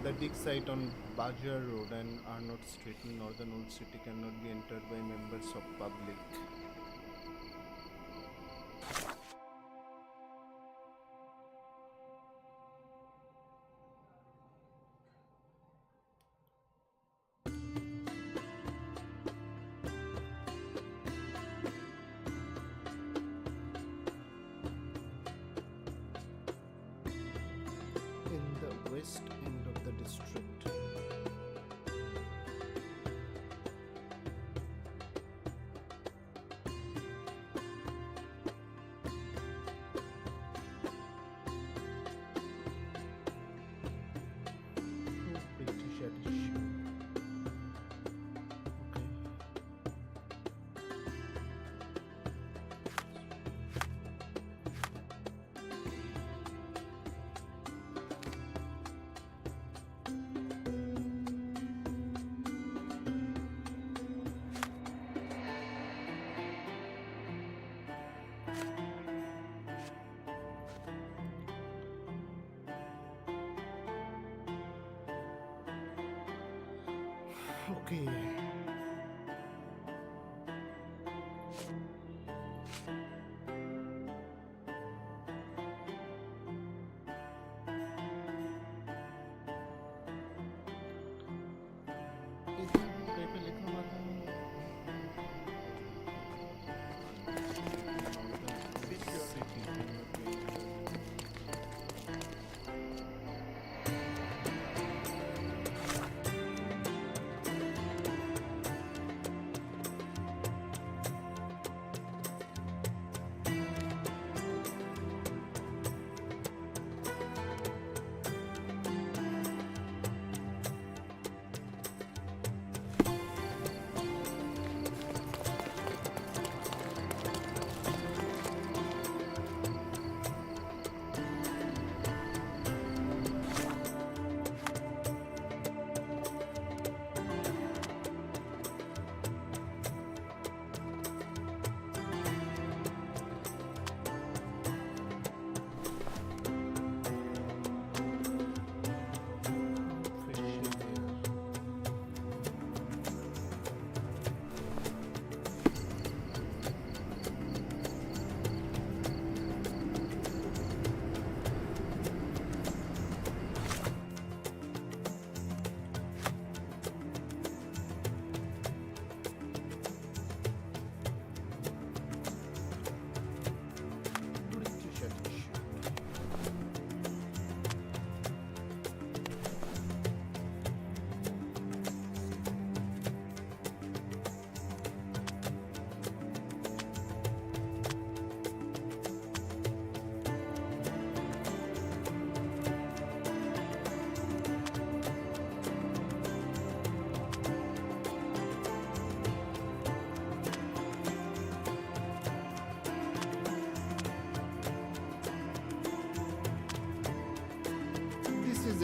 The dig site on Bajar Road and Arnott Street in northern Old City cannot be entered by members of public. In the west end of the district. British edition. Okay.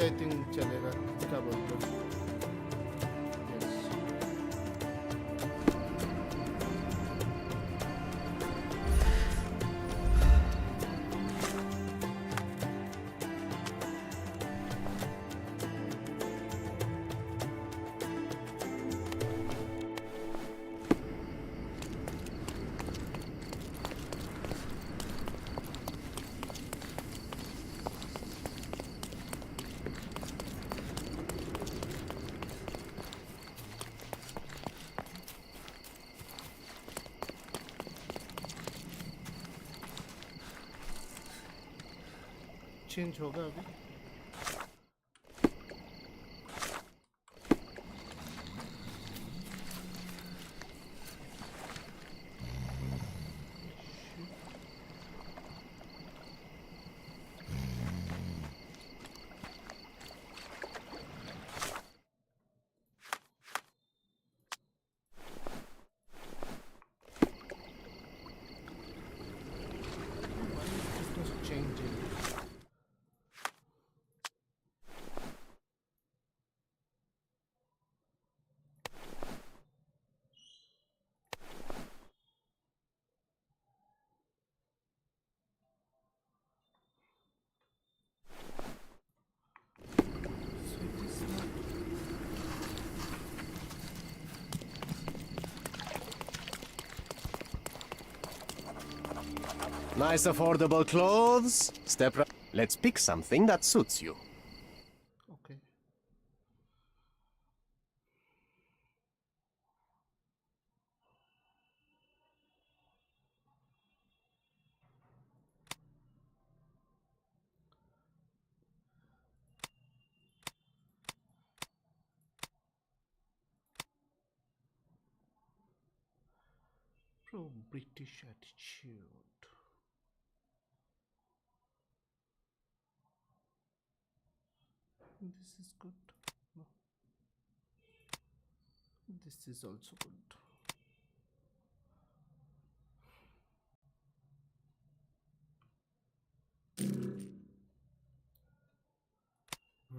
I think चलेगा क्या बोलते हो? Change होगा अभी? It was changing. Nice affordable clothes. Step right. Let's pick something that suits you. Okay. Pro-British attitude. This is good. No. This is also good.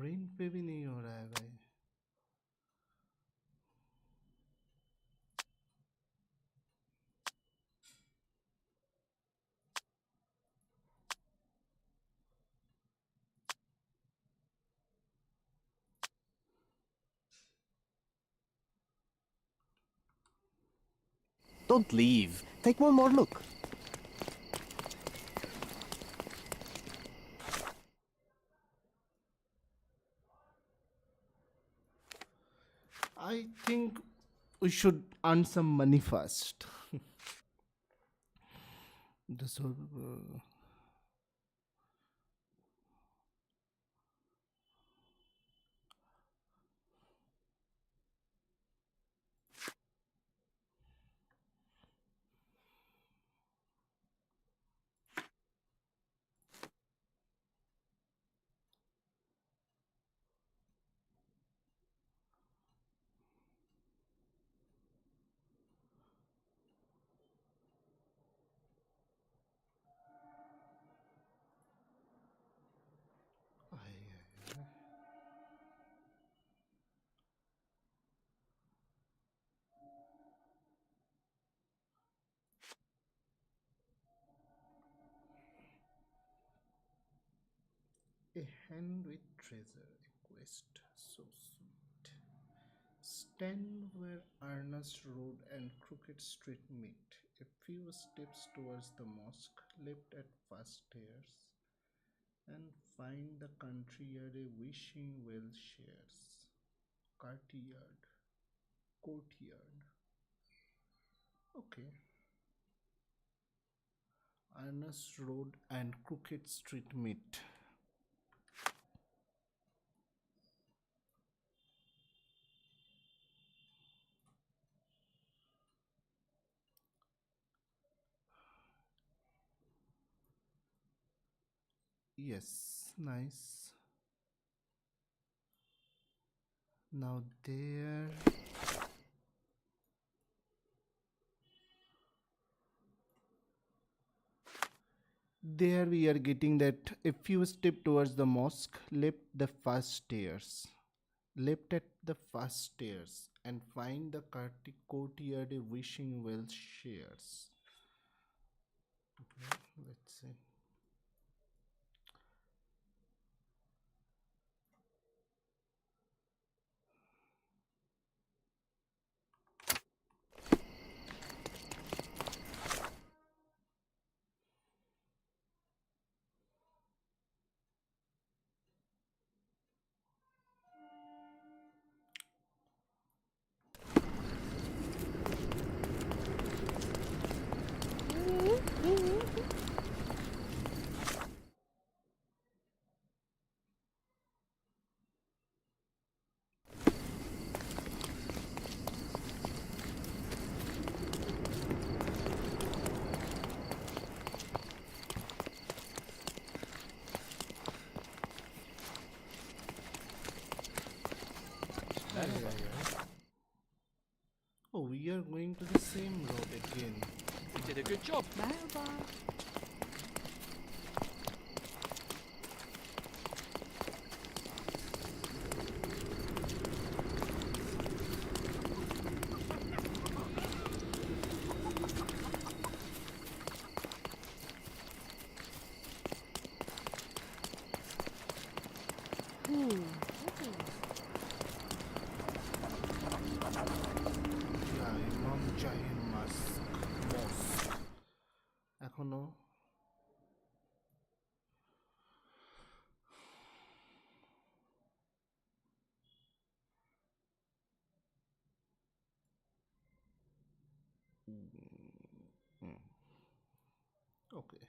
Rent पे भी नहीं हो रहा है भाई. Don't leave. Take one more look. I think we should earn some money first. This will. A hand with treasure, a quest so sweet. Stand where Ernest Road and Crooked Street meet, a few steps towards the mosque, left at first stairs, and find the courtyard a wishing well shares. Courtyard, courtyard. Okay. Ernest Road and Crooked Street meet. Yes, nice. Now there we are getting that a few steps towards the mosque, left the first stairs. Left at the first stairs and find the courtyard a wishing well shares. Okay, let's see. into the same road again. You did a good job. Merhaba. ইমাম জাহির মস্ক এখনো ওকে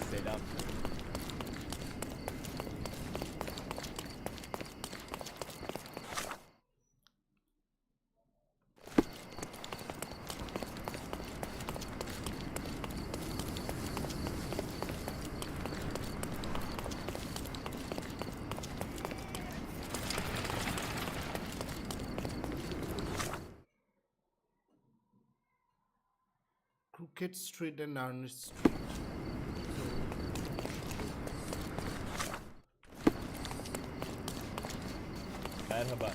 Sit up. Crooked Street and Ernest Street. Merhaba.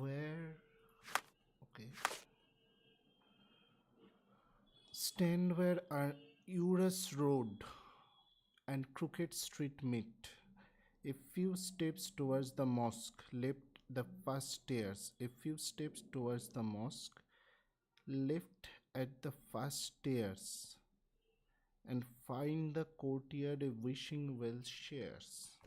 Where? Okay. Stand where Urus Road and Crooked Street meet. A few steps towards the mosque, left the first stairs. A few steps towards the mosque, left at the first stairs, and find the courtyard a wishing well shares.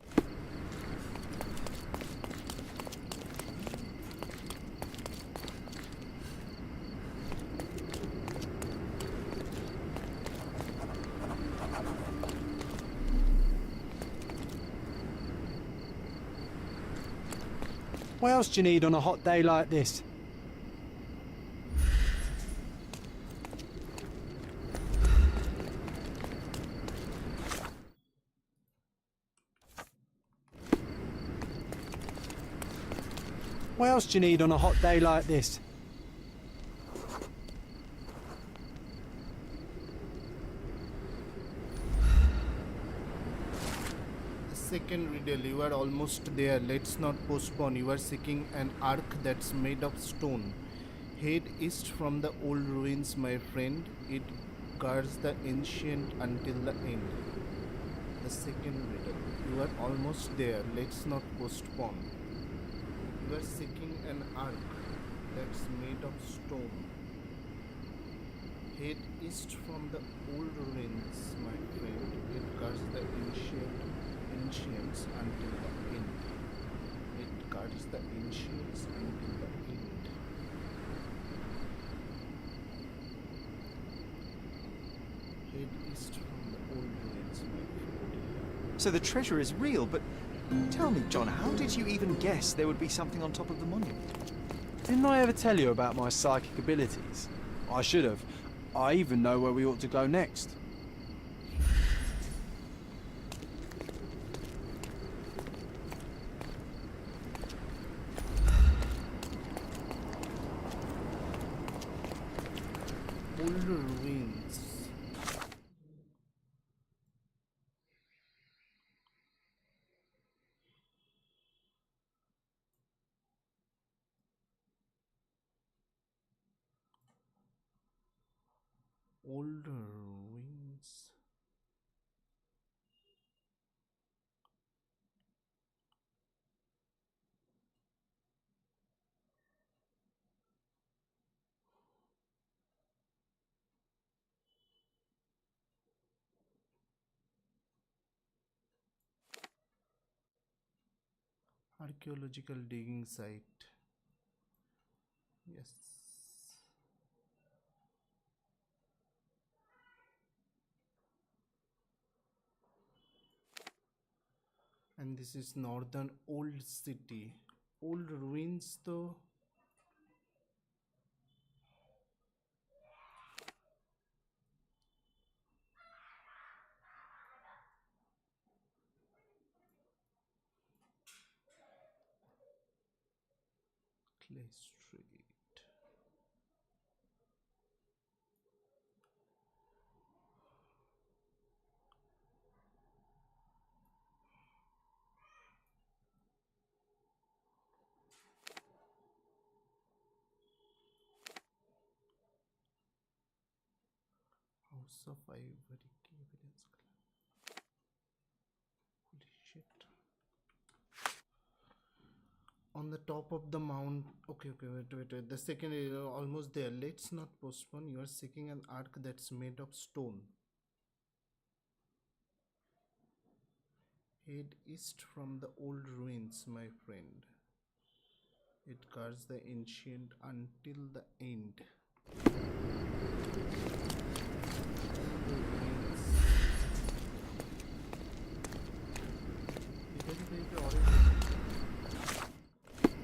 What else do you need on a hot day like this? What else do you need on a hot day like this? Second riddle, you are almost there. Let's not postpone. You are seeking an ark that's made of stone. Head east from the old ruins, my friend. It guards the ancient until the end. The second riddle, you are almost there. Let's not postpone. You are seeking an ark that's made of stone. Head east from the old ruins, my friend. It guards the ancients until the end. It guards the ancients until the end. Head east from the old ruins, my friend. So the treasure is real, but tell me, John, how did you even guess there would be something on top of the monument? Didn't I ever tell you about my psychic abilities? I should have. I even know where we ought to go next. Old ruins. Old ruins. Archaeological digging site. Yes. And this is northern old city. Old ruins though. Clay Street. House of Ivory evidence. Holy shit. On the top of the mount. Okay, wait. The second is almost there. Let's not postpone. You are seeking an ark that's made of stone. Head east from the old ruins, my friend. It guards the ancient until the end.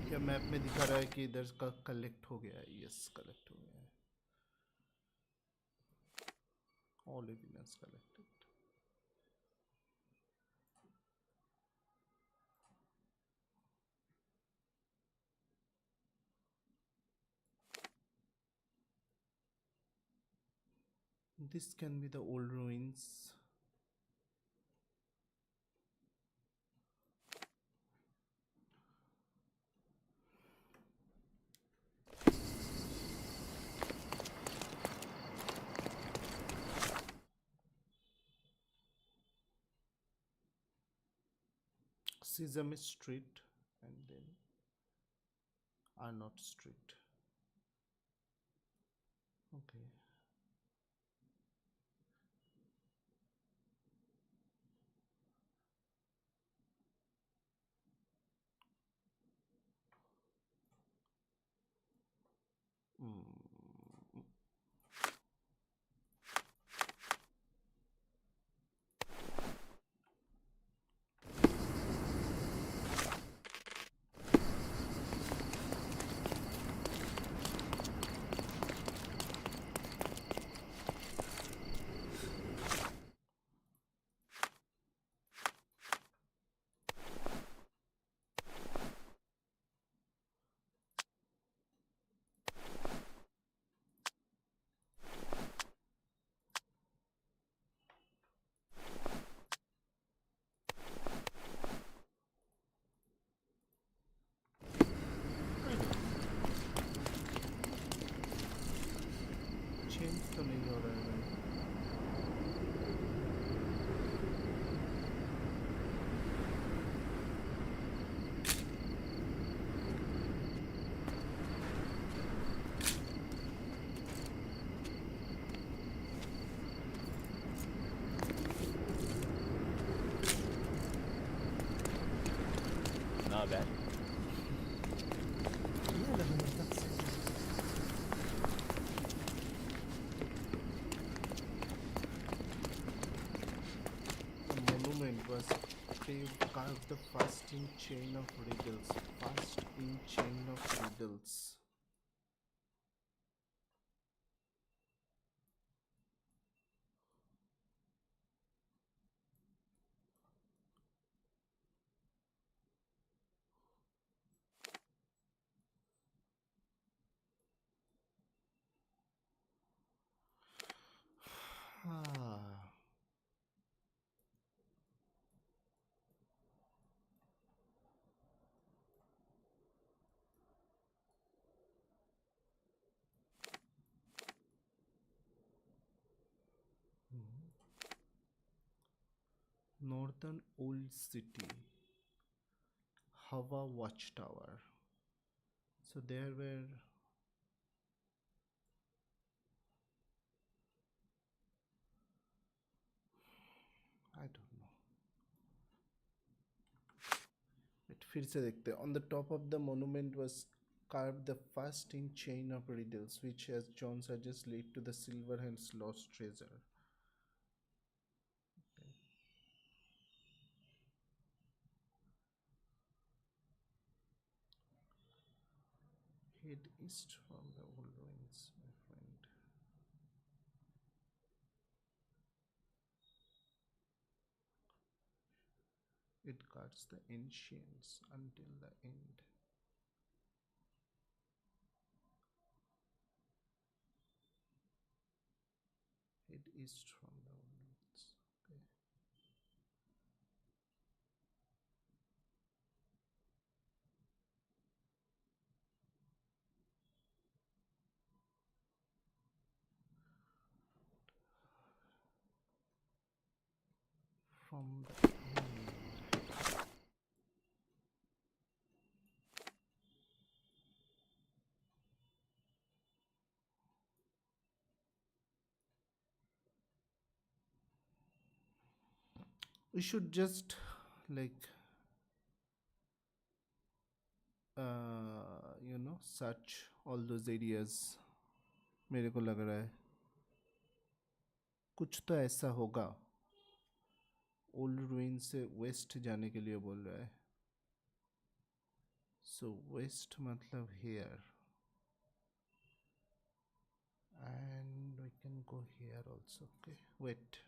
क्या map में दिखा रहा है कि इधर का collect हो गया है? यस, कलेक्ट हो गया है. All evidence collected. This can be the old ruins. Sesame Street and then Arnott Street. Okay. Change तो नहीं हो रहा है भाई. Not bad. Was carved the first in chain of riddles. First in chain of riddles. Northern Old City, Hava Watchtower. So there were I don't know. Wait, फिर से देखते हैं. On the top of the monument was carved the first in chain of riddles, which, as John suggests, lead to the Silverhand's lost treasure. Head east from the old ruins, my friend. It guards the ancients until the end. Head east from the old ruins. Okay. From the end. We should just like search all those areas. मेरे को लग रहा है कुछ तो ऐसा होगा. Old ruin से वेस्ट जाने के लिए बोल रहा है. सो वेस्ट मतलब here, and we can go here also. Okay, wait.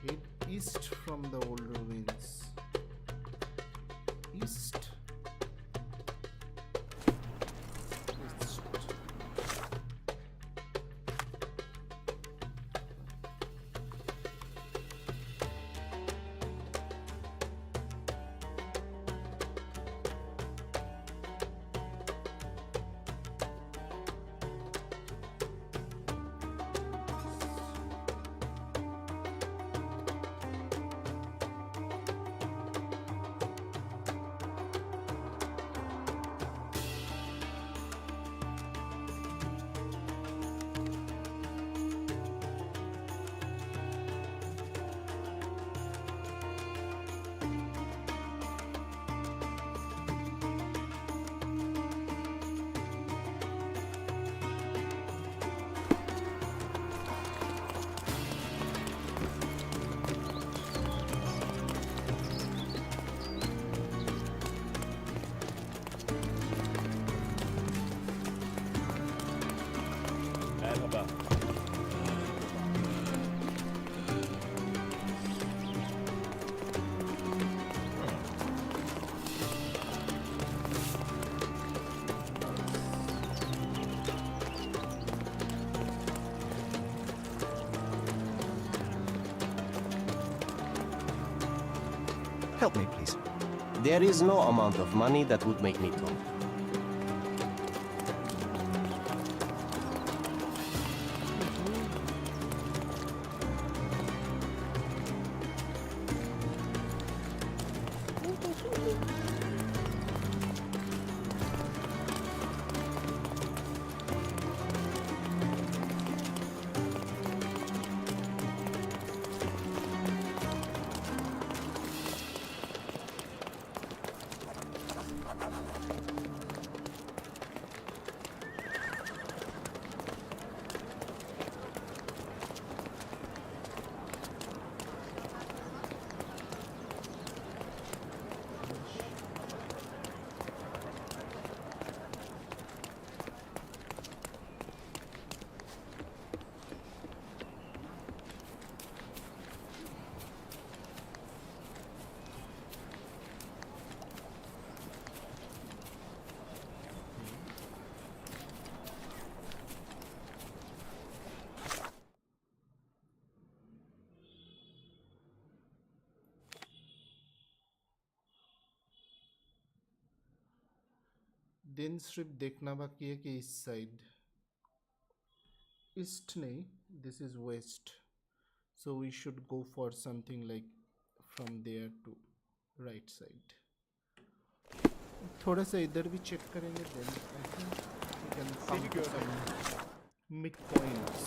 Head east from the old ruins. East. East. Merhaba. Help me, please. There is no amount of money that would make me talk. Then सिर्फ देखना बाकी है कि इस side east नहीं, this is west, so we should go for something like from there to right side. थोड़ा सा इधर भी चेक करेंगे, then I think we can come to some mid points.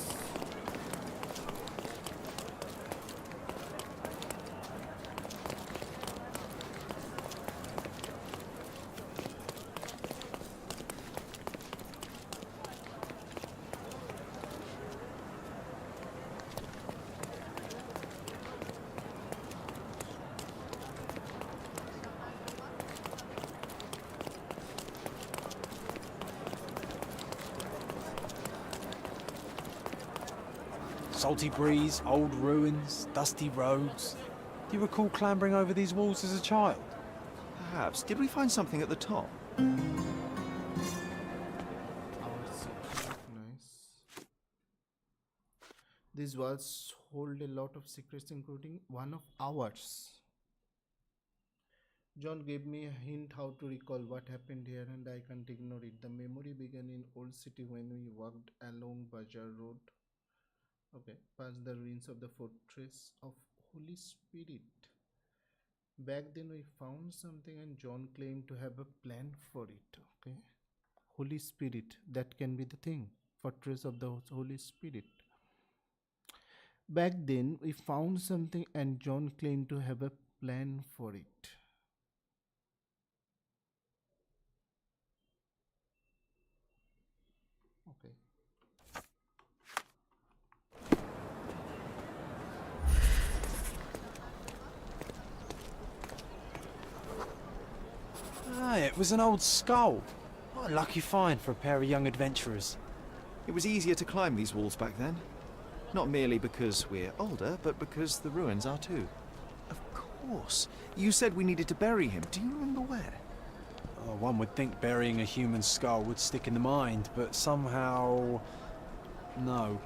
Salty breeze, old ruins, dusty roads. Do you recall clambering over these walls as a child? Perhaps. Did we find something at the top? Our secret, nice. These walls hold a lot of secrets, including one of ours. John gave me a hint how to recall what happened here, and I can't ignore it. The memory began in Old City when we walked along Bazaar Road. Okay, past the ruins of the fortress of Holy Spirit. Back then we found something and John claimed to have a plan for it. Okay, Holy Spirit, that can be the thing. Fortress of the Holy Spirit. Back then we found something and John claimed to have a plan for it. Okay. Ah, it was an old skull. What a lucky find for a pair of young adventurers. It was easier to climb these walls back then. Not merely because we're older, but because the ruins are too. Of course. You said we needed to bury him. Do you remember where? Oh, one would think burying a human skull would stick in the mind, but somehow... no.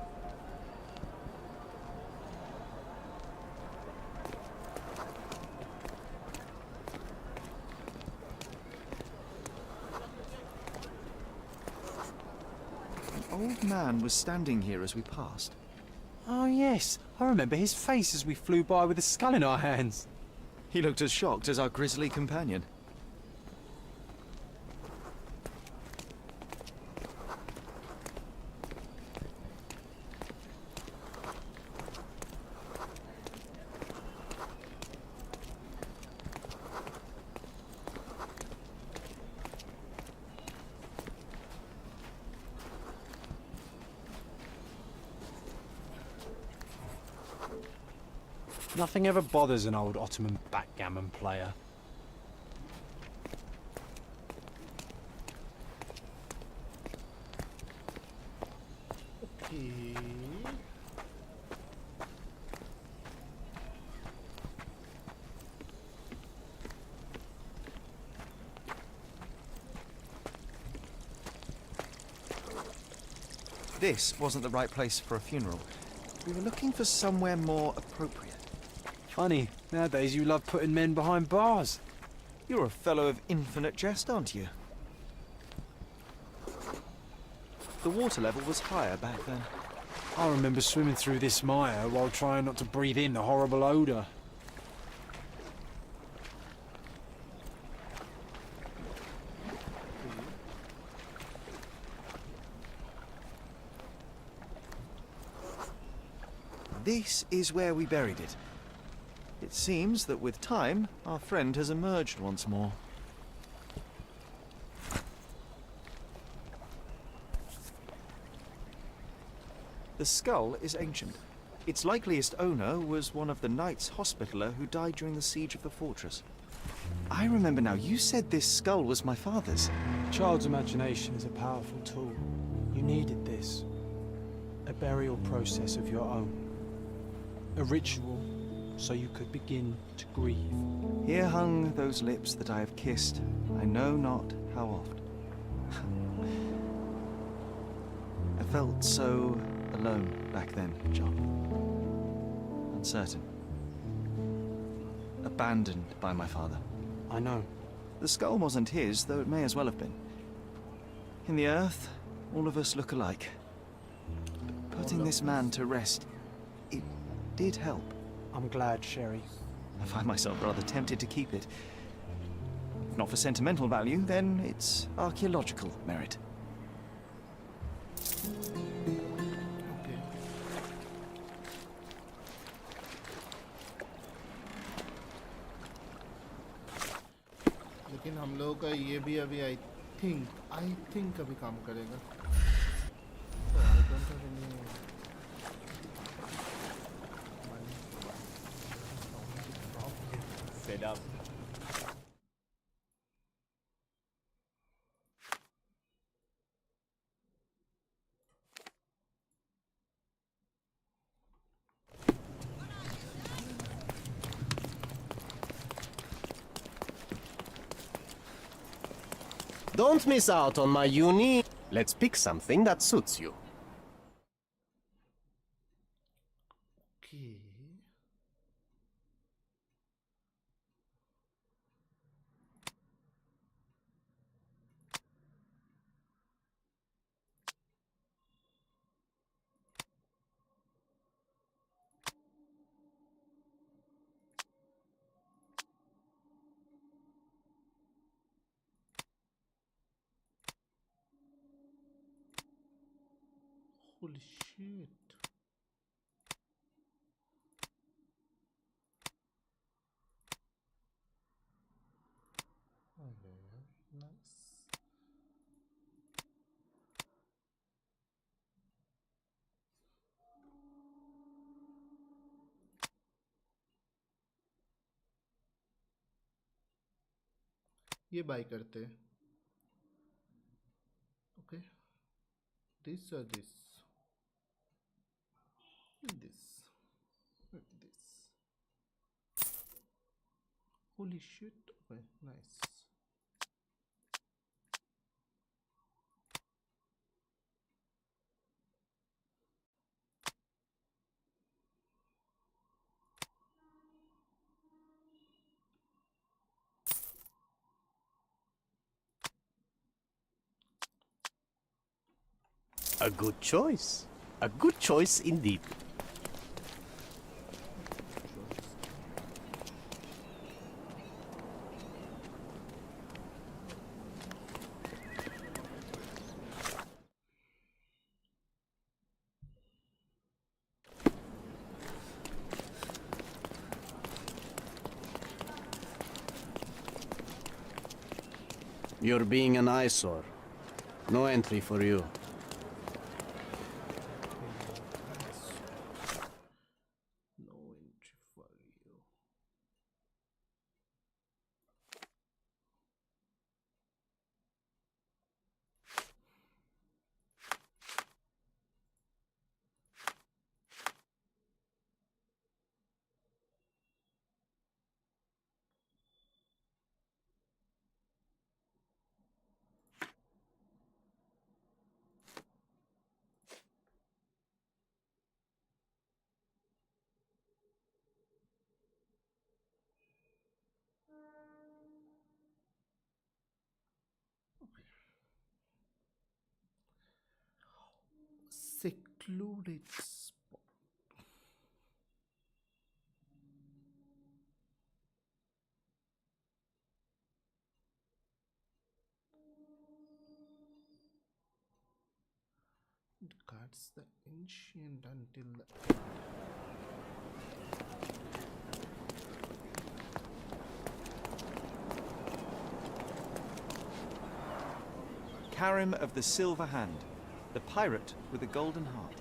An old man was standing here as we passed. Oh yes, I remember his face as we flew by with a skull in our hands. He looked as shocked as our grisly companion. Nothing ever bothers an old Ottoman backgammon player. Okay. This wasn't the right place for a funeral. We were looking for somewhere more appropriate. Funny, nowadays you love putting men behind bars. You're a fellow of infinite jest, aren't you? The water level was higher back then. I remember swimming through this mire while trying not to breathe in the horrible odour. This is where we buried it. It seems that with time, our friend has emerged once more. The skull is ancient. Its likeliest owner was one of the Knights Hospitaller who died during the siege of the fortress. I remember now, you said this skull was my father's. A child's imagination is a powerful tool. You needed this. A burial process of your own. A ritual so you could begin to grieve. Here hung those lips that I have kissed, I know not how oft. I felt so alone back then, John. Uncertain. Abandoned by my father. I know. The skull wasn't his, though it may as well have been. In the earth, all of us look alike. But putting this man to rest, it did help. I'm glad, Sherry. I find myself rather tempted to keep it. If not for sentimental value, then it's archaeological merit. Okay. लेकिन हम लोगों का ये भी अभी I think अभी काम करेगा. So I don't have any money. Set up. Don't miss out on my uni. Let's pick something that suits you. Okay. Holy shit. Okay, nice. ये बाय करते हैं. Okay. This or this? This. This. Holy shit. Okay, nice. A good choice. A good choice indeed. You're being an eyesore. No entry for you. No entry for you. Secluded spot. guards the ancient until the end. Karim of the Silver Hand, the pirate with the golden heart.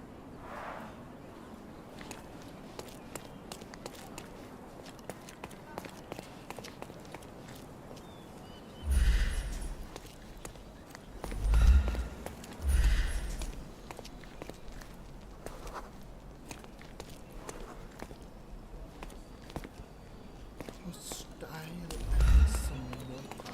Style and some more car.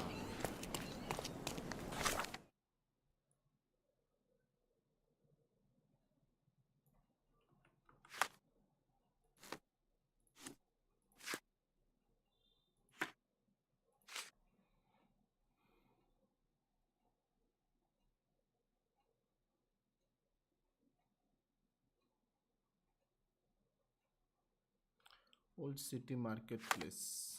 Old City Marketplace.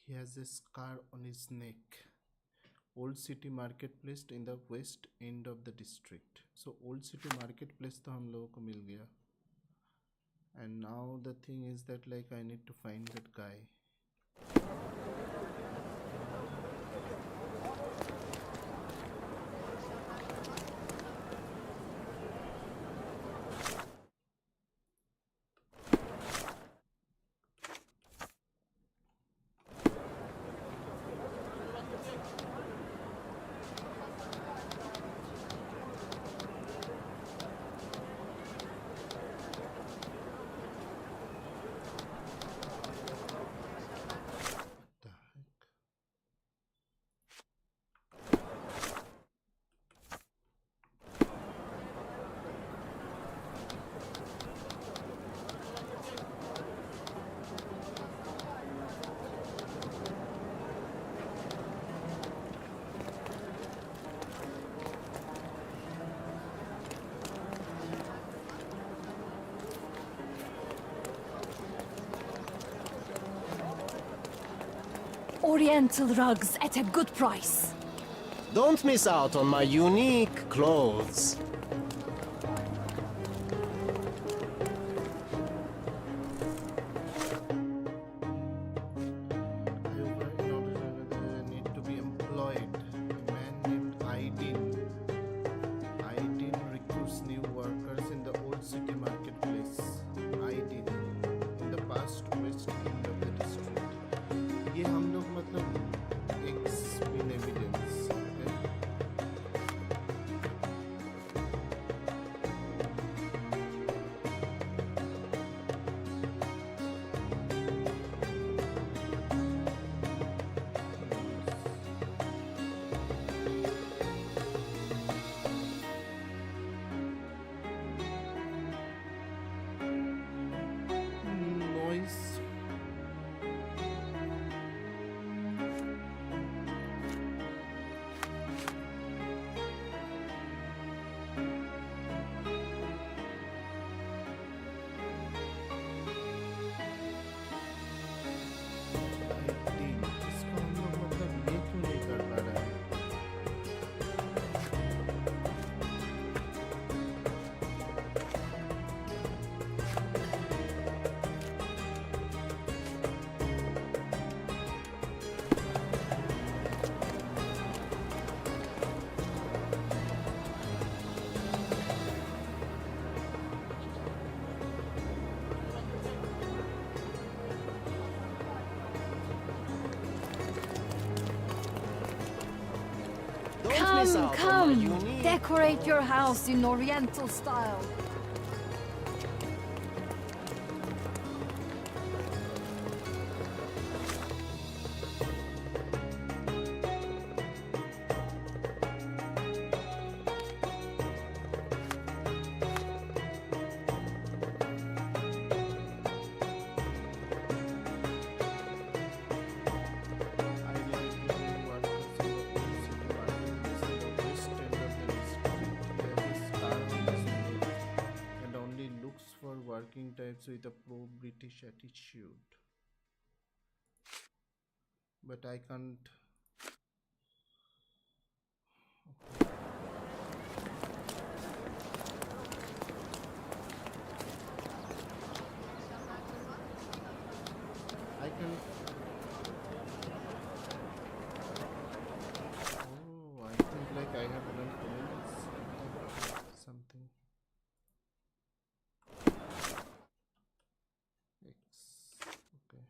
He has a scar on his neck. Old City Marketplace in the west end of the district. So Old City Marketplace तो हम लोगों को मिल गया. And now the thing is that like I need to find that guy. The heck? Oriental rugs at a good price. Don't miss out on my unique clothes. However, in order to need to be employed. A man named Aydin. Aydin recruits new workers in the Old City Marketplace. Aydin in the past west end of the district. ये हम लोग मतलब in evidence. Okay? Noise. इसको हम लोग मतलब ये क्यों नहीं कर पा रहे हैं? Don't miss Come, out on my come. unique. Decorate your house in Oriental style. decorates with a pro-British attitude. But I can't. I can. Oh, I think like I have learned something. X. Okay.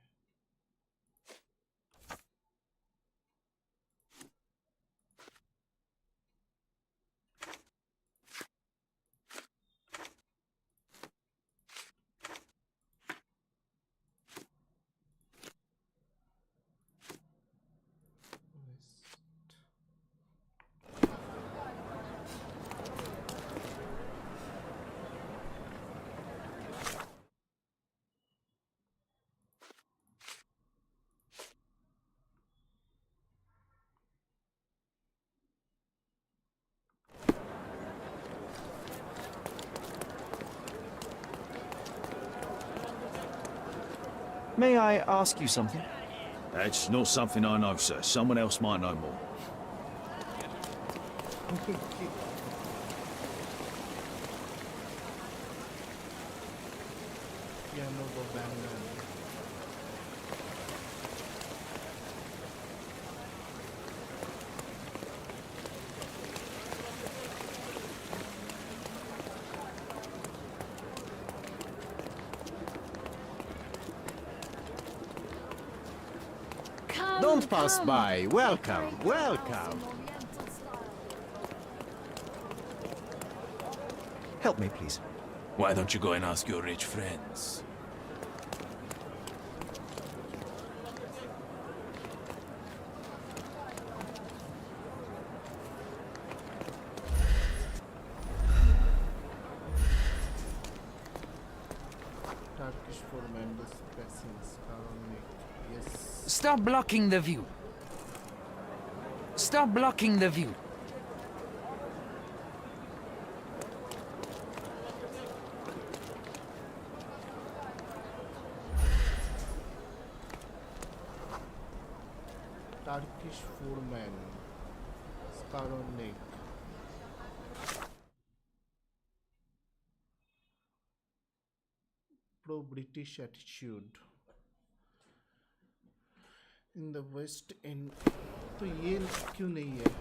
May I ask you something? That's not something I know, sir. Someone else might know more. Piano go bang bang. Come, Don't pass come. by. Welcome, Decorate your house welcome. in Oriental style. Help me, please. Why don't you go and ask your rich friends? Turkish for Mendes Passings. Yes. Stop blocking the view. Stop blocking the view. Turkish foreman. Skaronik. Pro-British attitude. In the West End. तो ये क्यों नहीं है?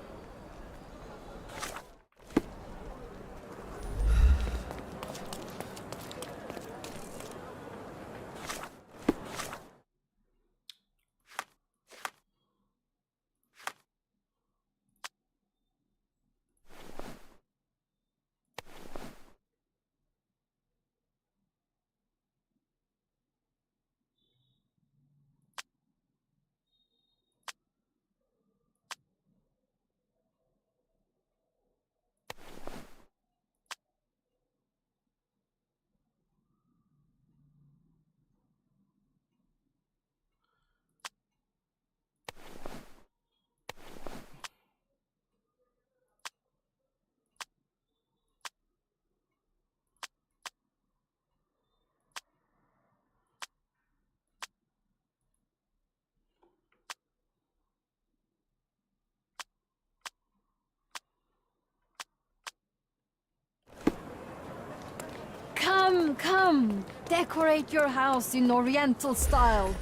Come, come. Decorate your house in Oriental style.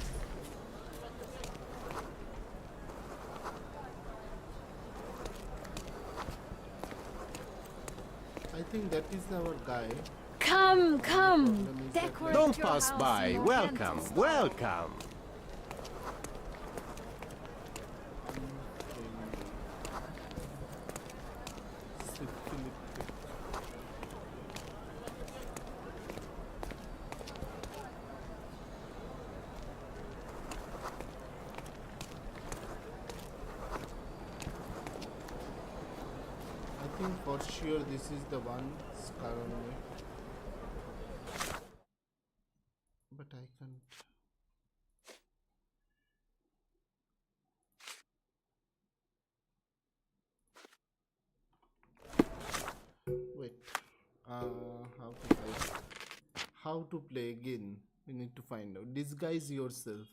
I think that is our guy. Come, come. Decorate Don't your pass house by. in Welcome, Oriental style. welcome. I think for sure this is the one Scarlet. But I can't. Wait. how to play again. We need to find out. Disguise yourself.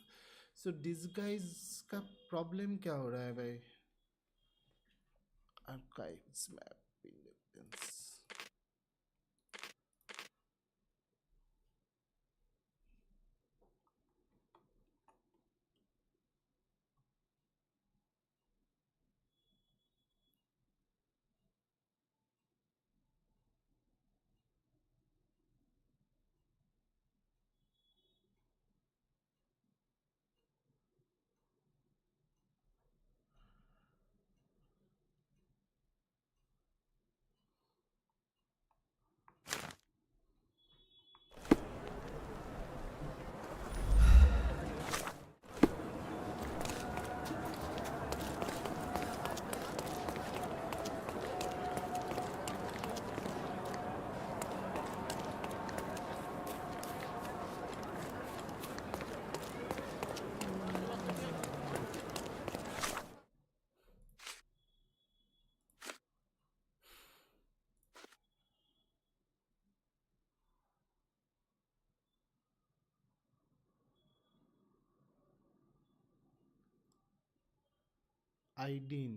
So disguise का problem क्या हो रहा है भाई? Archives map independence. Aidin.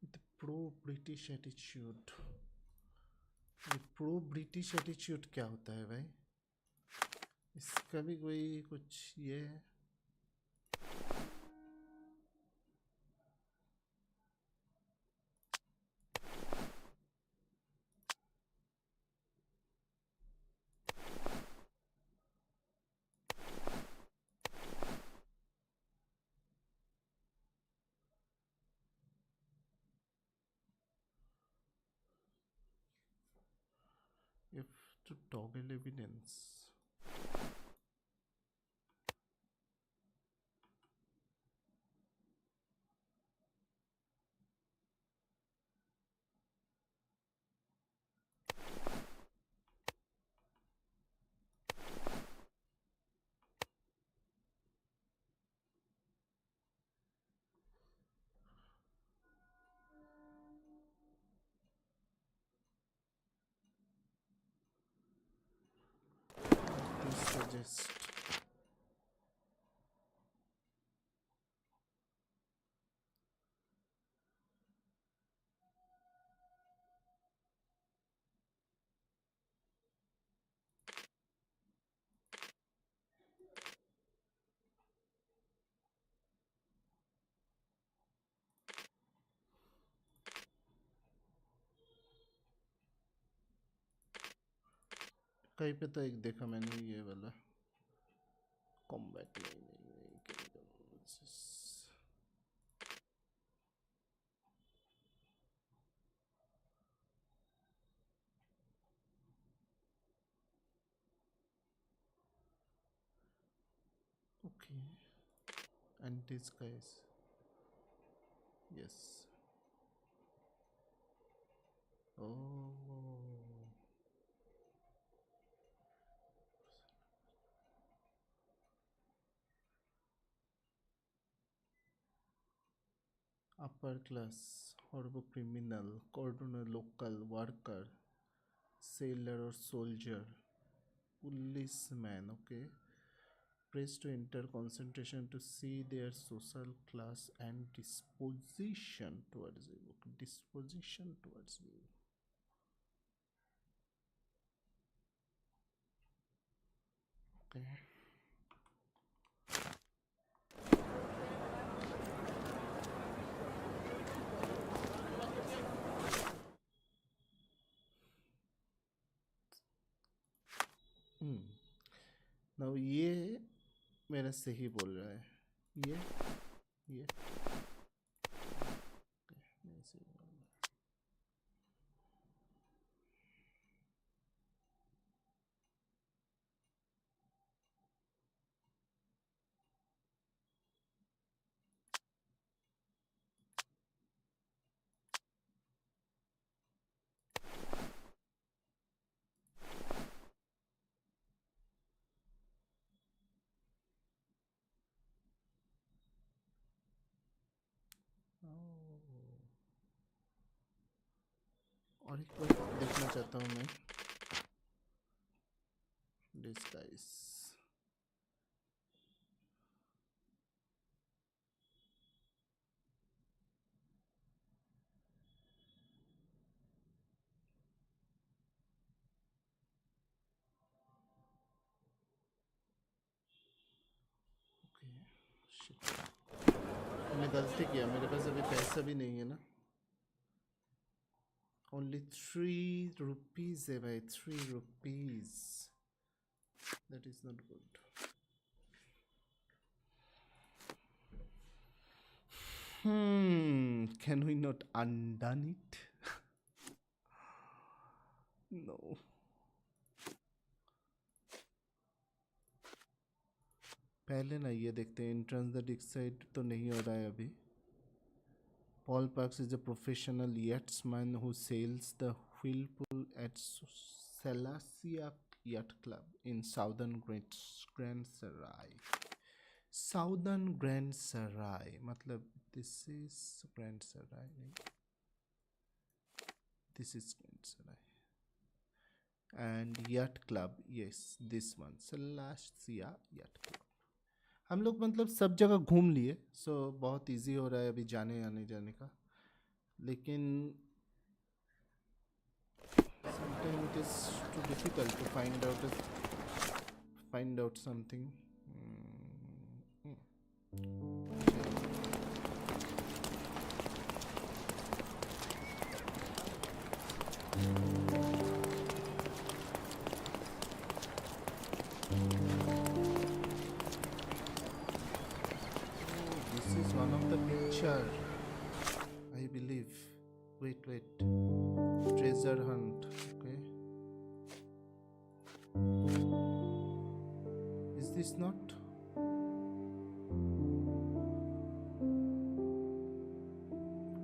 The pro-British attitude. ये pro British attitude क्या होता है भाई? इसका भी कोई कुछ ये है? If to toggle evidence. Suggest कहीं पे तो एक देखा मैंने ये वाला कॉम्बैट नहीं okay and this guys yes oh upper class horrible criminal cordon local worker sailor or soldier policeman okay press to enter concentration to see their social class and disposition towards you disposition towards you okay now ये मेरा सही बोल रहा है ये okay, मैं सही बोल रहा हूँ oh और एक बार देखना चाहता हूँ मैं डिस्गाइज। मैंने गलती किया, मेरे पास अभी पैसा भी नहीं है ना। ओनली 3 rupees है भाई, 3 rupees। That is not good. Can we not undone it? No. पहले ना ये देखते हैं, एंट्रेंस द डिक साइड तो नहीं हो रहा है अभी। Paul Parks is a professional yachtsman who sails the Whirlpool at Salasia Yacht Club in southern Grand Sarai. Southern Grand Sarai, मतलब this is Grand Sarai, नहीं? This is Grand Sarai. And Yacht Club, yes, this one, Salasia Yacht Club. हम लोग मतलब सब जगह घूम लिए, सो बहुत इजी हो रहा है अभी जाने आने जाने का। लेकिन sometimes it is too difficult to find out something. This is one of the picture, I believe. Wait. Treasure hunt. Okay. Is this not?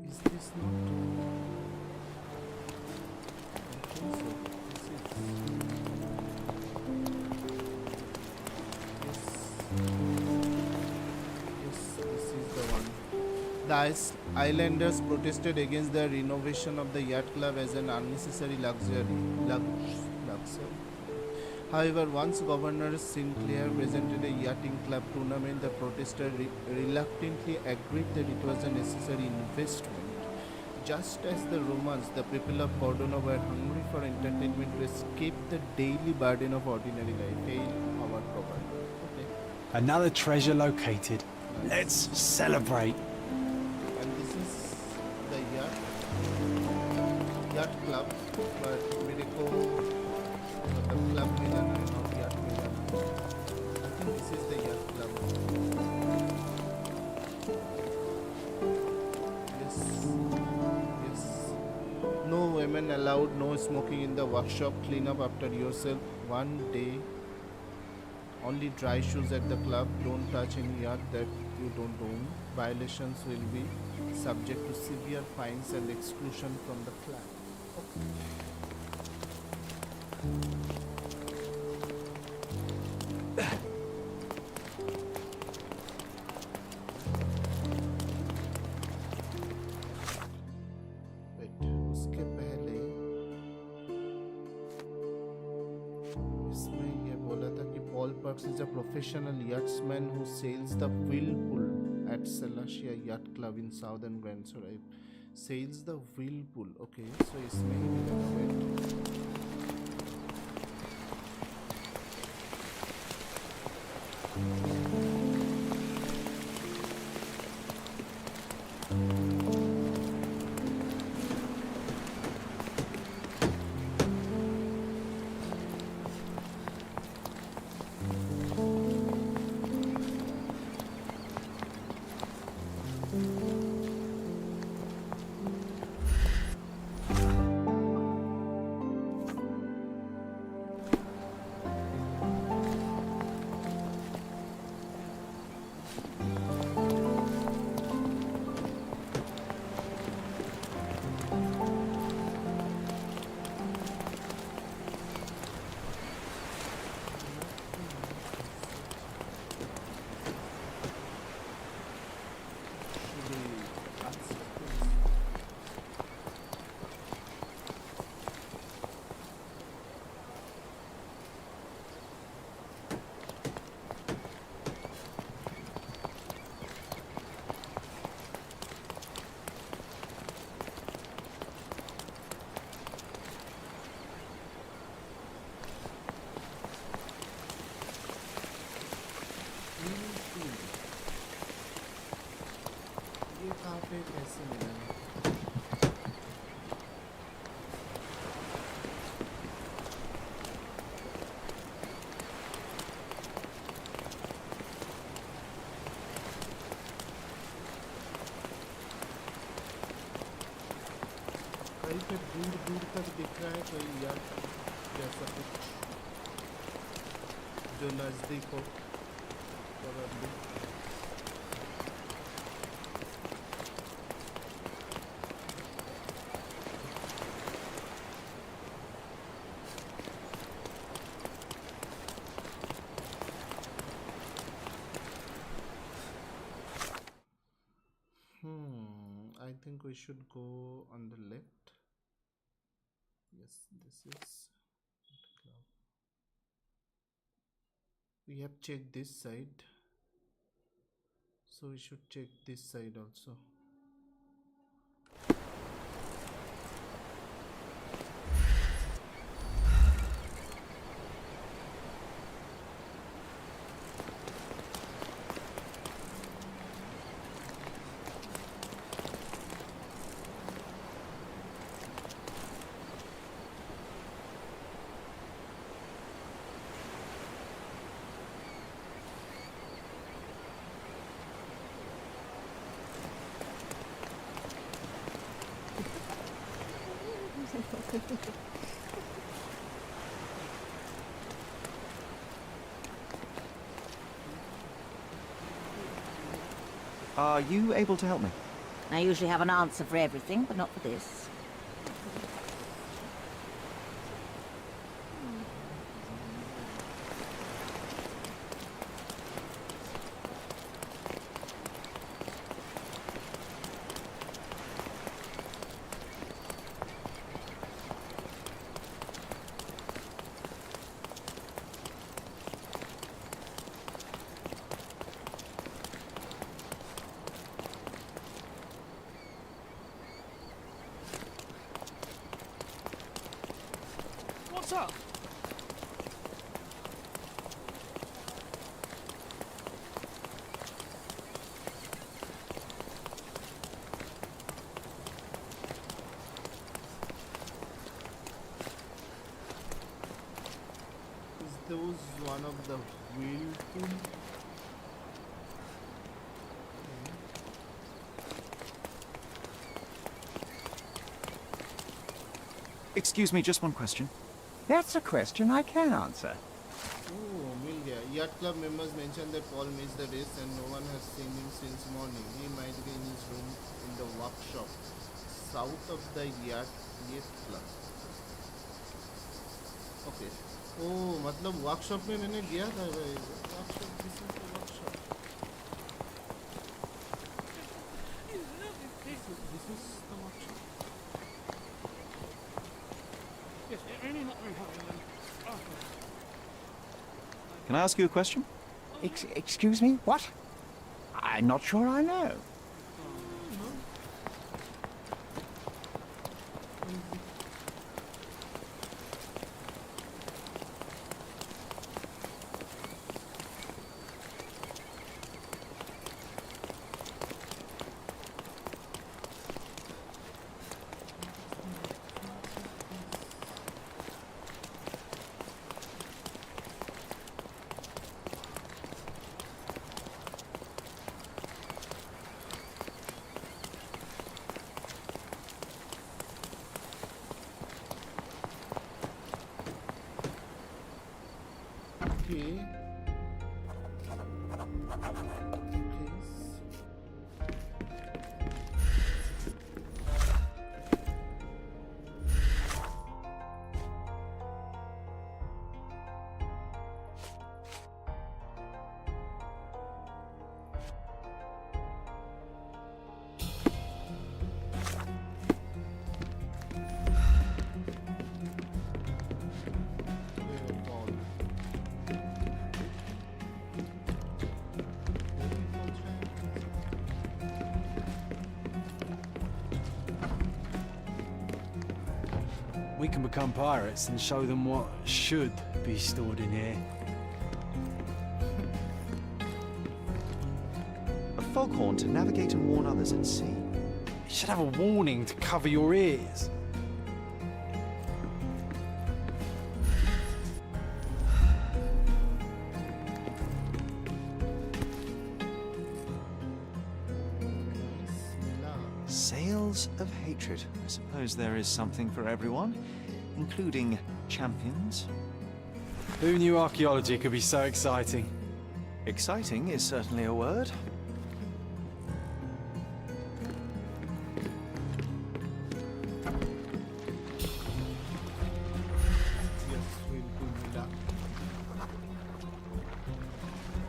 Is this not? I think so. This is. Yes, this is the one. The islanders protested against the renovation of the yacht club as an unnecessary luxury. However, once Governor Sinclair presented a yachting club tournament, the protesters reluctantly agreed that it was a necessary investment. Just as the Romans, the people of Cordona were hungry for entertainment to escape the daily burden of ordinary life. Hail our governor. Okay. Another treasure located. Let's celebrate. The yacht club, but मेरे को मतलब club में जाना है, not yacht में जाना है। I think this is the yacht club. Yes. No women allowed, no smoking in the workshop. Clean up after yourself. One day. Only dry shoes at the club. Don't touch any yacht that you don't own. Violations will be subject to severe fines and exclusion from the club. Wait, उसके पहले इसमें ये बोला था कि Paul Parks is a professional yachtsman who sails the Whirlpool at Salasia Yacht Club in southern Grand Sarai. Sails the Whirlpool. Okay, so इसमें ही मिलेगा। Wait. Cafe कैसे मिलेंगे? कहीं पे दूर दूर तक दिख रहा है कोई यार जैसा कुछ जो नजदीक हो probably. I think we should go on the left. Yes, this is club. We have checked this side, so we should check this side also. Are you able to help me? I usually have an answer for everything, but not for this. What's up? Is those one of the whirlpool? Excuse me, just one question. That's a question I can answer. Oh, मिल गया. Yacht Club members mentioned that Paul missed the race and no one has seen him since morning. He might be in his room in the workshop south of the Yacht Club. Okay. Oh, मतलब workshop में मैंने गया था भाई. Workshop, this is the workshop. This is the workshop. Can I ask you a question? Excuse me? What? I'm not sure I know. Okay. We can become pirates and show them what should be stored in here. A foghorn to navigate and warn others at sea. You should have a warning to cover your ears. Sails of hatred. I suppose there is something for everyone, including champions. Who knew archaeology could be so exciting? Exciting is certainly a word.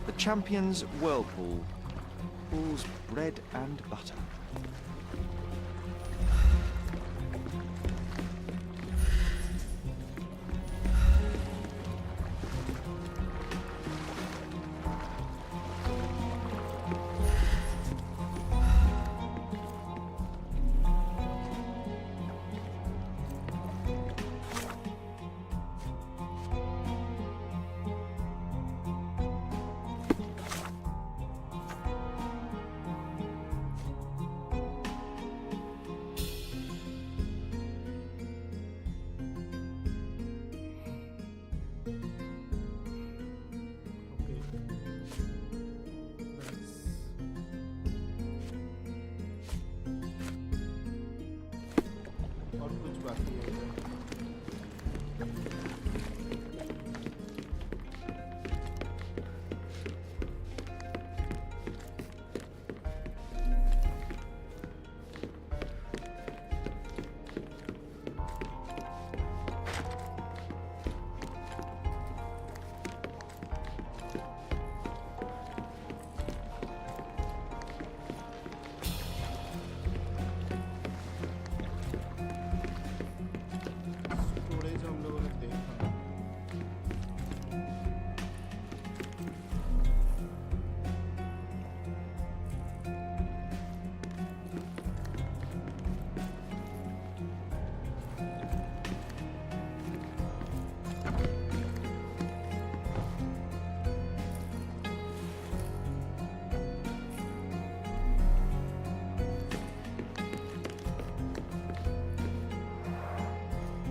The champion's whirlpool. Pool's bread and butter.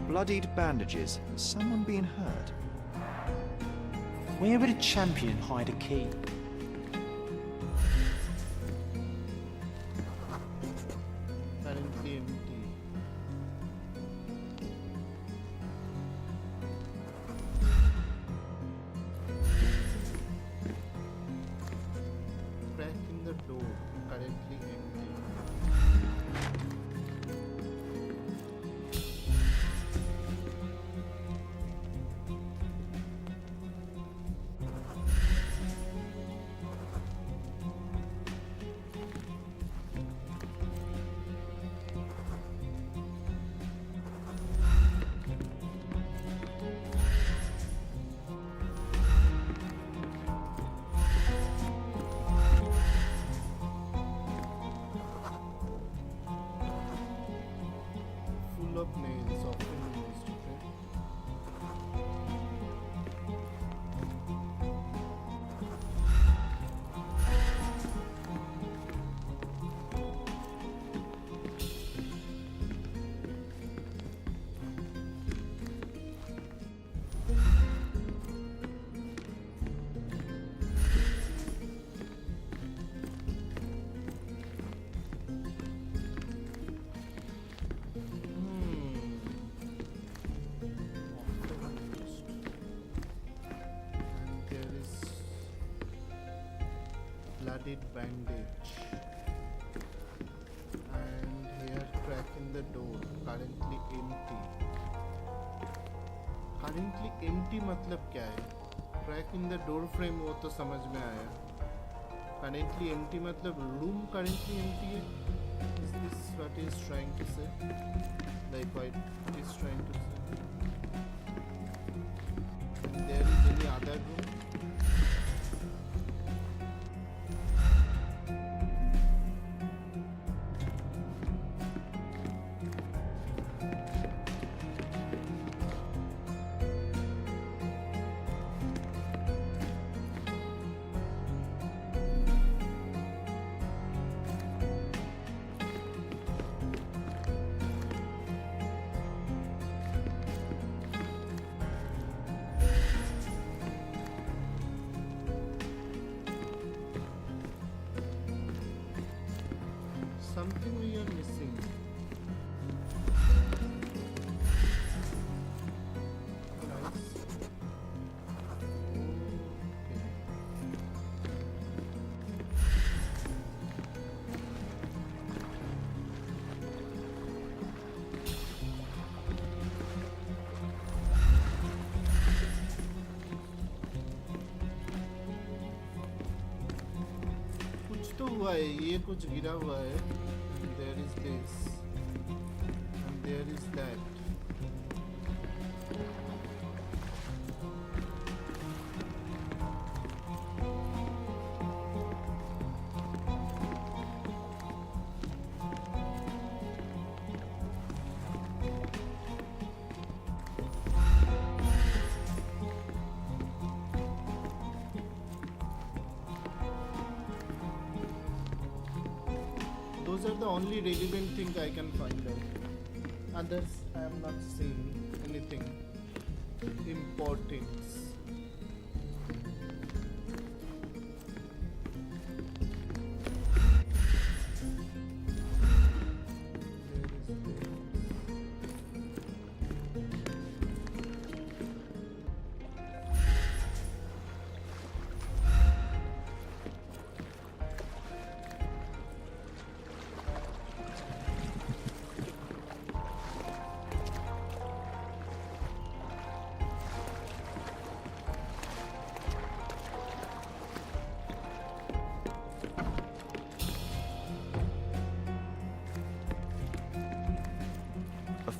Bloodied bandages. Has someone been hurt? Where would a champion hide a key? Currently empty. Crack in the door. Currently empty. Full of nails, often used. Okay. Bloodied bandage, and here crack in the door, currently empty. Currently empty मतलब क्या है? Crack in the door frame वो तो समझ में आया. Currently empty मतलब room currently empty है. Is this what he is trying to say? Like what he is trying to say? And there is any other room? something we are missing. तो हुआ है, ये कुछ गिरा हुआ है. There is this and there is that. Those are the only relevant thing I can find out. Others I am not seeing anything important.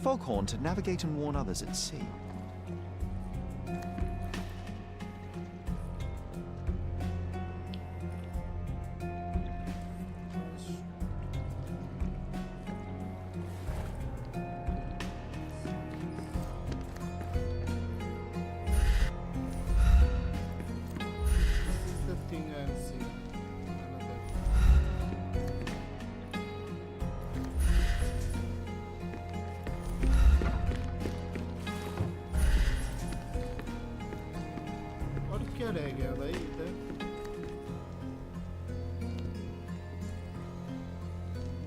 Foghorn to navigate and warn others at sea. This is the thing I am seeing. और क्या रह गया भाई इधर?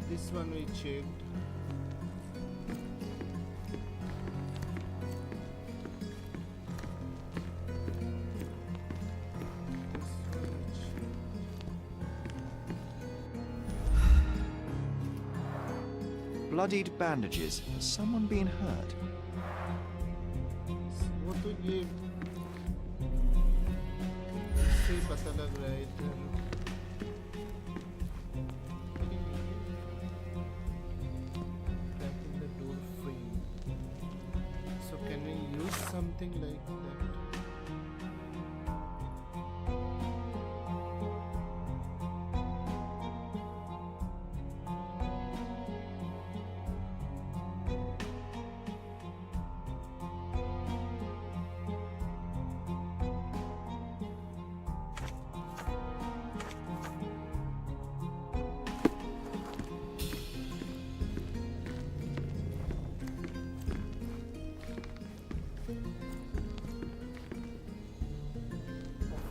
This one we checked. This one we checked. Bloodied bandages. Has someone been hurt? वो तो ये से ही पता लग रहा है इधर. Back in the door frame. So can we use something like that?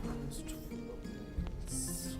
Almost full of nails.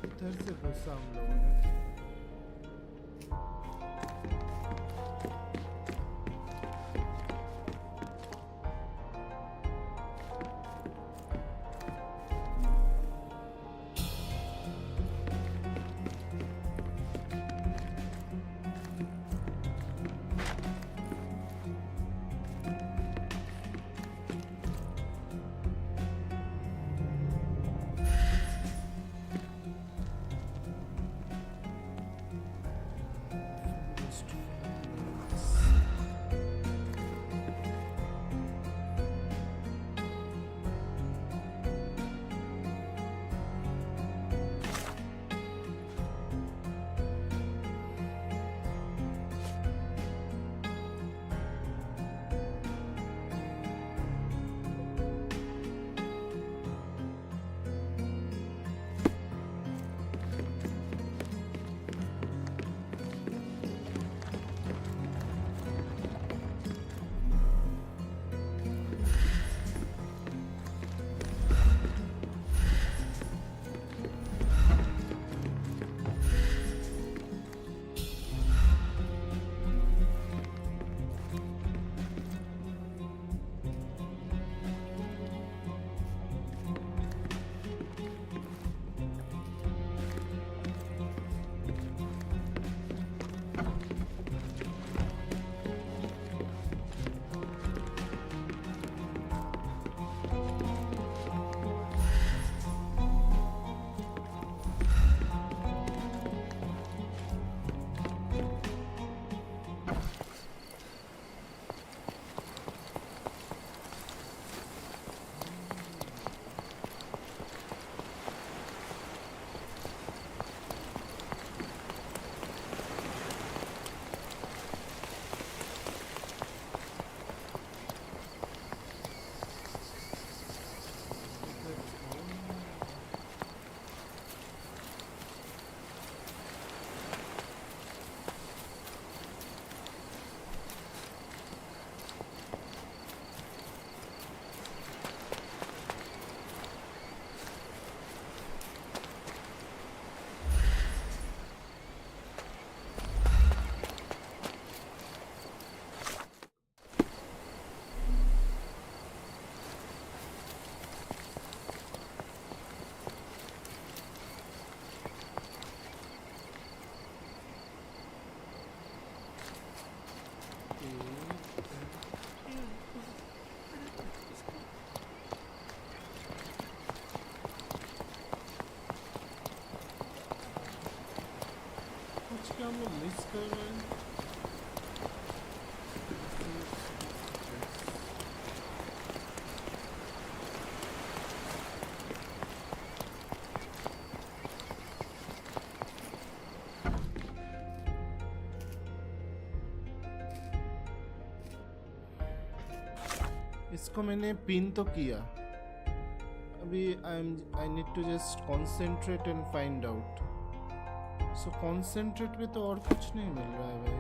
इधर से घुसा हम लोगों ने. क्या हम लोग मिस कर रहे हैं? इसको मैंने पिन तो किया, अभी I need to just concentrate and find out. So concentrate में तो और कुछ नहीं मिल रहा है भाई।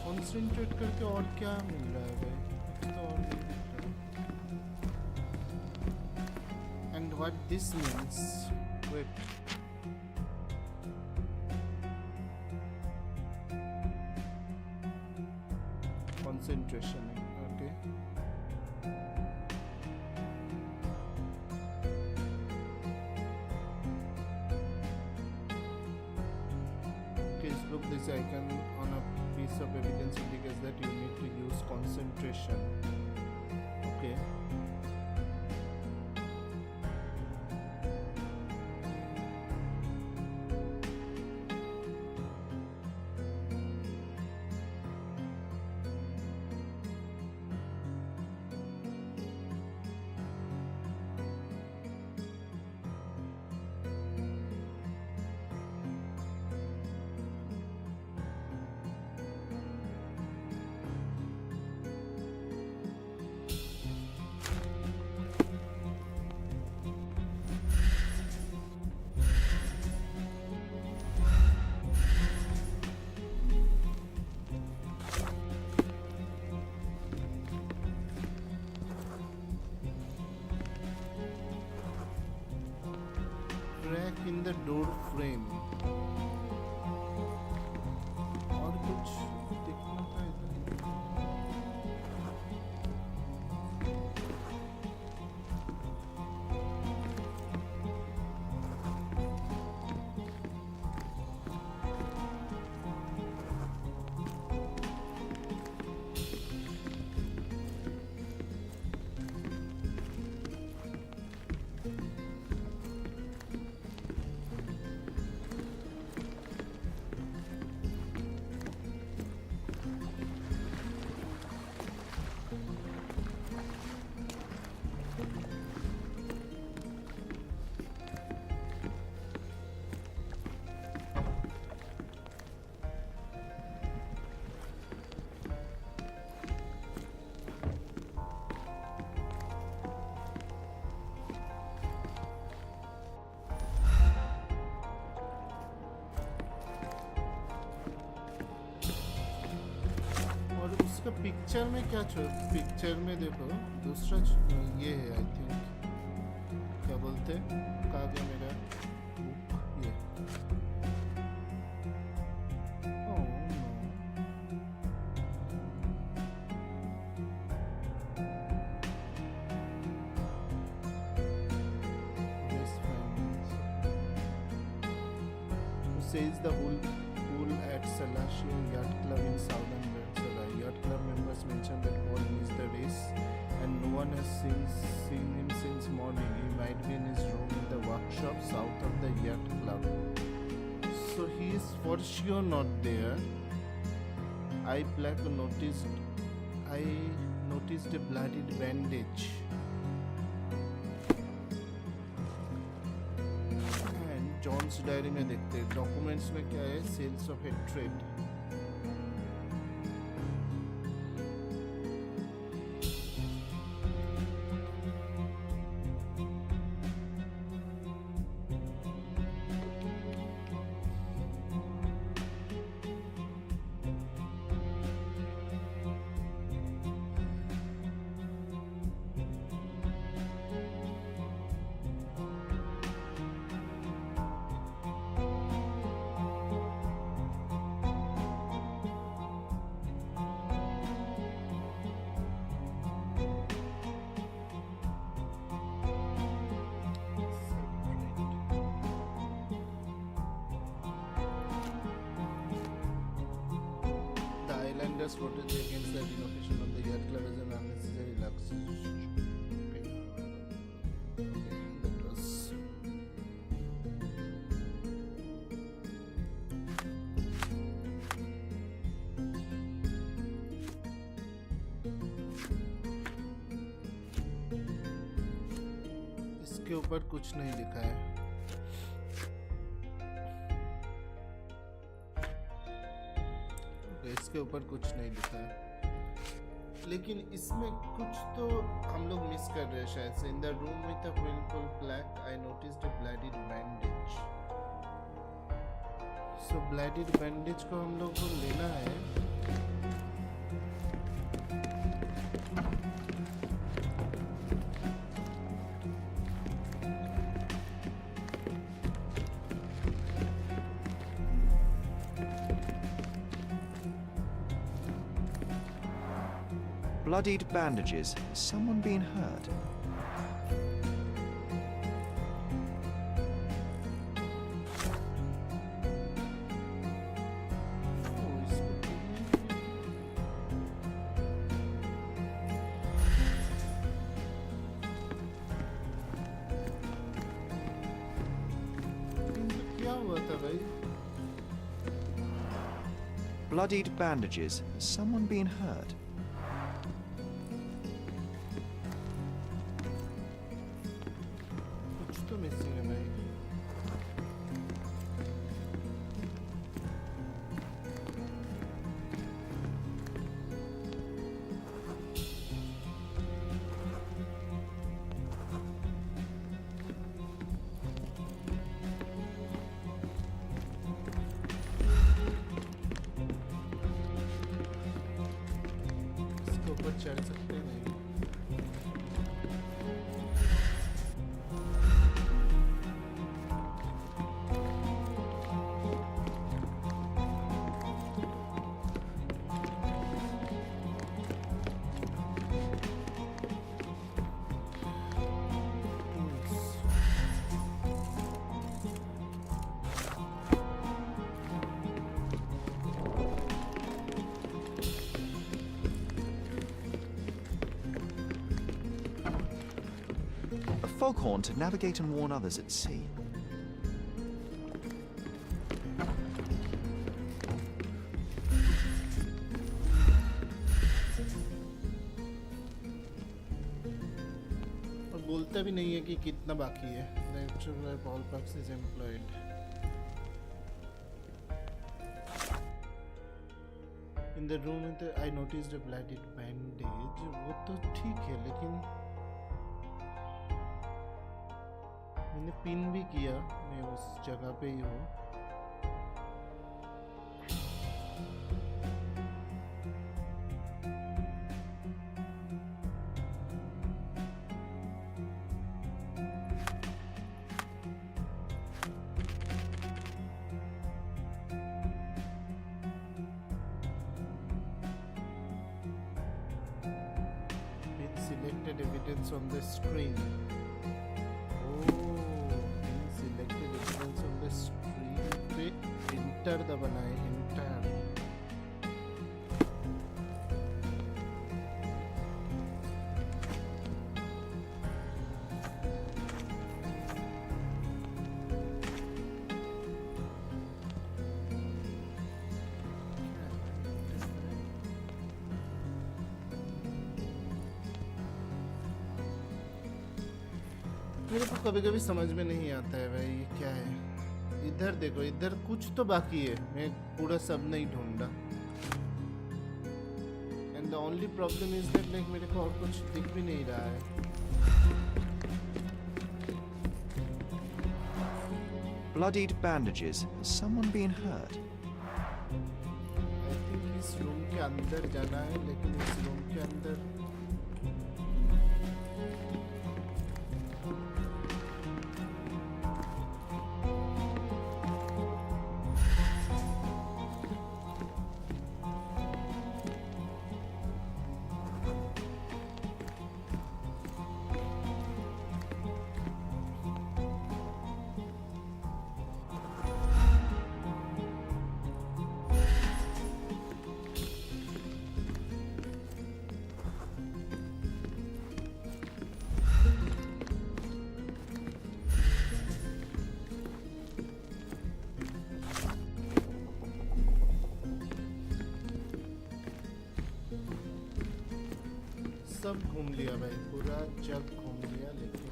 कंसंट्रेट करके और क्या मिल रहा है भाई? कुछ तो और नहीं मिल रहा है। And what this means, wait, concentration, okay. Okay, look, this icon on a piece of evidence indicates that you need to use concentration. Okay. Crack in the door frame. और कुछ दिखना था इधर? उसका पिक्चर में क्या पिक्चर में देखो दूसरा ये है, आई थिंक क्या बोलते हैं, कहाँ गया मेरा ये, oh no, says the pool at Salasio Yacht Club in southern Venezuela. Yacht Club members mentioned that Paul missed the race and no one has seen him since morning. He might be in his room in the workshop south of the Yacht Club. So he is for sure not there. I noticed a bloodied bandage. John's diary में देखते हैं documents में क्या है, cells of hatred. Protest against the relocation of the yacht club as an unnecessary luxury. Okay, that was इसके ऊपर कुछ नहीं लिखा है। इसके ऊपर कुछ नहीं लिखा है, लेकिन इसमें कुछ तो हम लोग मिस कर रहे हैं शायद से। In the room with a windful black I noticed a bloodied bandage. So bloodied bandage को हम लोग को लेना है। Bloodied bandages. Is someone being hurt? क्या हुआ था भाई? Bloodied bandages. Is someone being hurt? कुछ तो मिसिंग है भाई। इसके ऊपर चढ़ सकते नहीं। A foghorn to navigate and warn others at sea. और बोलता भी नहीं है कि कितना बाकी है। Lecturer ballpark is employed. In the room with the, I noticed a bloodied bandage. वो तो ठीक है, लेकिन मैंने पिन भी किया, मैं उस जगह पे ही हूँ। Pin selected evidence on the screen. Selected evidence on the screen पे enter दबाना है, enter। मेरे को कभी कभी समझ में नहीं आता है भाई, ये क्या है। इधर देखो, इधर कुछ तो बाकी है, मैं पूरा सब नहीं ढूंढा। And the only problem is that like मेरे को और कुछ दिख भी नहीं रहा है। Bloodied bandages. Is someone being hurt? I think इस रूम के अंदर जाना है, लेकिन इस रूम के अंदर सब घूम लिया भाई, पूरा जग घूम लिया, लेकिन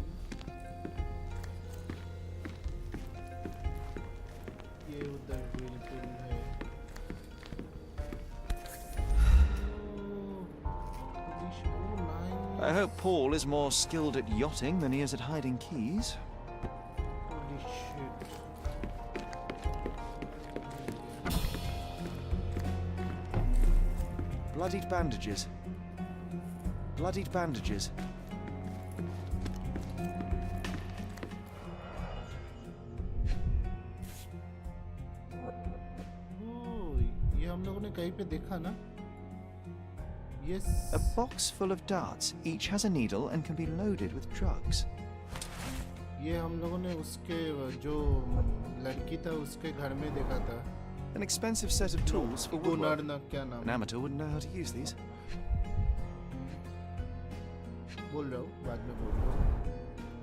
Paul is more skilled at yachting than he is at hiding keys. Holy shit. Bloodied bandages. Bloodied bandages. Oh, ये हम लोगों ने कहीं पे देखा ना? Yes. A box full of darts. Each has a needle and can be loaded with drugs. ये हम लोगों ने उसके जो लड़की था उसके घर में देखा था. An expensive set of tools for woodwork. ना क्या नाम? An amateur wouldn't know how to use these. बोल रहा हूँ बाद में बोल रहा हूँ.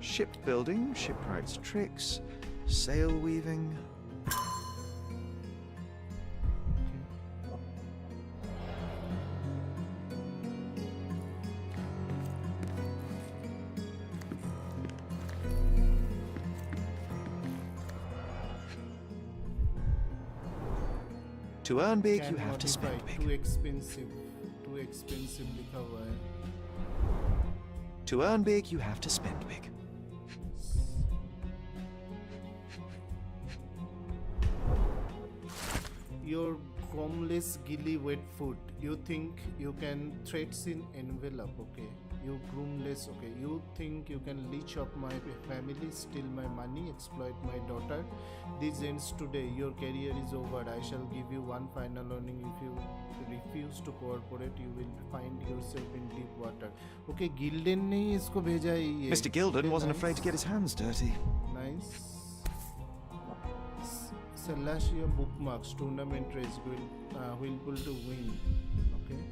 Shipbuilding, shipwrights' tricks, sail weaving. To earn big, you have to spend big. Too expensive लिखा हुआ है. To earn big, you have to spend big. Your groomless, gilly, wet foot. You think you can threats in envelope, okay? You groomless, okay? You think you can leech up my family, steal my money, exploit my daughter. This ends today. Your career is over. I shall give you one final warning. If you refuse to cooperate, you will find yourself in deep water. Okay, Gilden ने इसको भेजा है ये. Mr. Gilden wasn't afraid to get his hands dirty. Nice. Slash your bookmarks. Tournament race will pull to win. Okay.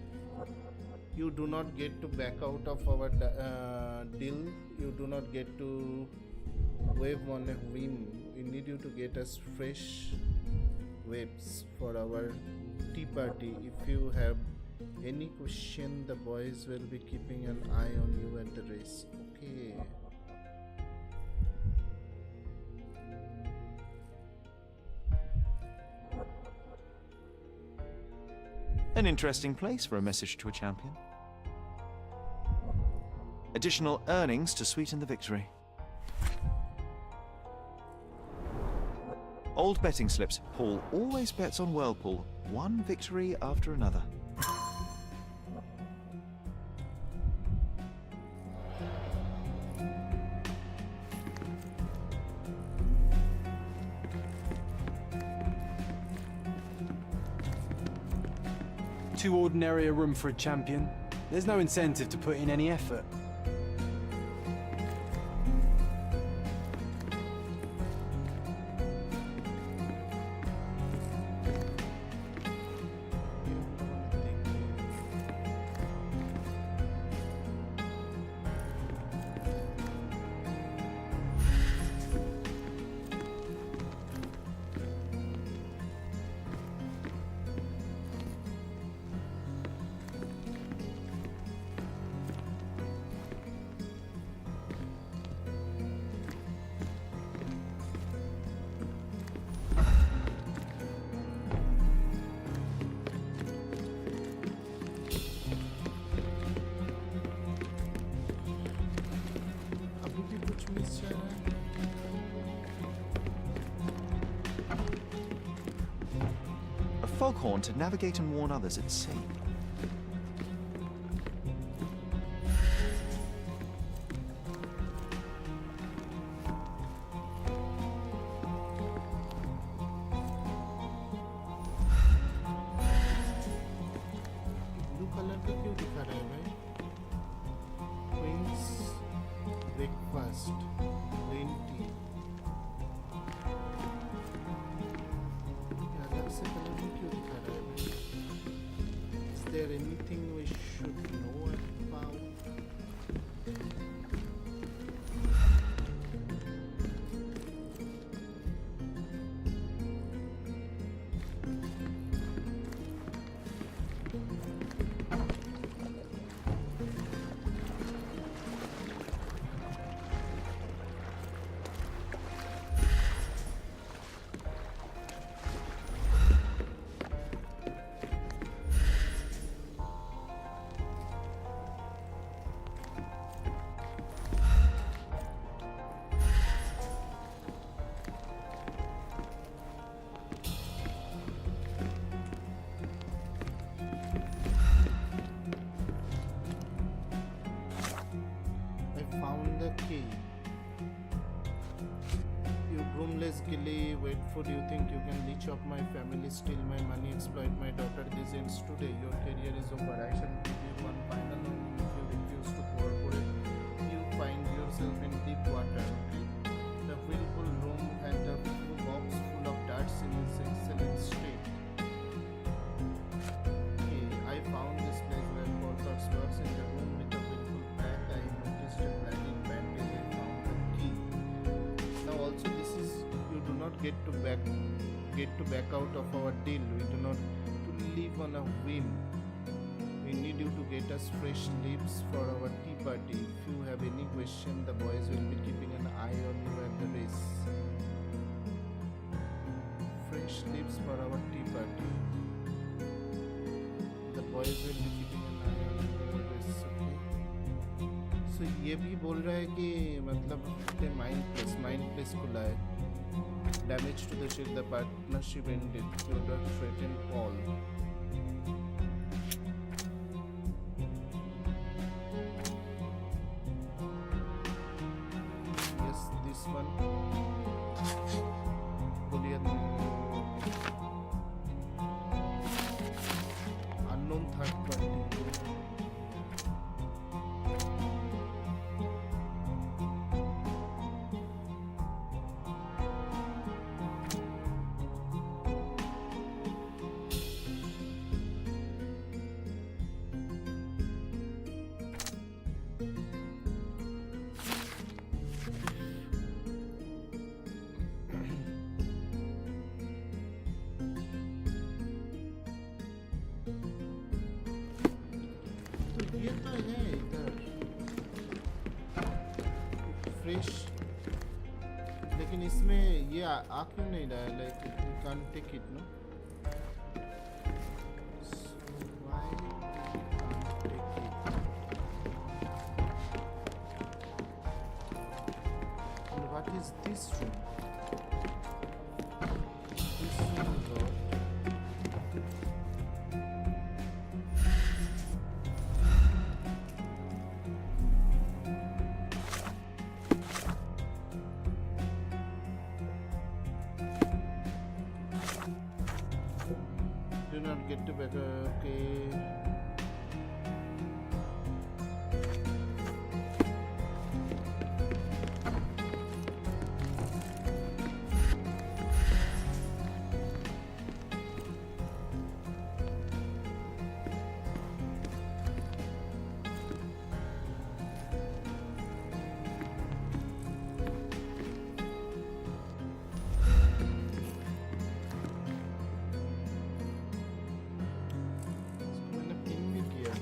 You do not get to back out of our deal. You do not get to wave on a whim. We need you to get us fresh waves for our tea party. If you have any question, the boys will be keeping an eye on you at the race. Okay. An interesting place for a message to a champion. Additional earnings to sweeten the victory. Old betting slips. Paul always bets on Whirlpool. One victory after another. Too ordinary a room for a champion. There's no incentive to put in any effort. A foghorn to navigate and warn others at sea. Blue colour का क्यों दिखा रहा है भाई? Queen's breakfast green tea अलग से colour में क्यों दिखा रहा है भाई? Is there anything we should know about? found the key. You groomless gilly, wait for you think you can leech off my family, steal my money, exploit my daughter. This ends today. Your career is over. I shall give you one final warning. If you refuse to cooperate, you find yourself in deep water. Okay? The willful room had a box full of darts in its excellent state. Okay, I found this place where Corsair works in the room with a willful pack. I noticed a blinding bandage. I found the key. Now also this is you do not get to back out of our deal. We do not to live on a whim. We need you to get us fresh leaves for our tea party. If you have any question, the boys will be keeping an eye on you at the race. Fresh leaves for our tea party. The boys will be keeping an eye on you at the race. Okay. So ये भी बोल रहा है कि मतलब mind place खुला है. Damage to the ship, the partnership ended. Theodore threatened Paul. Yes, this one. Boolean. Unknown third party. ये तो है इधर फ्रेश, लेकिन इसमें ये आ क्यों नहीं रहा है? Like you can take it no. What is this room? This room got do not get to better. Okay. मैंने पिन भी किया.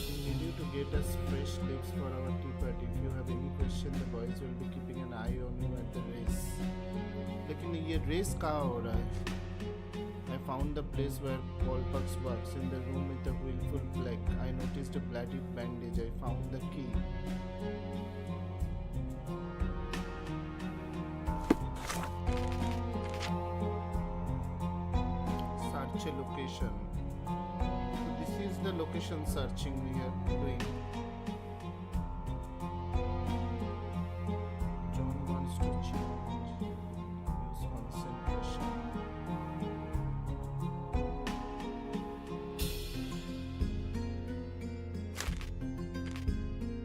We need you to get us fresh lips for our tea party. If you have any question, the boys will be keeping an eye on you at the race. लेकिन ये race कहाँ हो रहा है? I found the place where Polpux works in the room with the willful black. I noticed a bloody bandage. I found the key. Search a location. So this is the location searching we are doing. John wants to change. Use concentration.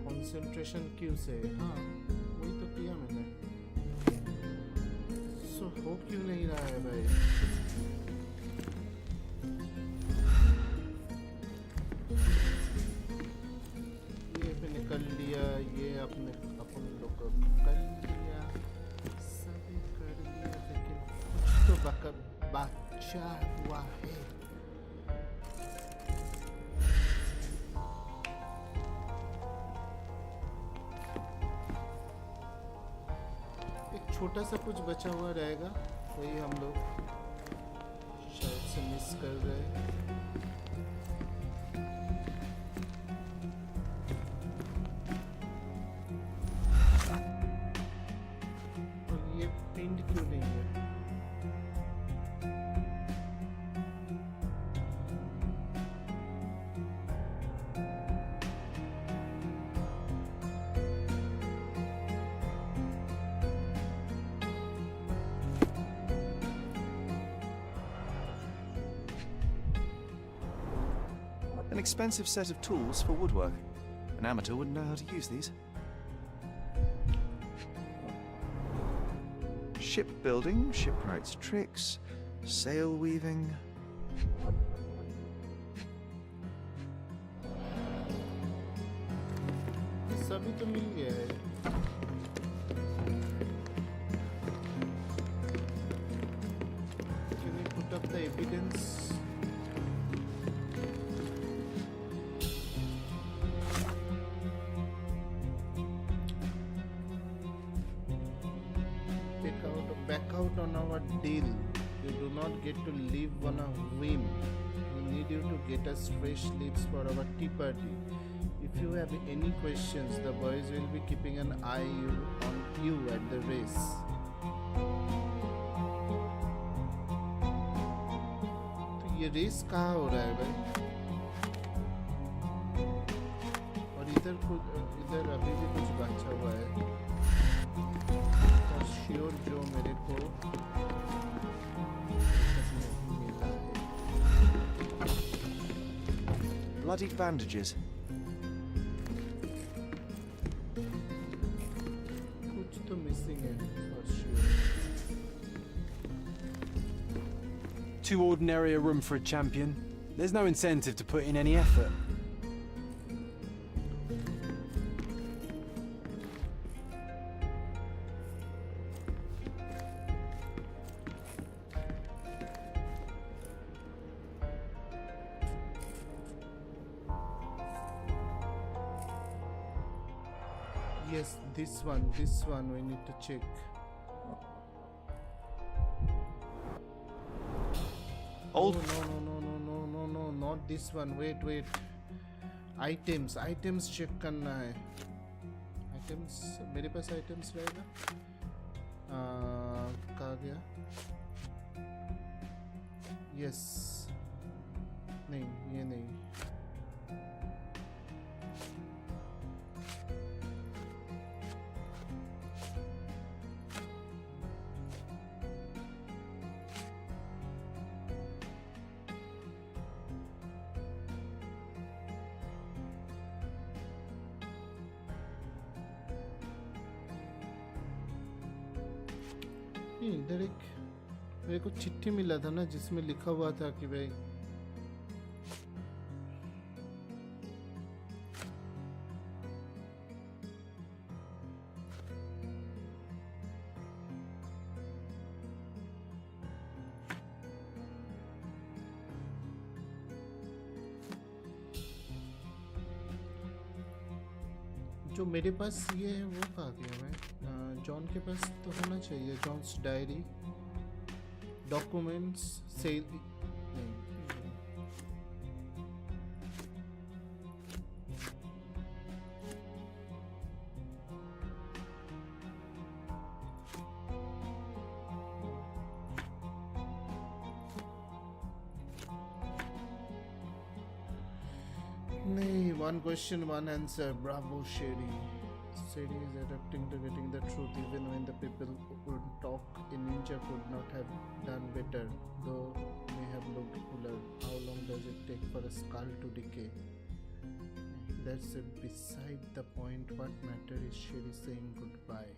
Concentration क्यों से? हाँ वही तो किया मैंने. सो हो क्यों नहीं रहा है भाई? ये पे निकल लिया, ये अपने अपन लोग कर लिया, सभी कर लिया, लेकिन कुछ तो बचा हुआ है. छोटा सा कुछ बचा हुआ रहेगा, वही हम लोग शायद से मिस कर रहे हैं. पेंट क्यों नहीं है? An expensive set of tools for woodwork. An amateur wouldn't know how to use these. Shipbuilding, shipwright's tricks, sail weaving. सभी तो मिल गया है. Can you put up the evidence? Back out on our deal. You do not get to live on a whim. We need you to get us fresh leaves for our tea party. If you have any questions, the boys will be keeping an eye on you at the race. तो ये race कहाँ हो रहा है भाई? और इधर अभी भी कुछ बचा हुआ है. और श्योर जो मेरे को मिला है. Bloodied bandages. कुछ तो मिसिंग है for sure. Too ordinary a room for a champion. There's no incentive to put in any effort. Yes, this one we need to check. Old. No, not this one. Wait. Items check करना है. Items मेरे पास items रहेगा. कहाँ गया? Yes. नहीं, ये नहीं. इधर एक मेरे को चिट्ठी मिला था ना जिसमें लिखा हुआ था कि भाई जो मेरे पास ये है वो कहाँ गया मैं? जॉन के पास तो होना चाहिए. John's diary, documents, cell. नहीं, one question, one answer. Bravo, Sherry. Sherry is adapting to getting the truth even when the people who could talk in ninja could not have done better, though may have looked cooler. How long does it take for a skull to decay? That's beside the point. What matter is Sherry saying goodbye.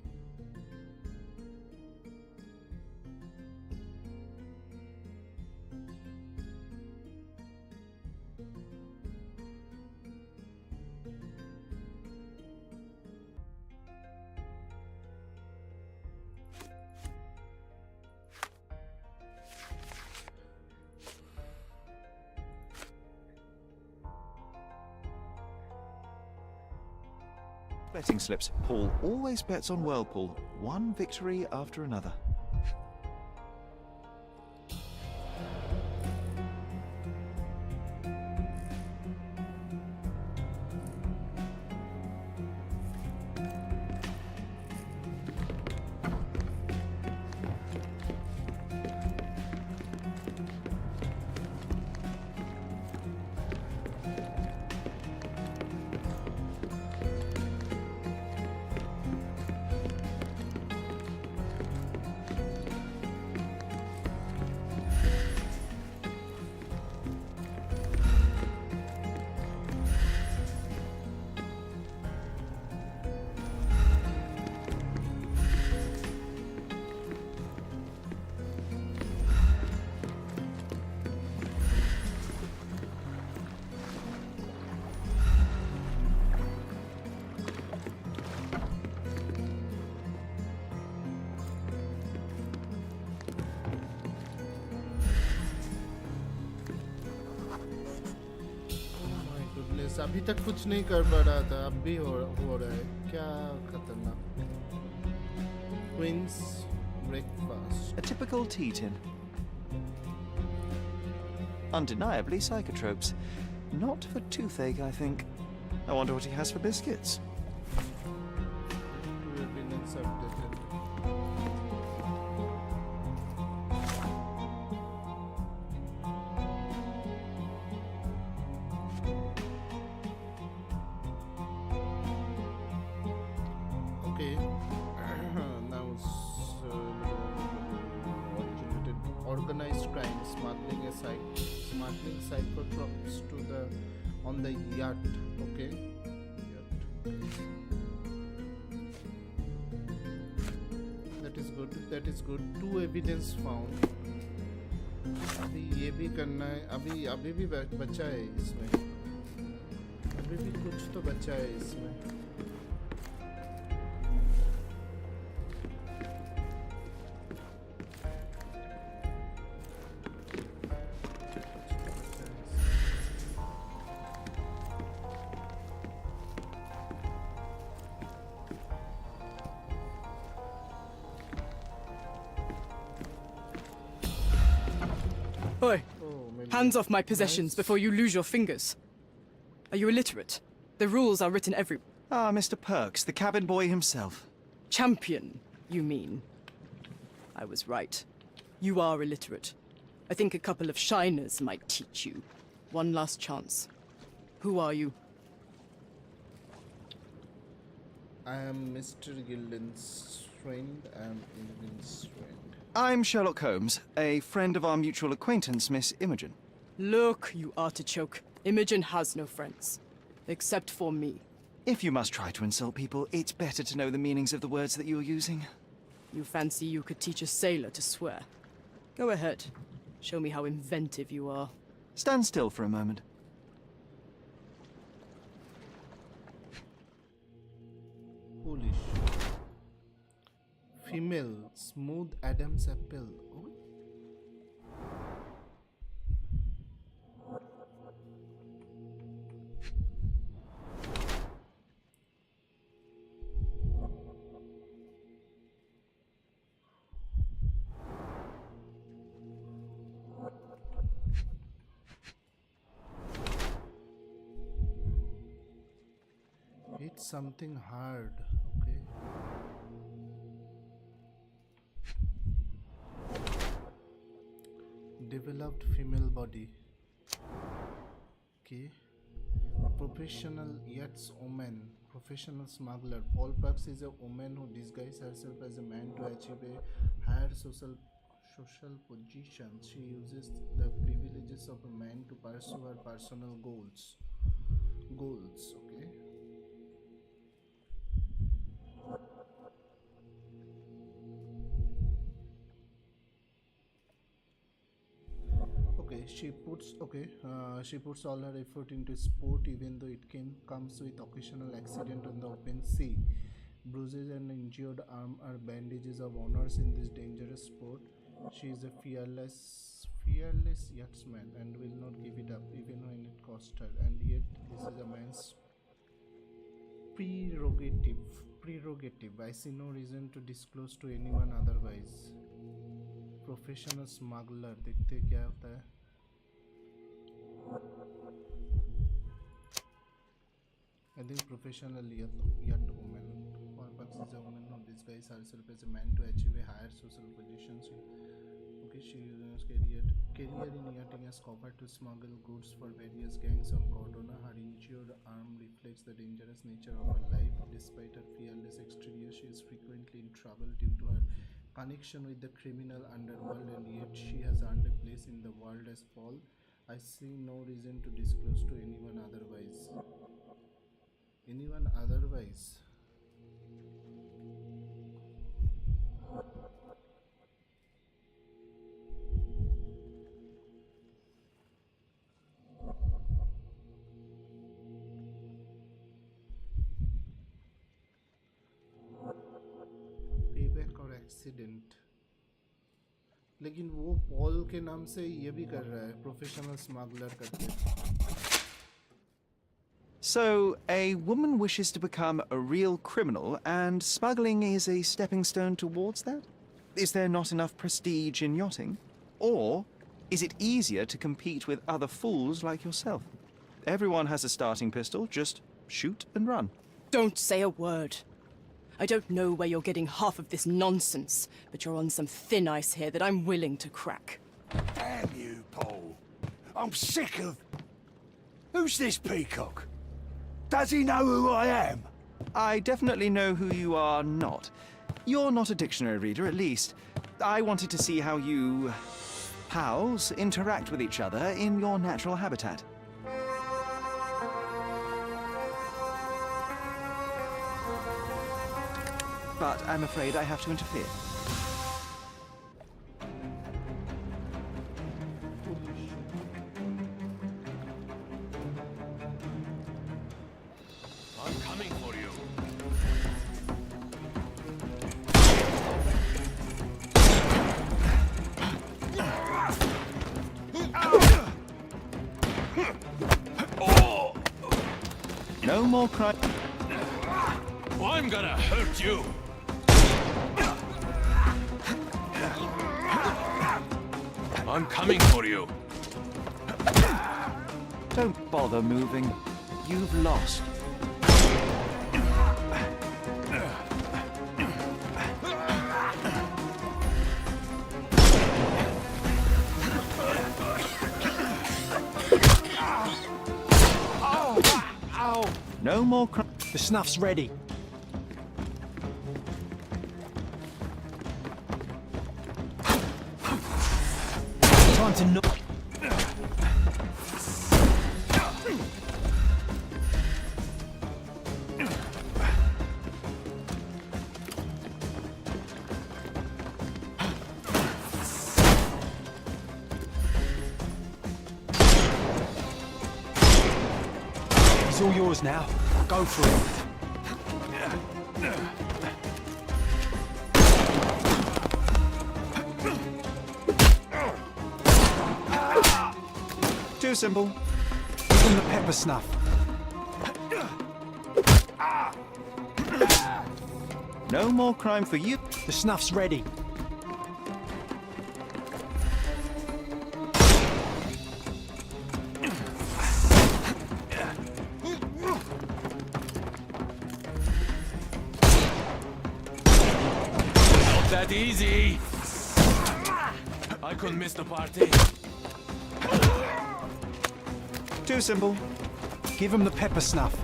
Betting slips. Paul always bets on Whirlpool. One victory after another. अभी तक कुछ नहीं कर पा रहा था, अब भी हो रहा है, क्या खतरनाक। Queen's breakfast. A typical tea tin. Undeniably psychotropes. Not for toothache, I think. I wonder what he has for biscuits. Two opinions updated. Okay. Now originated organized crime, smuggling psychotrops to the on the yacht. Okay. Yacht. That is good. 2 evidence found. अभी ये भी करना है, अभी भी बचा है इसमें, अभी भी कुछ तो बचा है इसमें। Oi! Oh, maybe Hands off my possessions nice. before you lose your fingers. Are you illiterate? The rules are written everywhere. Ah, Mr. Perks, the cabin boy himself. Champion, you mean? I was right. You are illiterate. I think a couple of shiners might teach you. One last chance. Who are you? I am Mr. Gilden's friend. I am Gilden's friend. I'm Sherlock Holmes, a friend of our mutual acquaintance, Miss Imogen. Look, you artichoke. Imogen has no friends. Except for me. If you must try to insult people, it's better to know the meanings of the words that you're using. You fancy you could teach a sailor to swear? Go ahead. Show me how inventive you are. Stand still for a moment. Holy shit. Female, smooth Adam's apple. Oh. It's something hard, okay? Developed female body. Okay. Professional yachtswoman. Professional smuggler. Paul Parks is a woman who disguises herself as a man to achieve a higher social position. She uses the privileges of a man to pursue her personal goals. Okay. She puts all her effort into sport, even though it comes with occasional accident on the open sea. Bruises and injured arm are bandages of honors in this dangerous sport. She is a fearless yachtsman and will not give it up even when it costs her. And yet this is a man's prerogative. I see no reason to disclose to anyone otherwise. Professional smuggler, देखते हैं क्या होता है. I think professional yacht woman. Paul Parks is a woman who disguises herself as a man to achieve a higher social position. She uses career in yachting as cover to smuggle goods for various gangs on Cordona. Her injured arm reflects the dangerous nature of her life. Despite her fearless exterior, she is frequently in trouble due to her connection with the criminal underworld, and yet she has earned a place in the world as Paul. I see no reason to disclose to anyone otherwise. Payback or accident. लेकिन वो Paul के नाम से ये भी कर रहा है, प्रोफेशनल स्मगलर करके. So, a woman wishes to become a real criminal, and smuggling is a stepping stone towards that? Is there not enough prestige in yachting? Or is it easier to compete with other fools like yourself? Everyone has a starting pistol, just shoot and run. Don't say a word. I don't know where you're getting half of this nonsense, but you're on some thin ice here that I'm willing to crack. Damn you, Paul. I'm sick of... Who's this peacock? Does he know who I am? I definitely know who you are not. You're not a dictionary reader, at least. I wanted to see how you... pals interact with each other in your natural habitat. But I'm afraid I have to interfere. I'm coming for you. No more crime. I'm gonna hurt you. I'm coming for you. Don't bother moving. You've lost. No more crime. The snuff's ready. Time to knock. It's all yours now. Go for it. Too simple. Give him the pepper snuff. No more crime for you. The snuff's ready. Not that easy. I couldn't miss the party. Too simple. Give him the pepper snuff.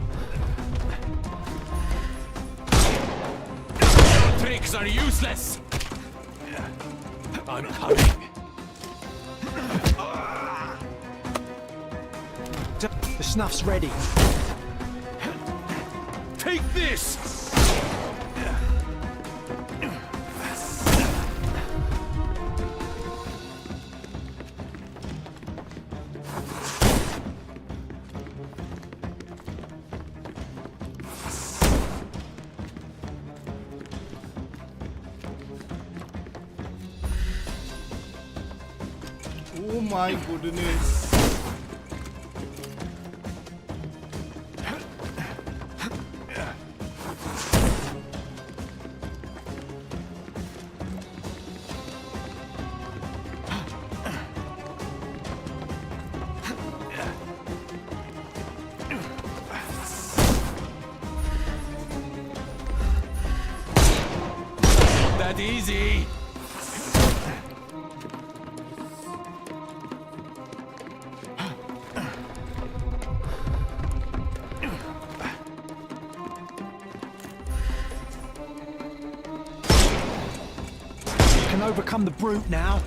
Tricks are useless. I'm coming. The snuff's ready. Take this. Oh my goodness. Not that easy. Can overcome the brute now.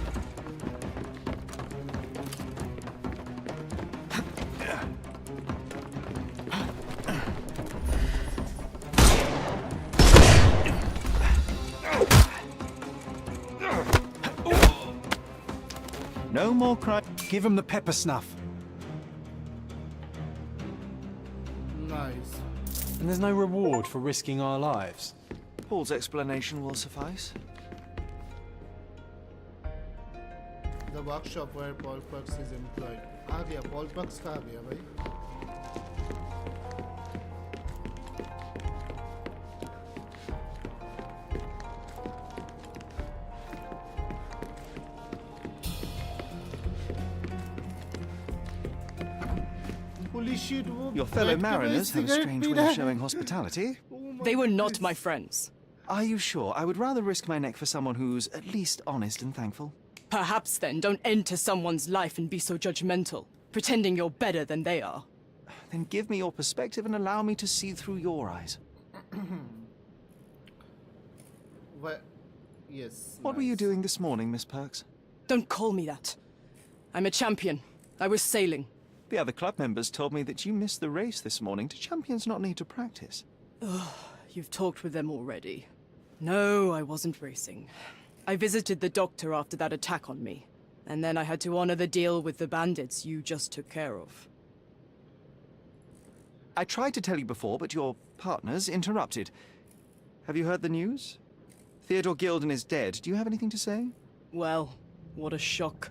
No more crime. Give him the pepper snuff. Nice. And there's no reward for risking our lives. Paul's explanation will suffice. The workshop where Paul Perks is employed. आ गया Paul Perks कहाँ गया भाई? Holy shit, वो Your fellow बैठ के mariners have a cigarette strange P way रहा of है। showing hospitality. Oh my They were not goodness. my friends. Are you sure? I would rather risk my neck for someone who's at least honest and thankful. Perhaps then don't enter someone's life and be so judgmental, pretending you're better than they are. Then give me your perspective and allow me to see through your eyes. Wha- Yes. What were you nice. doing this morning, Miss Perks? Don't call me that. I'm a champion. I was sailing. The other club members told me that you missed the race this morning. Do champions not need to practice? You've talked with them already. No, I wasn't racing. I visited the doctor after that attack on me. And then I had to honor the deal with the bandits you just took care of. I tried to tell you before, but your partners interrupted. Have you heard the news? Theodore Gilden is dead. Do you have anything to say? Well, what a shock.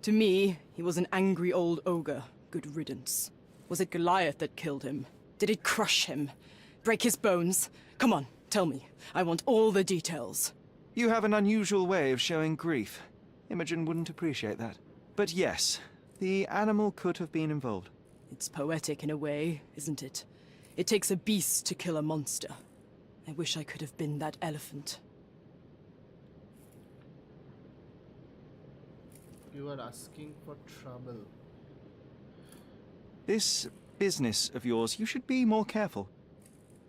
To me, he was an angry old ogre. Good riddance. Was it Goliath that killed him? Did it crush him? Break his bones? Come on, tell me. I want all the details. You have an unusual way of showing grief. Imogen wouldn't appreciate that. But yes, the animal could have been involved. It's poetic in a way, isn't it? It takes a beast to kill a monster. I wish I could have been that elephant. You are asking for trouble. This business of yours, you should be more careful.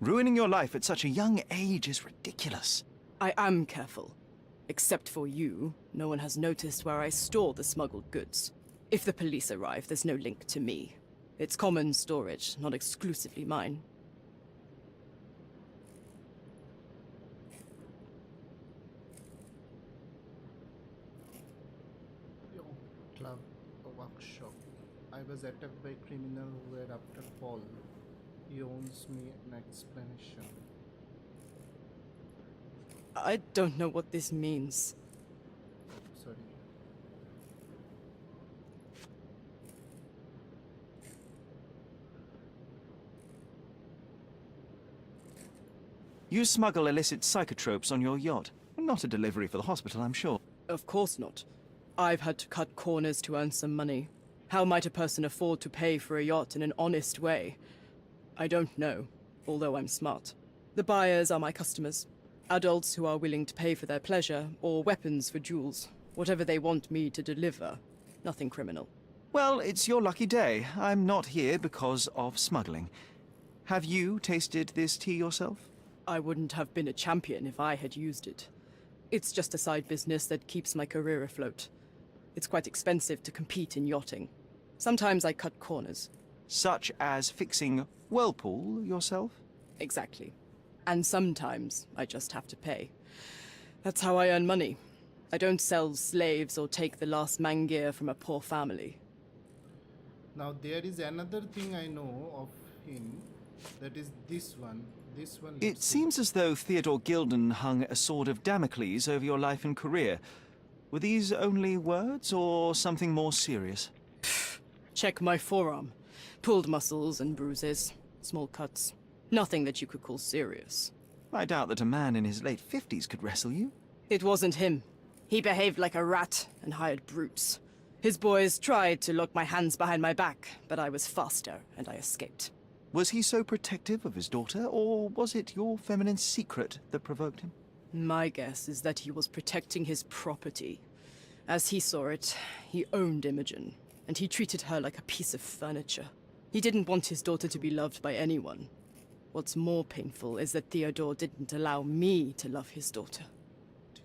Ruining your life at such a young age is ridiculous. I am careful. Except for you, no one has noticed where I store the smuggled goods. If the police arrive, there's no link to me. It's common storage, not exclusively mine. Yo, club, a workshop. I was attacked by criminal who were after Paul. He owes me an explanation. I don't know what this means. Oh, sorry. You smuggle illicit psychotropes on your yacht. Not a delivery for the hospital, I'm sure. Of course not. I've had to cut corners to earn some money. How might a person afford to pay for a yacht in an honest way? I don't know, although I'm smart. The buyers are my customers. Adults who are willing to pay for their pleasure, or weapons for jewels. Whatever they want me to deliver. Nothing criminal. Well, it's your lucky day. I'm not here because of smuggling. Have you tasted this tea yourself? I wouldn't have been a champion if I had used it. It's just a side business that keeps my career afloat. It's quite expensive to compete in yachting. Sometimes I cut corners. Such as fixing Whirlpool yourself? Exactly. And sometimes I just have to pay. That's how I earn money. I don't sell slaves or take the last mangear from a poor family. Now there is another thing I know of him. That is this one. This one. It seems as though Theodore Gilden hung a sword of Damocles over your life and career. Were these only words or something more serious? Check my forearm. Pulled muscles and bruises. Small cuts. Nothing that you could call serious. I doubt that a man in his late 50s could wrestle you. It wasn't him. He behaved like a rat and hired brutes. His boys tried to lock my hands behind my back, but I was faster and I escaped. Was he so protective of his daughter, or was it your feminine secret that provoked him? My guess is that he was protecting his property. As he saw it, he owned Imogen, and he treated her like a piece of furniture. He didn't want his daughter to be loved by anyone. What's more painful is that Theodore didn't allow me to love his daughter.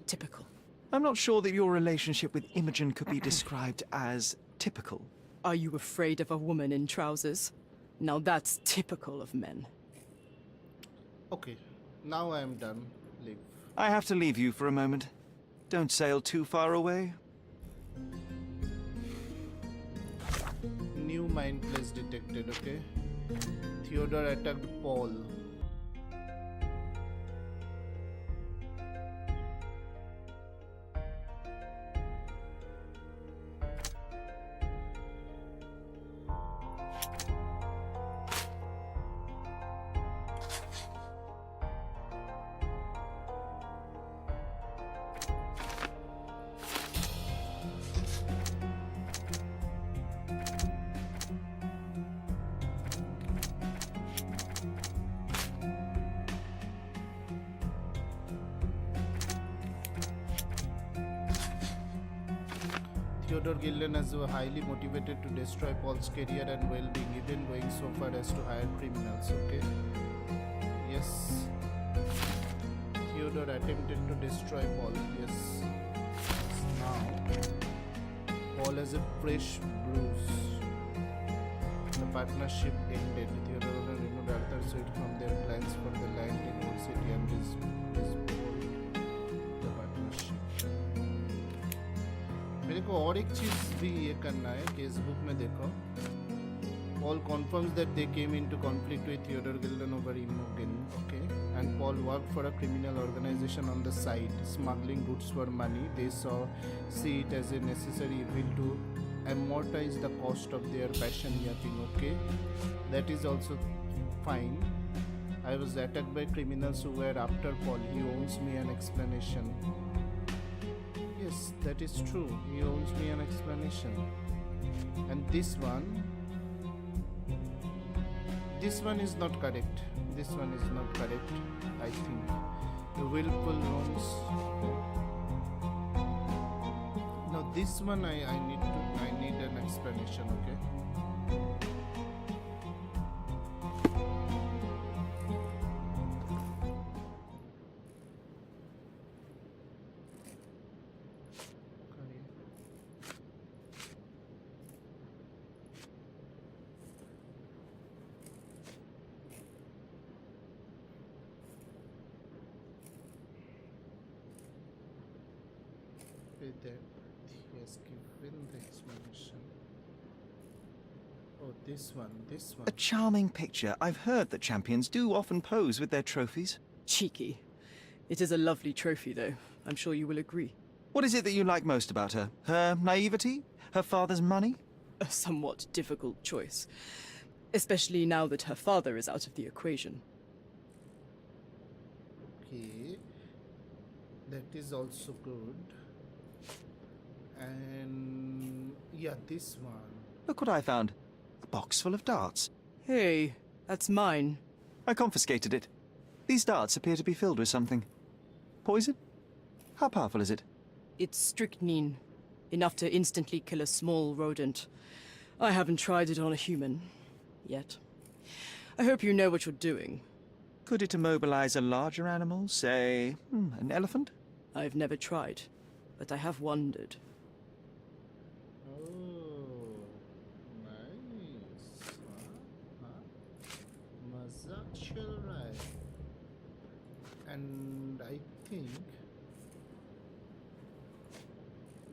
Typical. I'm not sure that your relationship with Imogen could be described as typical. Are you afraid of a woman in trousers? Now that's typical of men. Okay, now I am done. Leave. I have to leave you for a moment. Don't sail too far away. New mind place detected, okay? Theodore attacked Paul. Theodore Gilden was highly motivated to destroy Paul's career and well-being, even going so far as to hire criminals. Okay. Yes. Theodore attempted to destroy Paul. Yes. Now, Paul has a fresh bruise. The partnership ended. Theodore removed Arthur Sweet from their plans for the land in Old City and dissolved the partnership. मेरे को और एक चीज़ भी ये करना है case book में देखो. Paul confirms that they came into conflict with Theodore Gilden over Imogen, okay? And Paul worked for a criminal organization on the side, smuggling goods for money. They see it as a necessary evil to amortize the cost of their passion yapping, okay? That is also fine. I was attacked by criminals who were after Paul. He owes me an explanation. Yes, that is true. He owes me an explanation. And this one is not correct. This one is not correct, I think. The willful wrongs. No, this one I need an explanation, okay? That he has given the explanation. Oh, this one. A charming picture. I've heard that champions do often pose with their trophies. Cheeky. It is a lovely trophy, though. I'm sure you will agree. What is it that you like most about her? Her naivety? Her father's money? A somewhat difficult choice. Especially now that her father is out of the equation. Okay. That is also good. And yeah, this one. Look what I found. A box full of darts. Hey, that's mine. I confiscated it. These darts appear to be filled with something. Poison? How powerful is it? It's strychnine. Enough to instantly kill a small rodent. I haven't tried it on a human. Yet. I hope you know what you're doing. Could it immobilize a larger animal? Say, an elephant? I've never tried, but I have wondered. And I think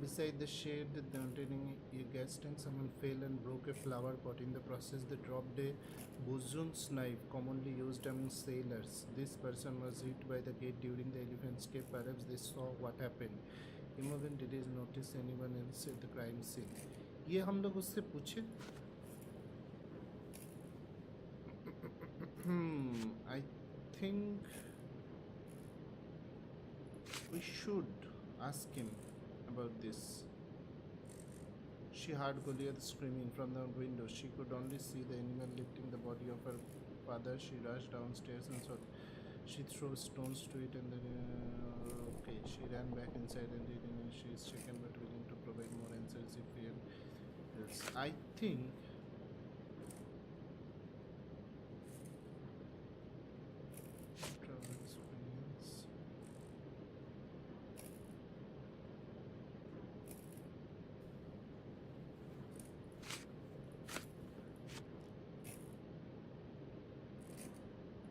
beside the shade containing a gas tank, someone fell and broke a flower pot. In the process, they dropped a bosun's knife, commonly used among sailors. This person was hit by the gate during the elephant escape. Perhaps they saw what happened. Imogen didn't notice anyone else at the crime scene. ये हम लोग उससे पूछे. I think we should ask him about this. She heard Goliath screaming from the window. She could only see the animal lifting the body of her father. She rushed downstairs and saw. She threw stones to it and then okay. She ran back inside and she is shaken but willing to provide more answers if he else. I think travel experience.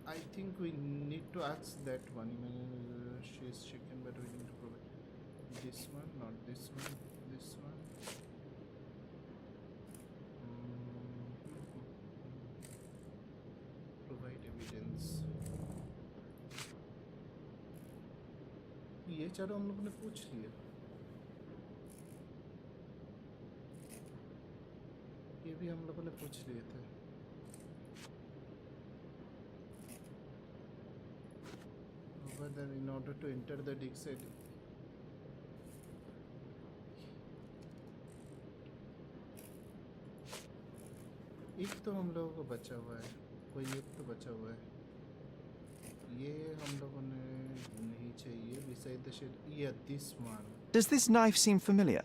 I think we need to ask that one. She is shaken but willing to provide this one, not this one, this one. Provide evidence. ये चारों हम लोगों ने पूछ लिया. ये भी हम लोगों ने पूछ लिए थे. Whether in order to enter the dig site, एक तो हम लोगों को बचा हुआ है, कोई एक तो बचा हुआ है. ये हम लोगों ने नहीं चाहिए. Beside the shed, yeah, this one. Does this knife seem familiar?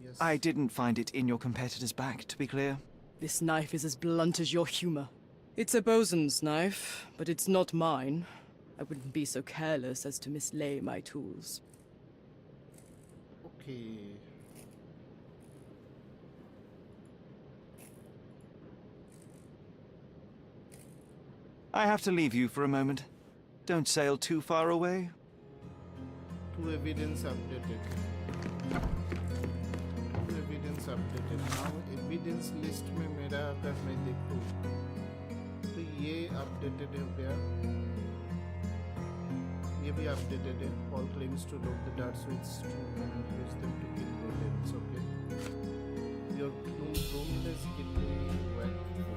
Yes, I didn't find it in your competitor's back, to be clear. This knife is as blunt as your humor. It's a bosun's knife, but it's not mine. I wouldn't be so careless as to mislay my tools. Okay. I have to leave you for a moment. Don't sail too far away. Two evidence updated. Now evidence list में मेरा अगर मैं देखूँ तो ये updated है क्या? ये भी updated है. Paul claims to load the darts with stone and use them to kill rodents. Okay. Your room has killed white foot.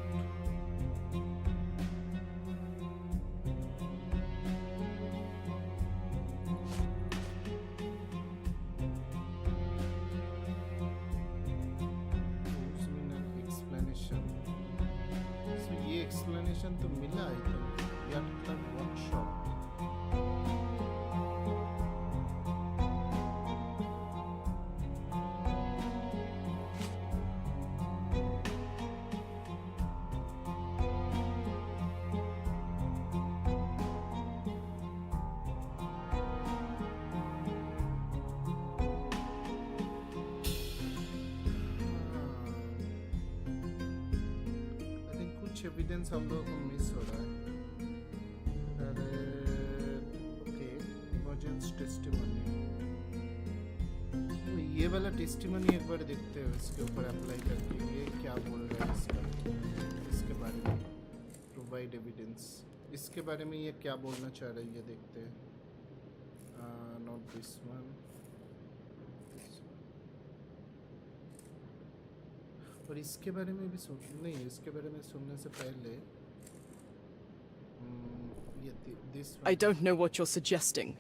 Explanation तो मिला है तो यार तब वर्कशॉप एविडेंस हम लोगों को मिस हो रहा है ओके इमरजेंस टेस्टिमनी ये वाला टेस्टिमनी एक बार देखते हैं इसके ऊपर अप्लाई करके ये क्या बोल रहा है इसके बारे में प्रोवाइड एविडेंस इसके बारे में ये क्या बोलना चाह रहा है ये देखते हैं नॉट दिस वन और इसके बारे में भी नहीं इसके बारे में सुनने से पहले ये this I don't know what you're suggesting.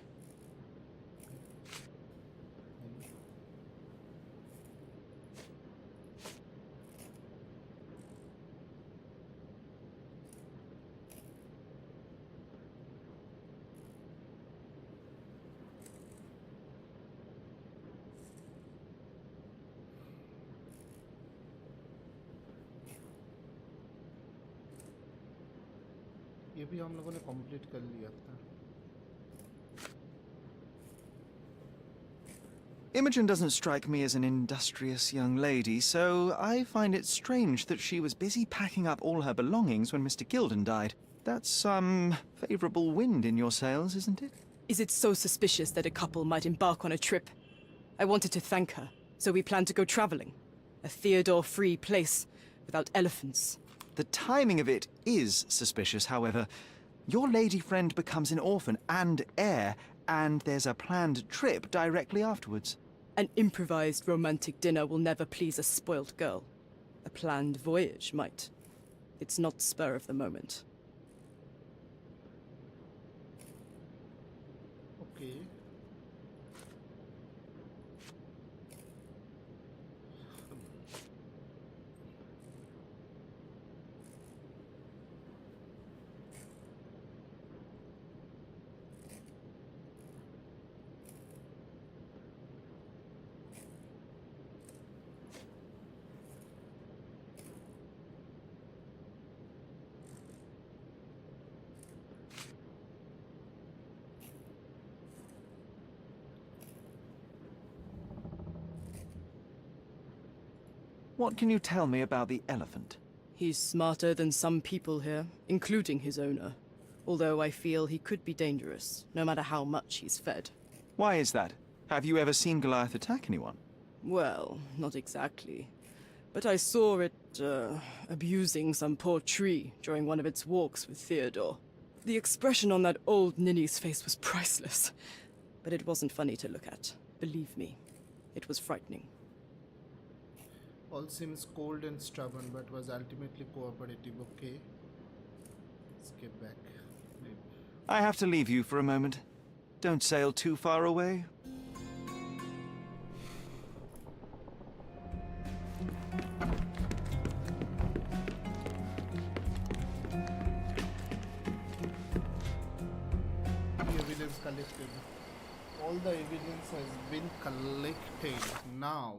ये भी हम लोगों ने कंप्लीट कर लिया था. Imogen doesn't strike me as an industrious young lady, so I find it strange that she was busy packing up all her belongings when Mr. Gilden died. That's some favorable wind in your sails, isn't it? Is it so suspicious that a couple might embark on a trip? I wanted to thank her, so we planned to go traveling. A Theodore-free place, without elephants. The timing of it is suspicious, however. Your lady friend becomes an orphan and heir, and there's a planned trip directly afterwards. An improvised romantic dinner will never please a spoilt girl. A planned voyage might. It's not spur of the moment. Okay. What can you tell me about the elephant? He's smarter than some people here, including his owner. Although I feel he could be dangerous, no matter how much he's fed. Why is that? Have you ever seen Goliath attack anyone? Well, not exactly. But I saw it, abusing some poor tree during one of its walks with Theodore. The expression on that old ninny's face was priceless. But it wasn't funny to look at. Believe me, it was frightening. All seems cold and stubborn, but was ultimately cooperative. Okay. Let's get back. I have to leave you for a moment. Don't sail too far away. Evidence collected. All the evidence has been collected. Now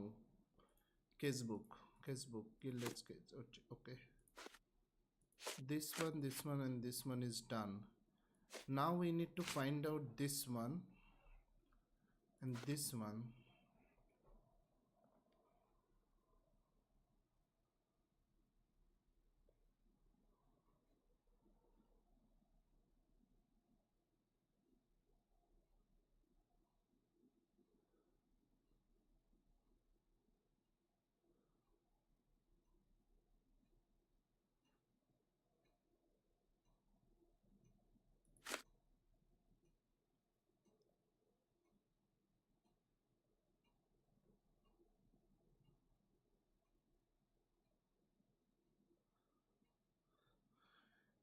Casebook. Let's get okay. This one, and this one is done. Now we need to find out this one and this one.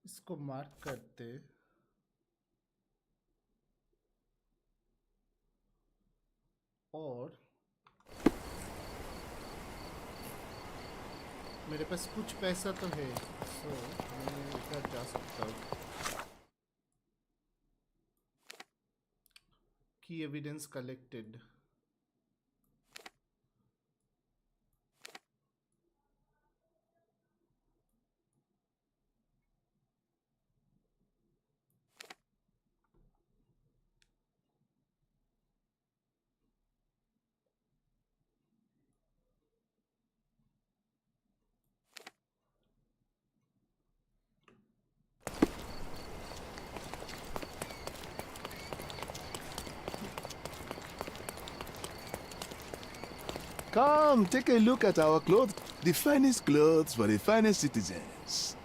इसको mark करते और मेरे पास कुछ पैसा तो है, सो मैं इधर जा सकता हूँ. की evidence collected. Come, take a look at our clothes. The finest clothes for the finest citizens.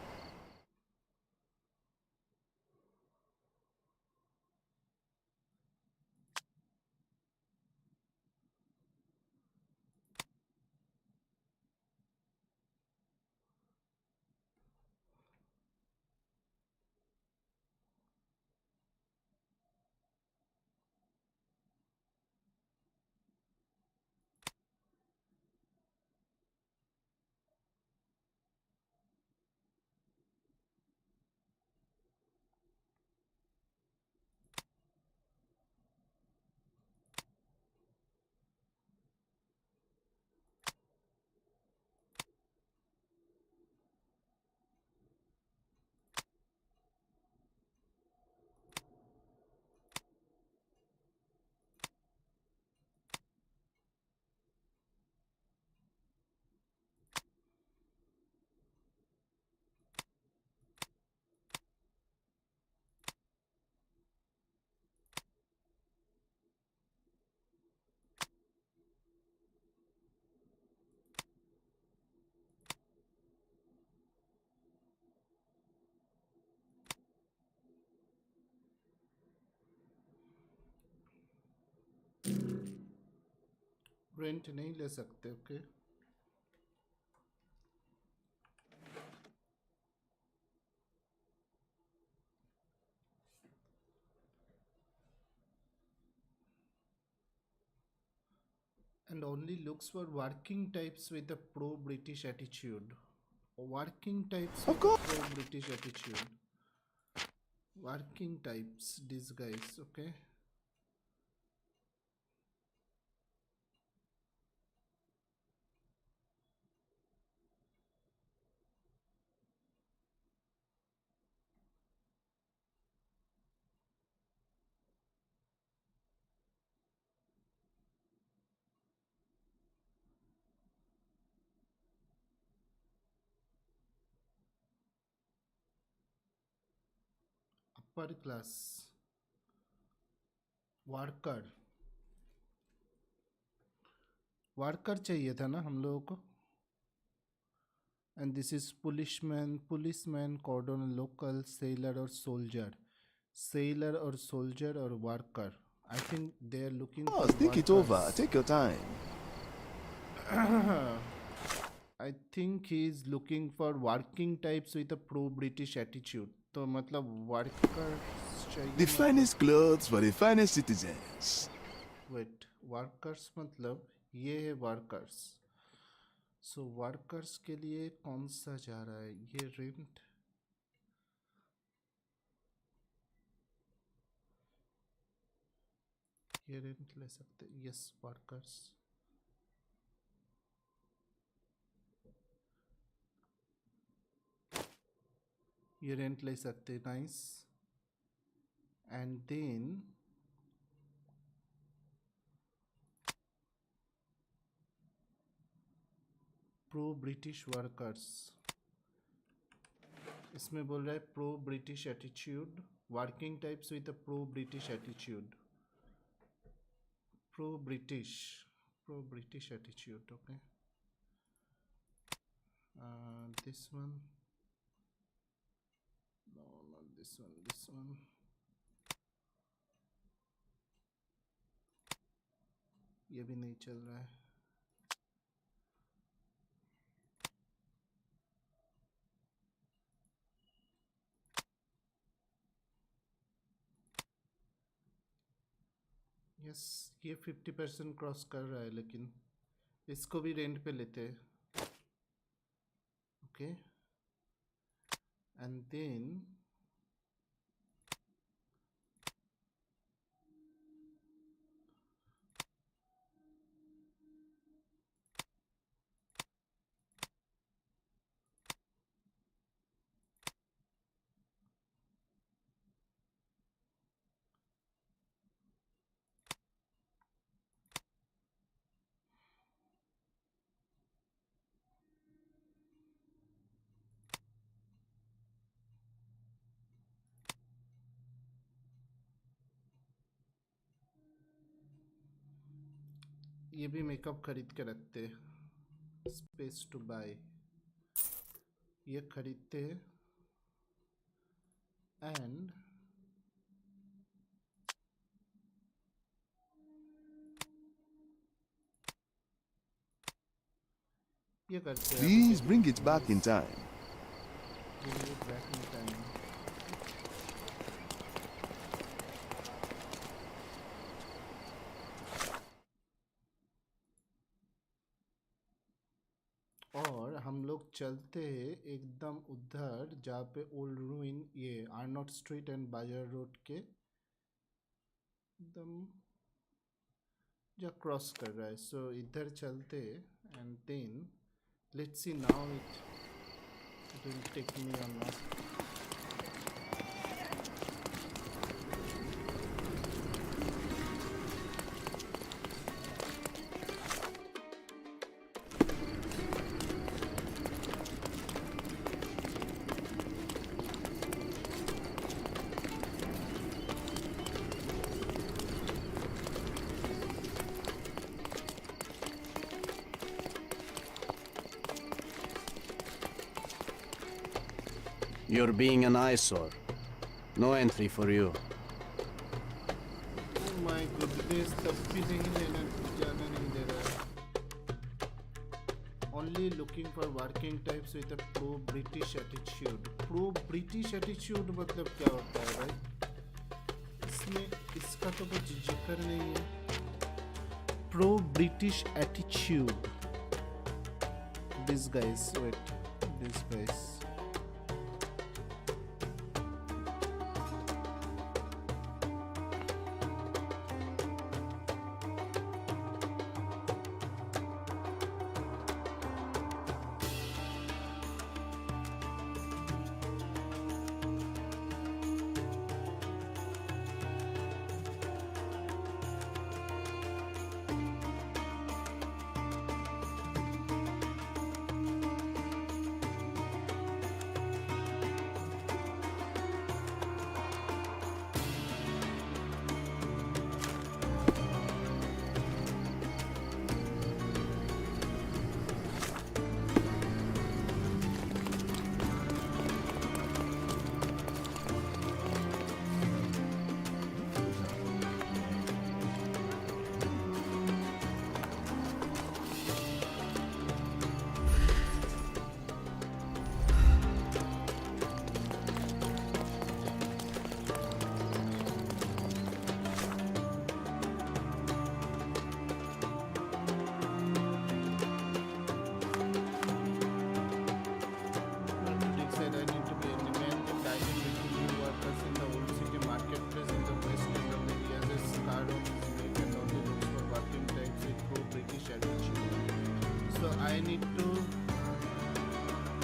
Rent नहीं ले सकते. Okay and only looks for working types with a pro-British attitude. Working types with a pro-British attitude. Working types, these guys, okay. Upper class worker चाहिए था ना हम लोगों को. And this is policeman cordon local seller और soldier और worker. I think they are looking. Think it over. Take your time. I think he is looking for working types with a pro-British attitude. तो मतलब workers चाहिए. The finest clothes for the finest citizens. Wait, workers मतलब ये है workers. So workers के लिए कौन सा जा रहा है? ये rent. ये rent ले सकते. Yes, workers. ये रेंट ले सकते nice and then pro British workers इसमें बोल रहा है pro British attitude working types with a pro British attitude pro British attitude okay this one no not this one ये भी नहीं चल रहा है यस ये 50% क्रॉस कर रहा है लेकिन इसको भी रेंट पे लेते हैं okay and then ये भी मेकअप खरीद के रखते स्पेस टू बाय ये खरीदते एंड ये करते Please bring it back in time. और हम लोग चलते हैं एकदम उधर जहाँ पे ओल्ड रूइन ये आर्नोट स्ट्रीट एंड बाजार रोड के एकदम जहाँ क्रॉस कर रहा है सो इधर चलते and then let's see now it will take me और not You're being an eyesore. No entry for you. Oh my goodness, तब भी नहीं लेना जाना नहीं दे रहा है. Only looking for working types with a pro-British attitude. Pro-British attitude मतलब क्या होता है भाई? इसमें इसका तो कुछ जिक्र नहीं है. Pro-British attitude. These guys, wait, these guys.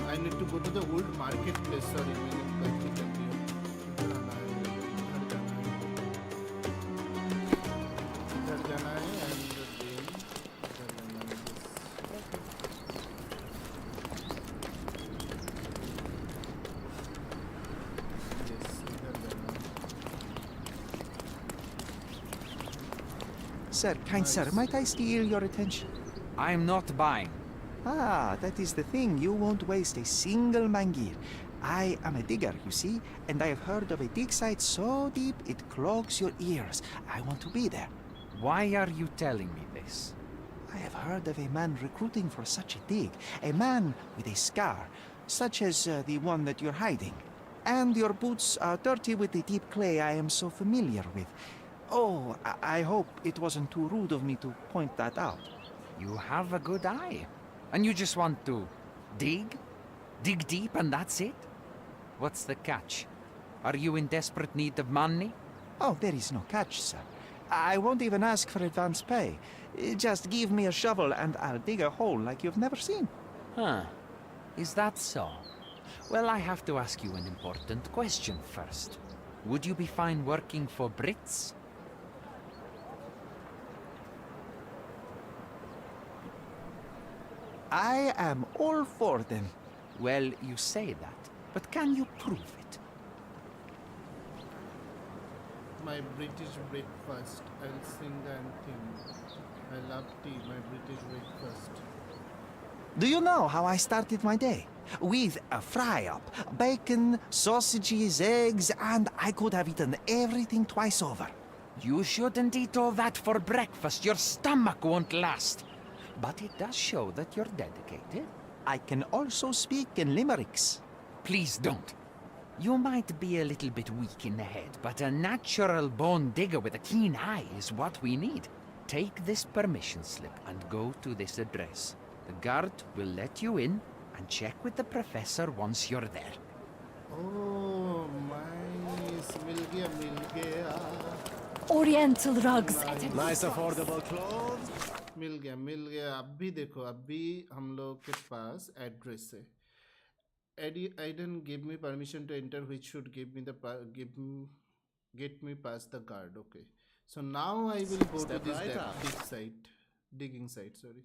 I need to go to the old marketplace. Sorry, मैंने गलती कर दी है. इधर आना है, इधर जाना है and then इधर जाना है. Yes, इधर जाना है. Sir, kind sir, might I steal your attention? I'm not buying. Ah, that is the thing. You won't waste a single mangir. I am a digger, you see, and I have heard of a dig site so deep it clogs your ears. I want to be there. Why are you telling me this? I have heard of a man recruiting for such a dig. A man with a scar, such as the one that you're hiding. And your boots are dirty with the deep clay I am so familiar with. Oh, I hope it wasn't too rude of me to point that out. You have a good eye. And you just want to dig? Dig deep and that's it? What's the catch? Are you in desperate need of money? Oh, there is no catch, sir. I won't even ask for advance pay. Just give me a shovel and I'll dig a hole like you've never seen. Huh. Is that so? Well, I have to ask you an important question first. Would you be fine working for Brits? I am all for them. Well, you say that, but can you prove it? My British breakfast. I'll sing the anthem. I love tea. My British breakfast. Do you know how I started my day? With a fry-up, bacon, sausages, eggs, and I could have eaten everything twice over. You shouldn't eat all that for breakfast. Your stomach won't last. But it does show that you're dedicated. I can also speak in limericks. Please don't. You might be a little bit weak in the head, but a natural born digger with a keen eye is what we need. Take this permission slip and go to this address. The guard will let you in and check with the professor once you're there. Oh, nice. Mil gaya. Oriental rugs. Nice affordable clothes. मिल गया. अब भी देखो, अब भी हम लोग के पास address है. Aiden gave me permission to enter, which should give me the get me past the guard. Okay, so now I will go to this digging site. Sorry,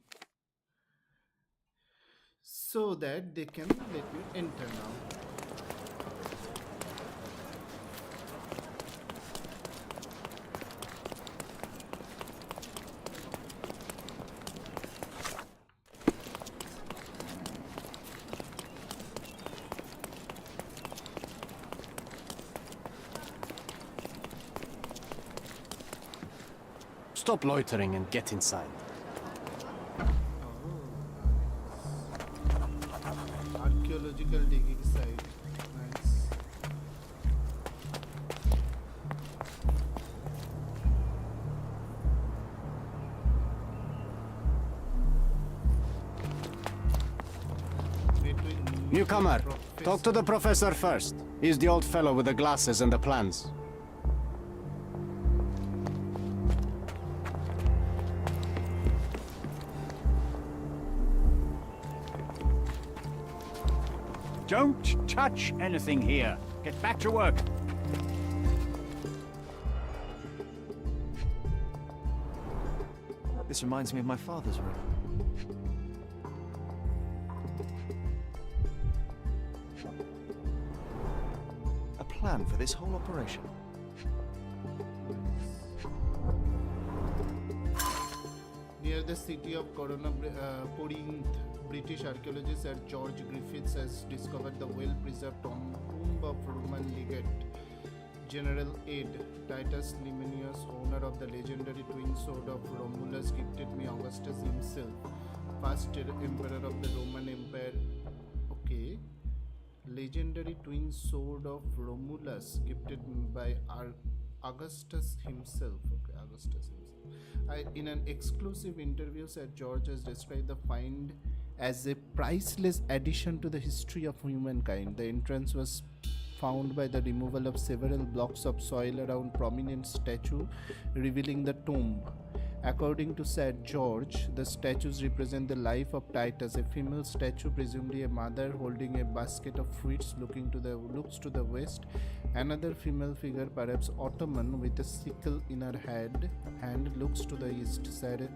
so that they can let me enter now. Stop loitering and get inside. Archaeological digging site. Nice. Newcomer, talk to the professor first. He's the old fellow with the glasses and the plans. Don't touch anything here. Get back to work. This reminds me of my father's room. A plan for this whole operation. Near the city of Corinth, British archaeologist Sir George Griffiths has discovered the well-preserved tomb of Roman legate General Ed Titus Liminius, owner of the legendary twin sword of Romulus, gifted me Augustus himself, first emperor of the Roman Empire. Okay, legendary twin sword of Romulus, gifted by Augustus himself. Okay, Augustus himself. In an exclusive interview, Sir George has described the find as a priceless addition to the history of humankind. The entrance was found by the removal of several blocks of soil around prominent statue, revealing the tomb. According to Sir George, the statues represent the life of Titus. A female statue, presumably a mother, holding a basket of fruits, looks to the west. Another female figure, perhaps Ottoman, with a sickle in her hand, looks to the east. Sir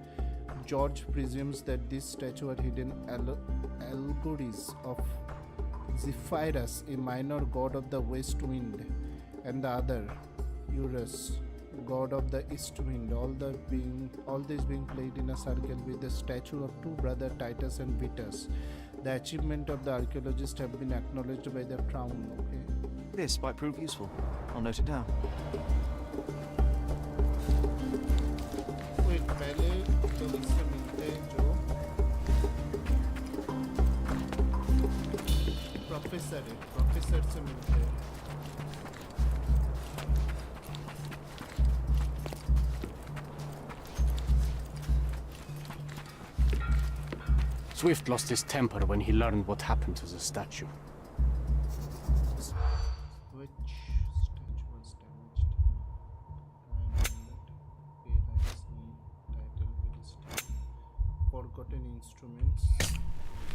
George presumes that these statues are hidden allegories of Zephyrus, a minor god of the west wind, and the other, Eurus, god of the east wind, all this being played in a circle with the statue of two brothers Titus and Vitus. The achievement of the archaeologists have been acknowledged by the crown. Okay. This might prove useful. I'll note it down. Wait, पहले तो इससे मिलते हैं जो professor है, professor से मिलते हैं. Swift lost his temper when he learned what happened to the statue. Which statue was damaged? Title pedestal. Forgotten instruments.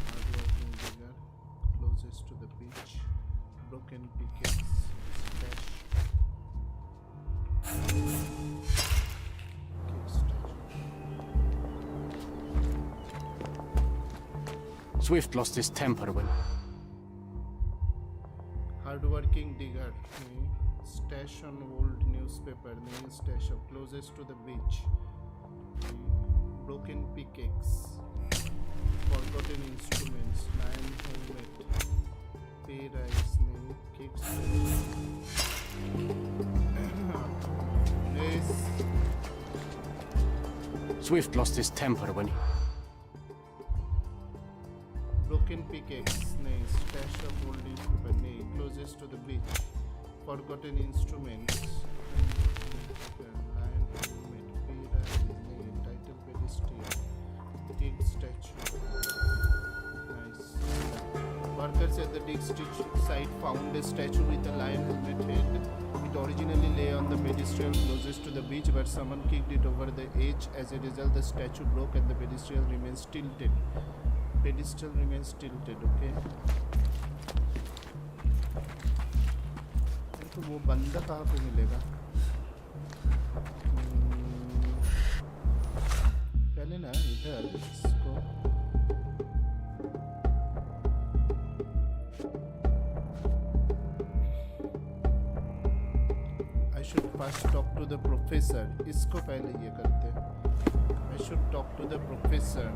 Hardworking digger. Closest to the beach. Broken pickaxe. Stash. Swift lost his temper when... Hardworking digger. Stash on old newspaper. Stash of closest to the beach. Broken pickaxe. Forgotten instruments. Lion helmet. Pay rise. Kicks. Swift lost his temper when... Broken pickaxe, stash of old newspaper, closest to the beach. Forgotten instruments. Lion helmet, title pedestal, dig statue. Nice. Workers at the dig site found a statue with a lion helmet head. It originally lay on the pedestal closest to the beach, but someone kicked it over the edge. As a result, the statue broke and the pedestal remains tilted. Pedestal remains tilted, okay? तो वो बंदा कहाँ पे मिलेगा? पहले ना इधर इसको I should first talk to the professor. इसको पहले ये करते हैं. I should talk to the professor.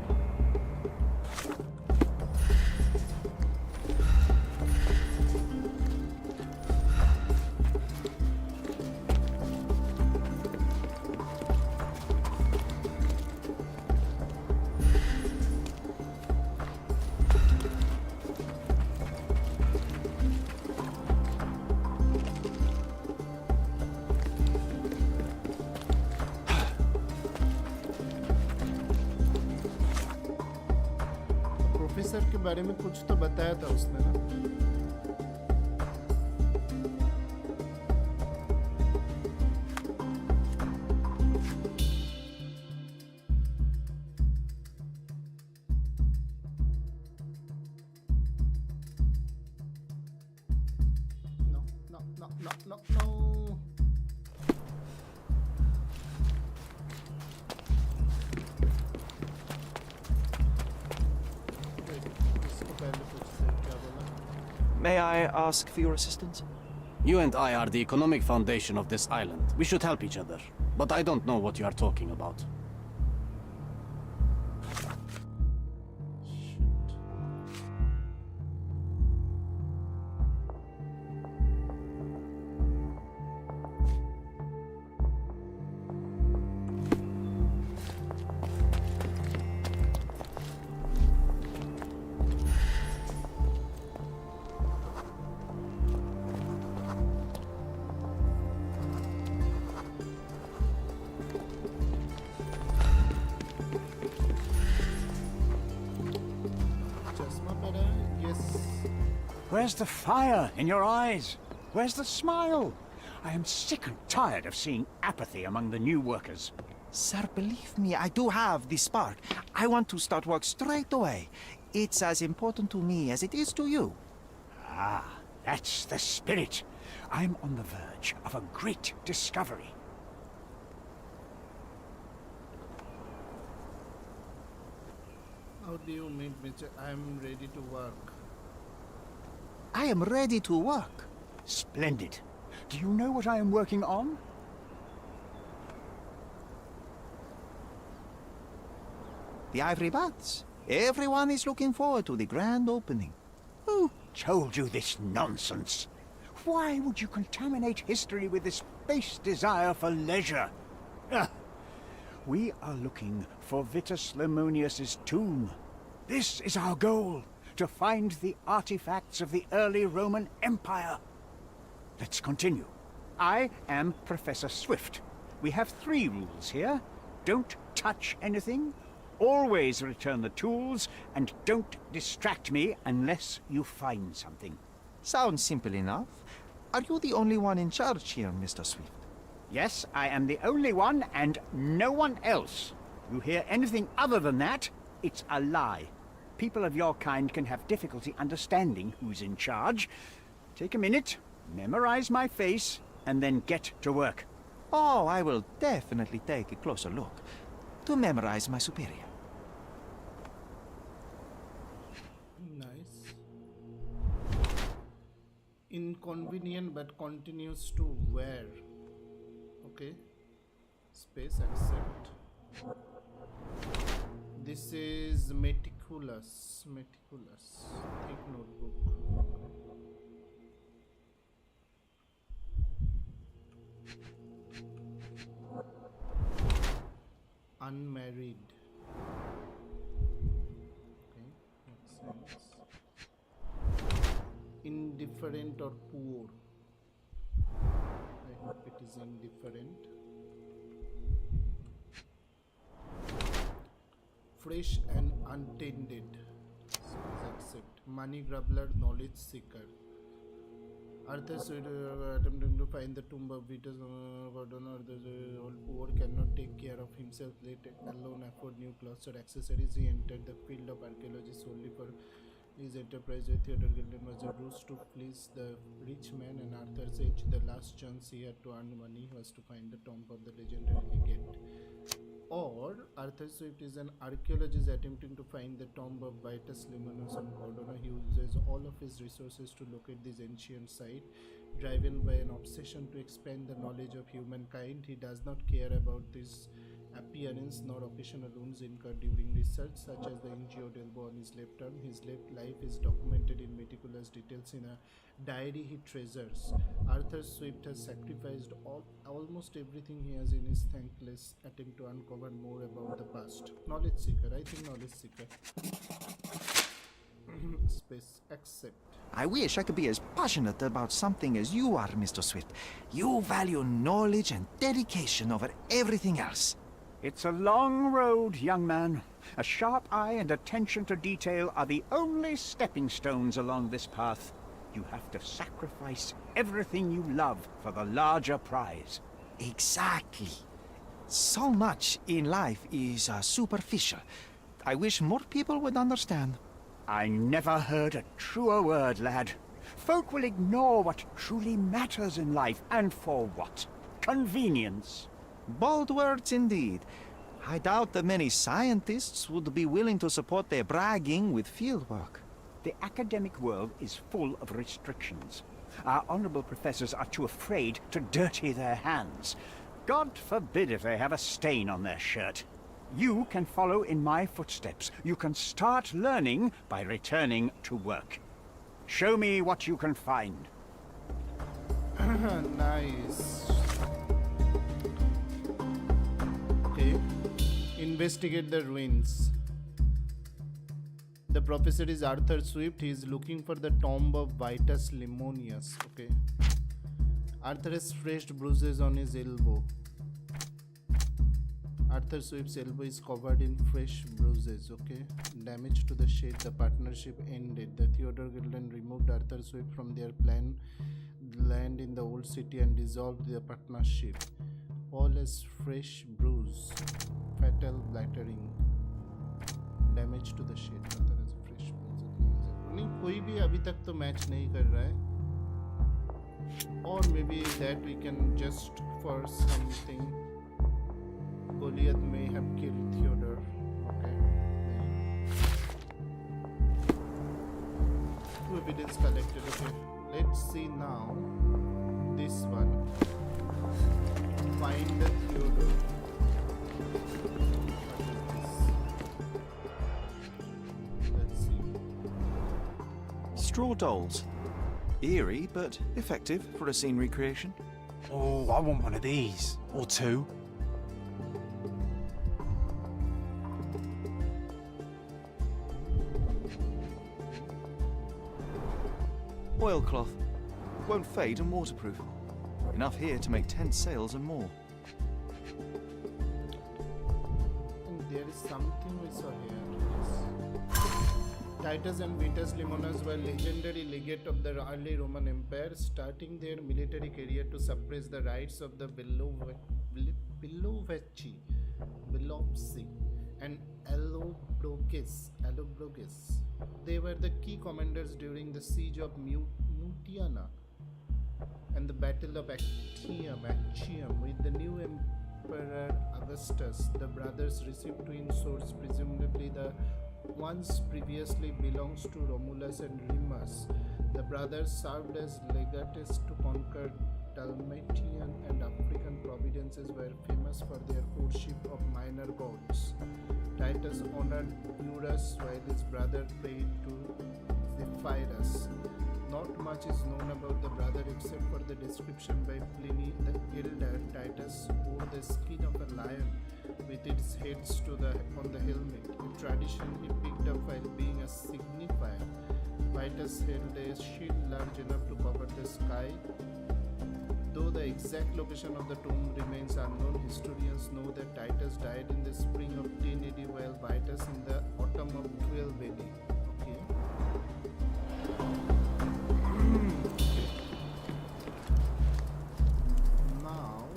Professor के बारे में कुछ तो बताया था उसने ना. No. May I ask for your assistance? You and I are the economic foundation of this island. We should help each other. But I don't know what you are talking about. Where's the fire in your eyes? Where's the smile? I am sick and tired of seeing apathy among the new workers. Sir, believe me, I do have the spark. I want to start work straight away. It's as important to me as it is to you. Ah, that's the spirit. I'm on the verge of a great discovery. How do you meet me? I am ready to work. I am ready to work. Splendid. Do you know what I am working on? The Ivory Baths. Everyone is looking forward to the grand opening. Who told you this nonsense? Why would you contaminate history with this base desire for leisure? Ah, we are looking for Vitus Lemonius's tomb. This is our goal, to find the artifacts of the early Roman Empire. Let's continue. I am Professor Swift. We have 3 rules here. Don't touch anything, always return the tools, and don't distract me unless you find something. Sounds simple enough. Are you the only one in charge here, Mr. Swift? Yes, I am the only one and no one else. You hear anything other than that, it's a lie. People of your kind can have difficulty understanding who's in charge. Take a minute, memorize my face, and then get to work. Oh, I will definitely take a closer look to memorize my superior. Nice. Inconvenient but continues to wear. Okay. Space accept. This is meticulous. Thick notebook. Unmarried. Okay, makes sense. Indifferent or poor. I hope it is indifferent. Fresh and untended. Accept. Money grubbler, knowledge seeker. Arthur attempting to find the tomb of Vitus Gordon, or the old poor cannot take care of himself, let alone afford new clothes or accessories. He entered the field of archaeology solely for his enterprise. With Theodore Gilden was a ruse to please the rich man, and Arthur's age, the last chance he had to earn money was to find the tomb of the legendary legate. Or Arthur Swift is an archaeologist attempting to find the tomb of Vitus Lemonius on Cordona. He uses all of his resources to locate this ancient site. Driven by an obsession to expand the knowledge of humankind, he does not care about this appearance nor occasional wounds incurred during research, such as the injured elbow on his left arm. His left life is documented in meticulous details in a diary he treasures. Arthur Swift has sacrificed almost everything he has in his thankless attempt to uncover more about the past. Knowledge seeker. I think knowledge seeker. Space accept. I wish I could be as passionate about something as you are, Mr. Swift. You value knowledge and dedication over everything else. It's a long road, young man. A sharp eye and attention to detail are the only stepping stones along this path. You have to sacrifice everything you love for the larger prize. Exactly. So much in life is superficial. I wish more people would understand. I never heard a truer word, lad. Folk will ignore what truly matters in life, and for what? Convenience. Bold words indeed. I doubt that many scientists would be willing to support their bragging with fieldwork. The academic world is full of restrictions. Our honorable professors are too afraid to dirty their hands. God forbid if they have a stain on their shirt. You can follow in my footsteps. You can start learning by returning to work. Show me what you can find. Nice. Okay. Investigate the ruins. The professor is Arthur Swift. He is looking for the tomb of Vitus Lemonius. Okay. Arthur has fresh bruises on his elbow. Arthur Swift's elbow is covered in fresh bruises. Okay. Damage to the shed. The partnership ended. The Theodore Gilden removed Arthur Swift from their plan land in the old city and dissolved the partnership. all as fresh bruise, fatal blattering, damage to the shade. Rather as a fresh bruise. नहीं कोई भी अभी तक तो match नहीं कर रहा है. Or maybe that we can just for something. Goliath may have killed Theodore. Okay. Evidence collected. Okay. Let's see now. This one. Find the Theodore. Let's see. Straw dolls. Eerie, but effective for a scene recreation. Oh, I want one of these. Or two. Oilcloth. Won't fade and waterproof. Enough here to make 10 sails and more. And there is something we saw here. Yes. Titus and Vitus Limonas were legendary legate of the early Roman Empire, starting their military career to suppress the rights of the Beloveci and Allobroges. They were the key commanders during the siege of Mutiana and the Battle of Actium. With the new Emperor Augustus, the brothers received twin swords, presumably the once previously belongs to Romulus and Remus. The brothers served as legates to conquer Dalmatian and African provinces, were famous for their worship of minor gods. Titus honored Eurus while his brother prayed to Zephyrus. Not much is known about the brother except for the description by Pliny the Elder. Titus wore the skin of a lion with its heads on the helmet, a tradition he picked up while being a signifier. Titus held a shield large enough to cover the sky. Though the exact location of the tomb remains unknown, historians know that Titus died in the spring of 10 AD while Vitus in the autumn of 12 AD. Okay. Now,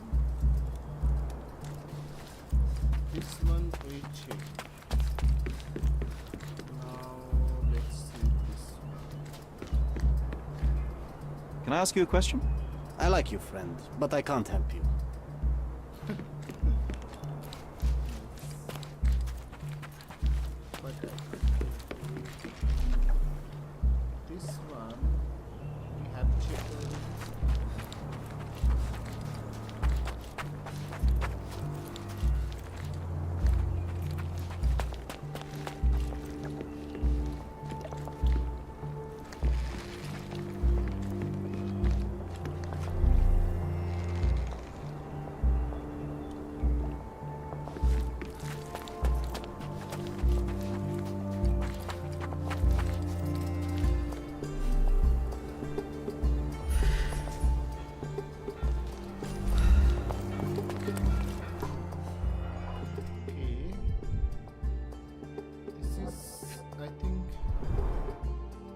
this one we check. Now, let's see this one. Can I ask you a question? I like you, friend, but I can't help you. But this one we have checked already.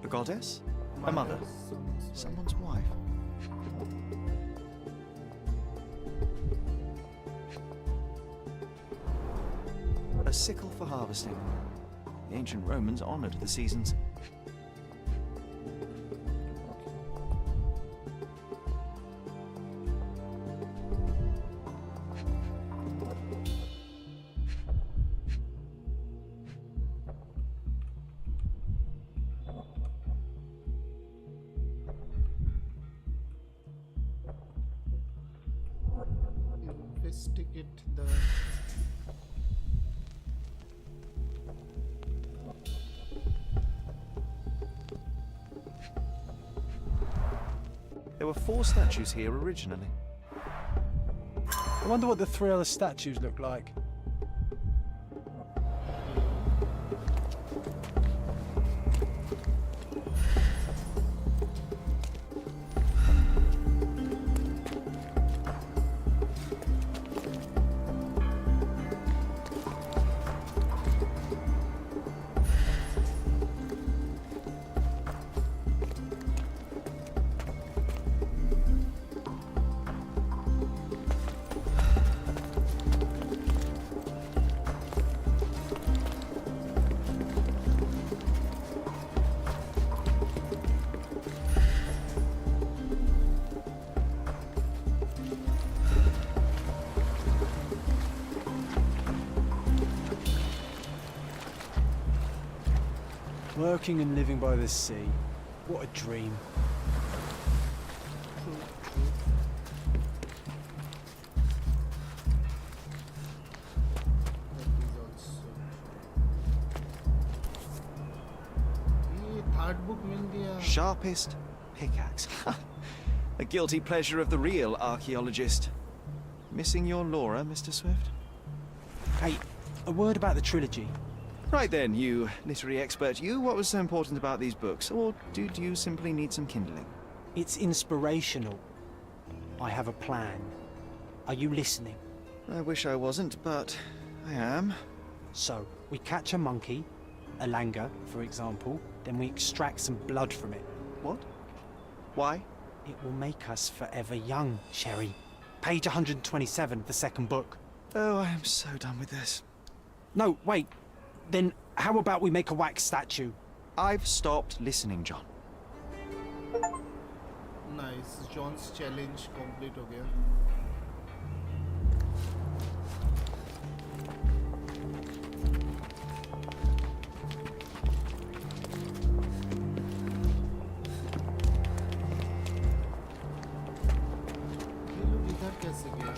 A goddess? A mother? Someone's wife? A sickle for harvesting. The ancient Romans honored the seasons. Investigate the There were 4 statues here originally. I wonder what the 3 other statues look like. Working and living by the sea. What a dream. Sharpest pickaxe. A guilty pleasure of the real archaeologist. Missing your Laura, Mr. Swift? Hey, a word about the trilogy. Right then, you literary expert, you, what was so important about these books? Or did you simply need some kindling? It's inspirational. I have a plan. Are you listening? I wish I wasn't, but I am. So, we catch a monkey, a langur, for example, then we extract some blood from it. What? Why? It will make us forever young, Sherry. Page 127 of the second book. Oh, I am so done with this. No, wait. Then how about we make a wax statue? I've stopped listening, John. Nice. John's challenge complete हो गया. ये लोग इधर कैसे गए?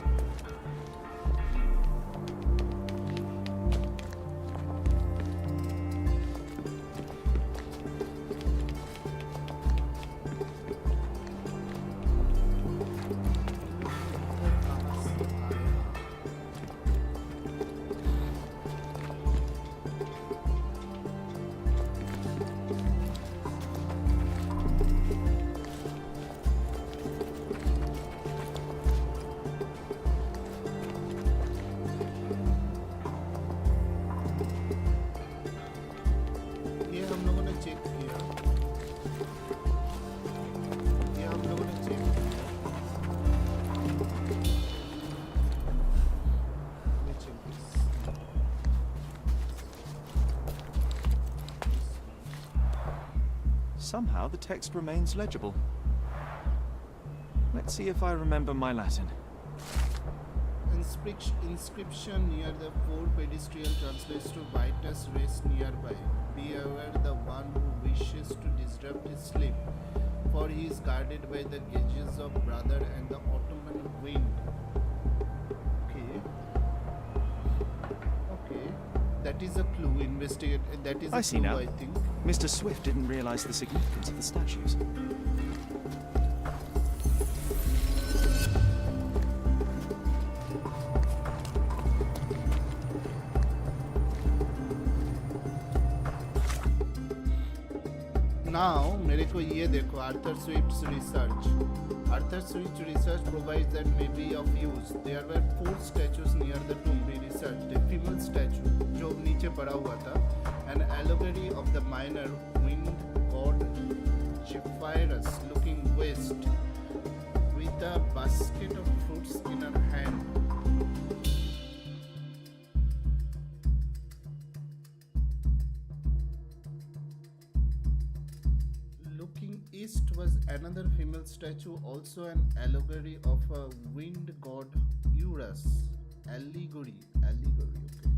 Somehow the text remains legible. Let's see if I remember my Latin. Inscription near the four pedestal translates to Vitus rest nearby. Be aware the one who wishes to disrupt his sleep, for he is guarded by the gauges of brother and the Ottoman wind. Okay. That is a clue. Investigate. That is a I see clue, now. I think. Mr. Swift didn't realize the significance of the statues. Now, मेरे को ये देखो, Arthur Swift's research. Arthur Swift's research provides that may be of use. There were 4 statues near the tomb he researched. A female statue, जो नीचे पड़ा हुआ था, an allegory of the minor wind god Zephyrus looking west with a basket of fruits in her hand. East was another female statue, also an allegory of a wind god Eurus. Allegory, okay.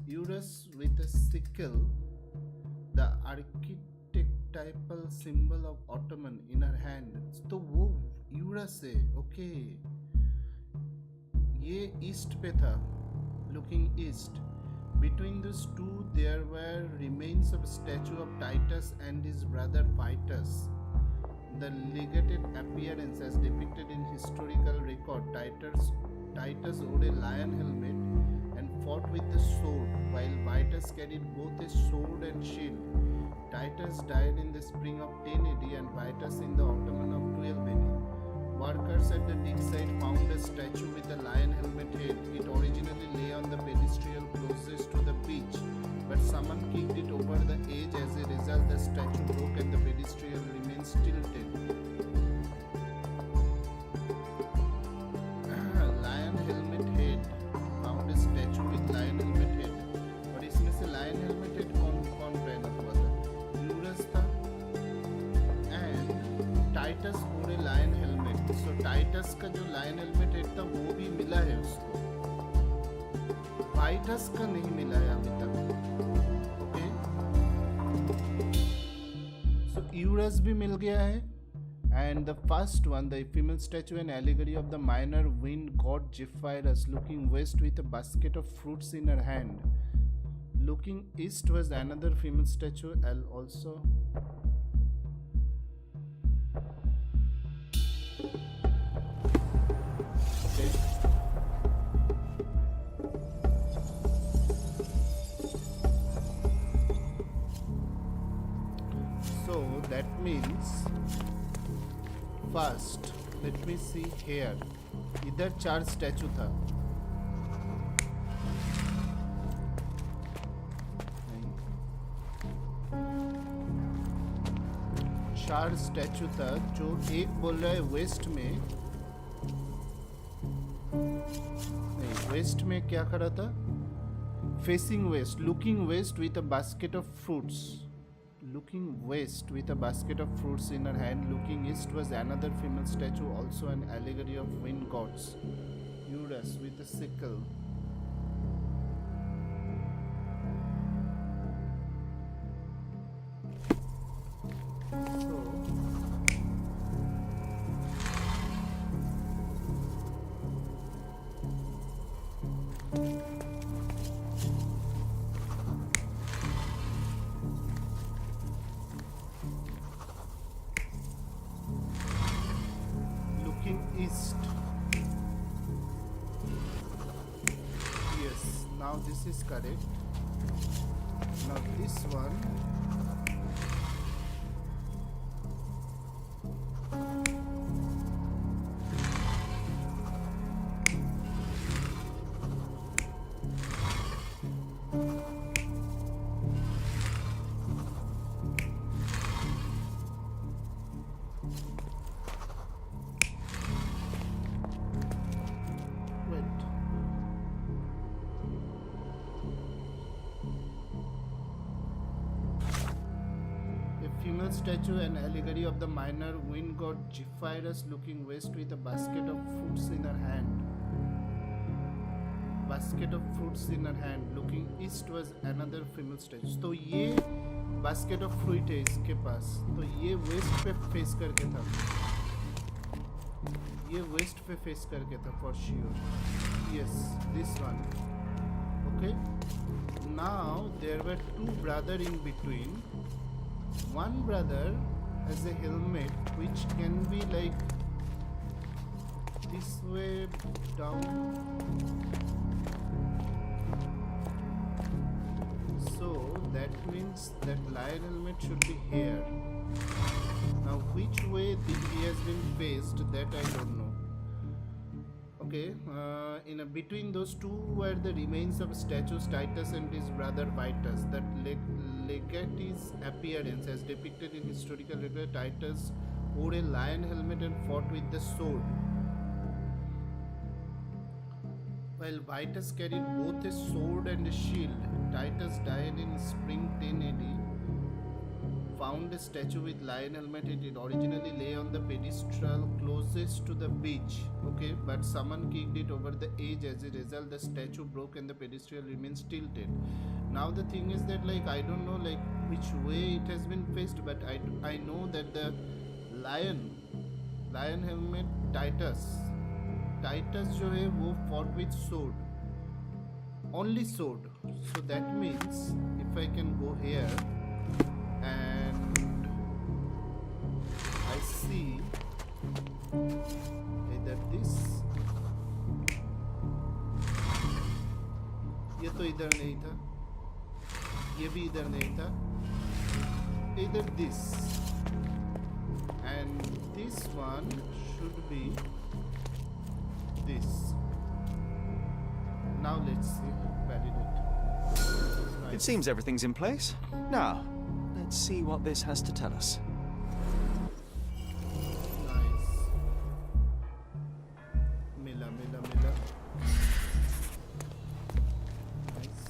Eurus with a sickle, the archetypal symbol of Ottoman in her hand. तो वो Eurus है, okay. ये east पे था, looking east. Between those two, there were remains of a statue of Titus and his brother Vitus. The legated appearance as depicted in historical record, Titus wore a lion helmet and fought with the sword, while Vitus carried both a sword and shield. Titus died in the spring of 10 AD and Vitus in the autumn of 12 AD. Workers at the dig site found a statue with a lion helmet head. It originally lay on the pedestal closest to the beach, but someone kicked it over the edge. As a result, the statue broke and the pedestal remains tilted. Lion helmet head. Found a statue with lion helmet head. और इसमें से lion helmet head कौन पहना हुआ था? Eurus था and Titus wore a lion helmet. So Titus का जो lion helmet head था वो भी मिला है उसको. Vitus का नहीं मिला है अभी तक. Okay. यूरस भी मिल गया है. And the first one, the female statue, an allegory of the minor wind god Zephyrus, looking west with a basket of fruits in her hand. Looking east was another female statue, also. Okay. So that means first let me see here, इधर 4 statue था. चार statue था. जो एक बोल रहा है waste में, नहीं वेस्ट में क्या करा था, facing west, looking west with a basket of fruits. Looking west with a basket of fruits in her hand. Looking east was another female statue, also an allegory of wind gods. Eurus with a sickle. This is correct. Now this one, statue, an allegory of the minor wind god Zephyrus, looking west with a basket of fruits in her hand. Basket of fruits in her hand. Looking east was another female statue. तो ये basket of fruit है इसके पास. तो ये west पे face करके था. ये west पे face करके था for sure. Yes, this one. Okay. Now there were two brothers in between. One brother has a helmet which can be like this way down. So that means that lion helmet should be here. Now which way he has been faced, that I don't know. Okay, between those two were the remains of statues Titus and his brother Vitus. That legate's appearance as depicted in historical record. Titus wore a lion helmet and fought with the sword, while Vitus carried both a sword and a shield. Titus died in spring 10 AD. Found a statue with lion helmet. It originally lay on the pedestal closest to the beach. Okay, but someone kicked it over the edge. As a result, the statue broke and the pedestal remains tilted. Now the thing is that like I don't know like which way it has been faced, but I know that the lion helmet Titus जो है वो fought with sword, only sword. So that means if I can go here and I see either this, ये तो इधर नहीं था, ये भी इधर नहीं था, either this and this one should be this. Now let's see, validate. Nice. It seems everything's in place. Now, let's see what this has to tell us. Nice. Mila. Nice.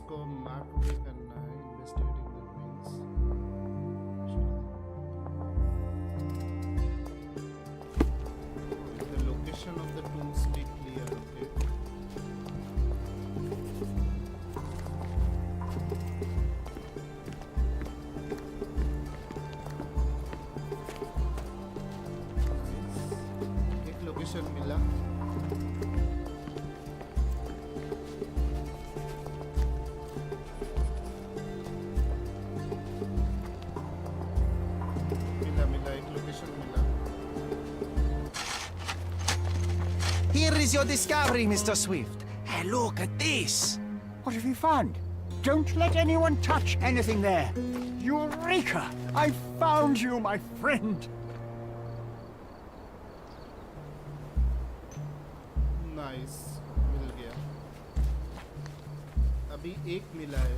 इसको मार्क भी करना है investigating the remains. The location of the tomb still clear. Okay. एक location मिला. Here is your discovery, Mr. Swift. Hey, look at this. What have you found? Don't let anyone touch anything there. Eureka! I found you, my friend. Nice. मिल गया. अभी एक मिला है.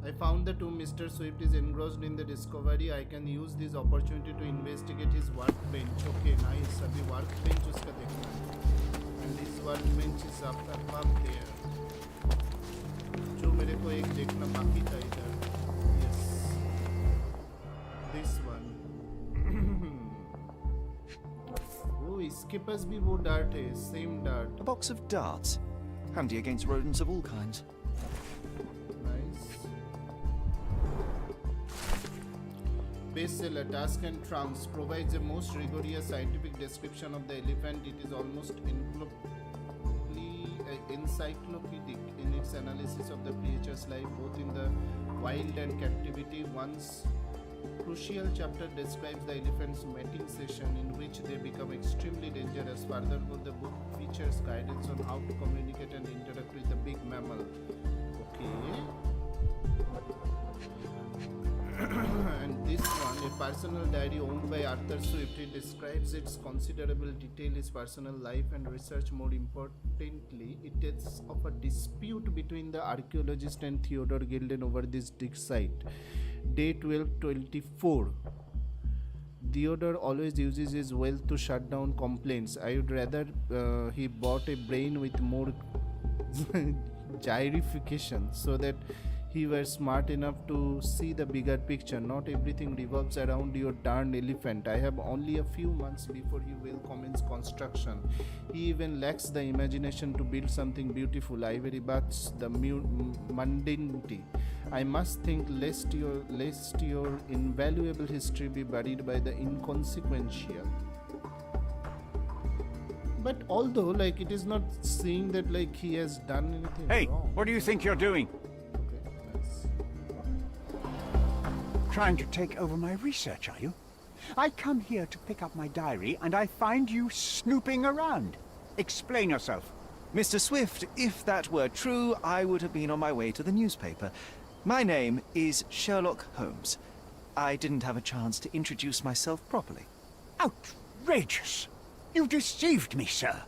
I found the tomb. Mr. Swift is engrossed in the discovery. I can use this opportunity to investigate his workbench. Okay, nice. अभी workbench उसका देखना है. And his workbench is up above there. जो मेरे को एक देखना बाकी था इधर. Yes. This one. Oh, इसके पास भी वो dart है. Same dart. A box of darts. Handy against rodents of all kinds. Bestseller Task and Trunks provides a most rigorous scientific description of the elephant. It is almost encyclopedic in its analysis of the creature's life, both in the wild and captivity. One's crucial chapter describes the elephant's mating session, in which they become extremely dangerous. Furthermore, the book features guidance on how to communicate and interact with the big mammal. Okay. And this one, a personal diary owned by Arthur Swift. It describes its considerable detail, his personal life and research. More importantly, it tells of a dispute between the archaeologist and Theodore Gilden over this dig site. Day 1224. Theodore always uses his wealth to shut down complaints. I would rather he bought a brain with more gyrification, so that he were smart enough to see the bigger picture. Not everything revolves around your darn elephant. I have only a few months before he will commence construction. He even lacks the imagination to build something beautiful. I very much the mundanity. I must think lest your invaluable history be buried by the inconsequential. But although, like, it is not saying that like he has done anything wrong. Hey, what do you think you're doing? Trying to take over my research, are you? I come here to pick up my diary, and I find you snooping around. Explain yourself. Mr. Swift, if that were true, I would have been on my way to the newspaper. My name is Sherlock Holmes. I didn't have a chance to introduce myself properly. Outrageous! You deceived me, sir.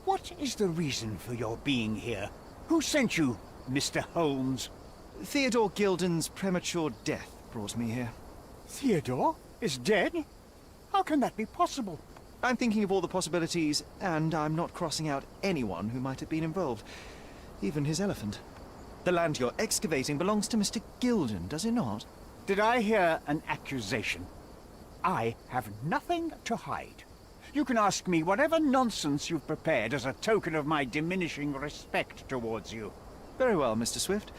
What is the reason for your being here? Who sent you, Mr. Holmes? Theodore Gilden's premature death brought me here. Theodore is dead? How can that be possible? I'm thinking of all the possibilities, and I'm not crossing out anyone who might have been involved. Even his elephant. The land you're excavating belongs to Mr. Gilden, does it not? Did I hear an accusation? I have nothing to hide. You can ask me whatever nonsense you've prepared as a token of my diminishing respect towards you. Very well, Mr. Swift.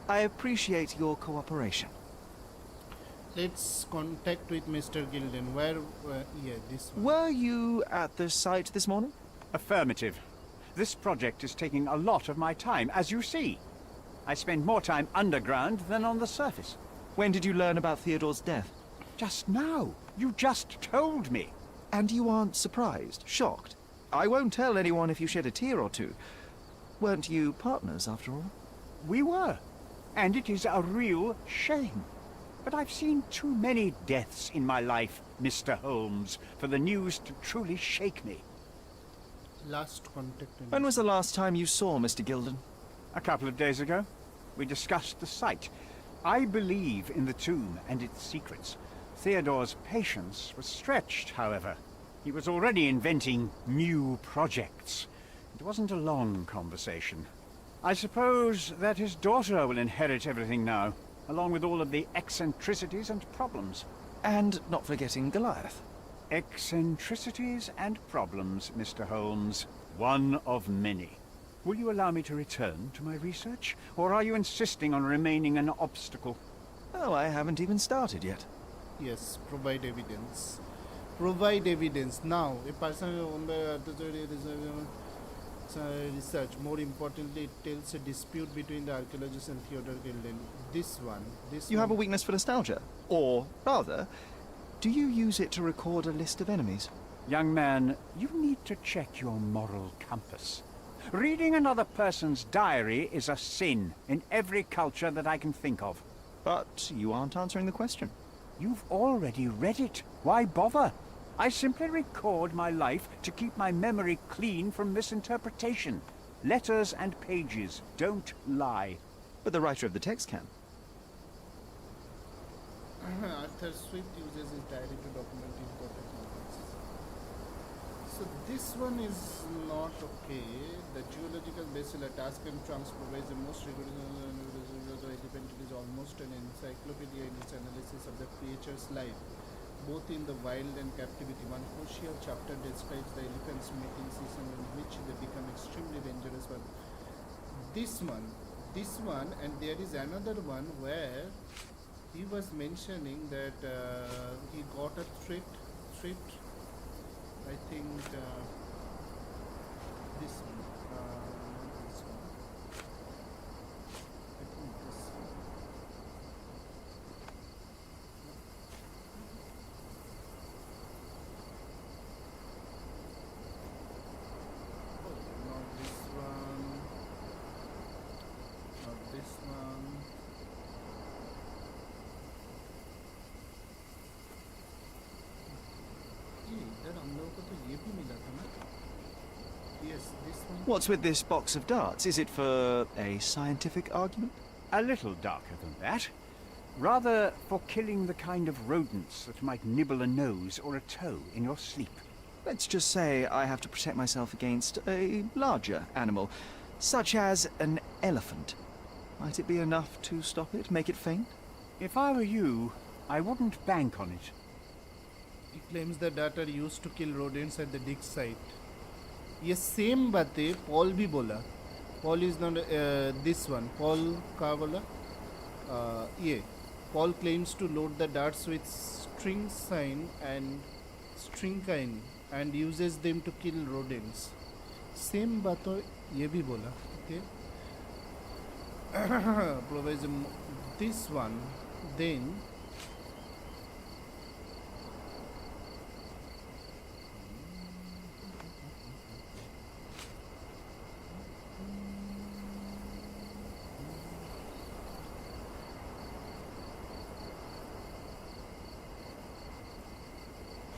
I appreciate your cooperation. Let's contact with Mr. Gilden. Where? Yeah, this one. Were you at the site this morning? Affirmative. This project is taking a lot of my time, as you see. I spend more time underground than on the surface. When did you learn about Theodore's death? Just now. You just told me. And you aren't surprised, shocked? I won't tell anyone if you shed a tear or two. Weren't you partners, after all? We were. And it is a real shame. But I've seen too many deaths in my life, Mr. Holmes, for the news to truly shake me. Last contact. When was the last time you saw Mr. Gilden? A couple of days ago. We discussed the site. I believe in the tomb and its secrets. Theodore's patience was stretched, however. He was already inventing new projects. It wasn't a long conversation. I suppose that his daughter will inherit everything now, along with all of the eccentricities and problems. And not forgetting Goliath. Eccentricities and problems, Mr. Holmes. One of many. Will you allow me to return to my research, or are you insisting on remaining an obstacle? Oh, I haven't even started yet. Yes, provide evidence. Provide evidence. Now, a person owned by research. More importantly, it tells a dispute between the archaeologist and Theodore Gilden. This one. You have a weakness for nostalgia? Or, rather, do you use it to record a list of enemies? Young man, you need to check your moral compass. Reading another person's diary is a sin in every culture that I can think of. But you aren't answering the question. You've already read it. Why bother? I simply record my life to keep my memory clean from misinterpretation. Letters and pages don't lie. But the writer of the text can. Arthur Swift uses his diary to document important events. So this one is not okay. The geological basila task and trunks provides the most rigorous element. It is almost an encyclopedia in its analysis of the creature's life, both in the wild and captivity. One crucial chapter describes the elephant's mating season in which they become extremely dangerous. But this one, and there is another one where he was mentioning that he got a threat. I think this one. This one. I think this one. Oh, not this one. Not this one. Yes, this one. What's with this box of darts? Is it for a scientific argument? A little darker than that. Rather for killing the kind of rodents that might nibble a nose or a toe in your sleep. Let's just say I have to protect myself against a larger animal, such as an elephant. Might it be enough to stop it, make it faint? If I were you, I wouldn't bank on it. He claims the dart are used to kill rodents at the dig site. ये same बातें Paul भी बोला. Paul is not this one. Paul का बोला ये Paul claims to load the darts with strychnine and uses them to kill rodents. Same बात तो ये भी बोला. Okay. Provides this one. Then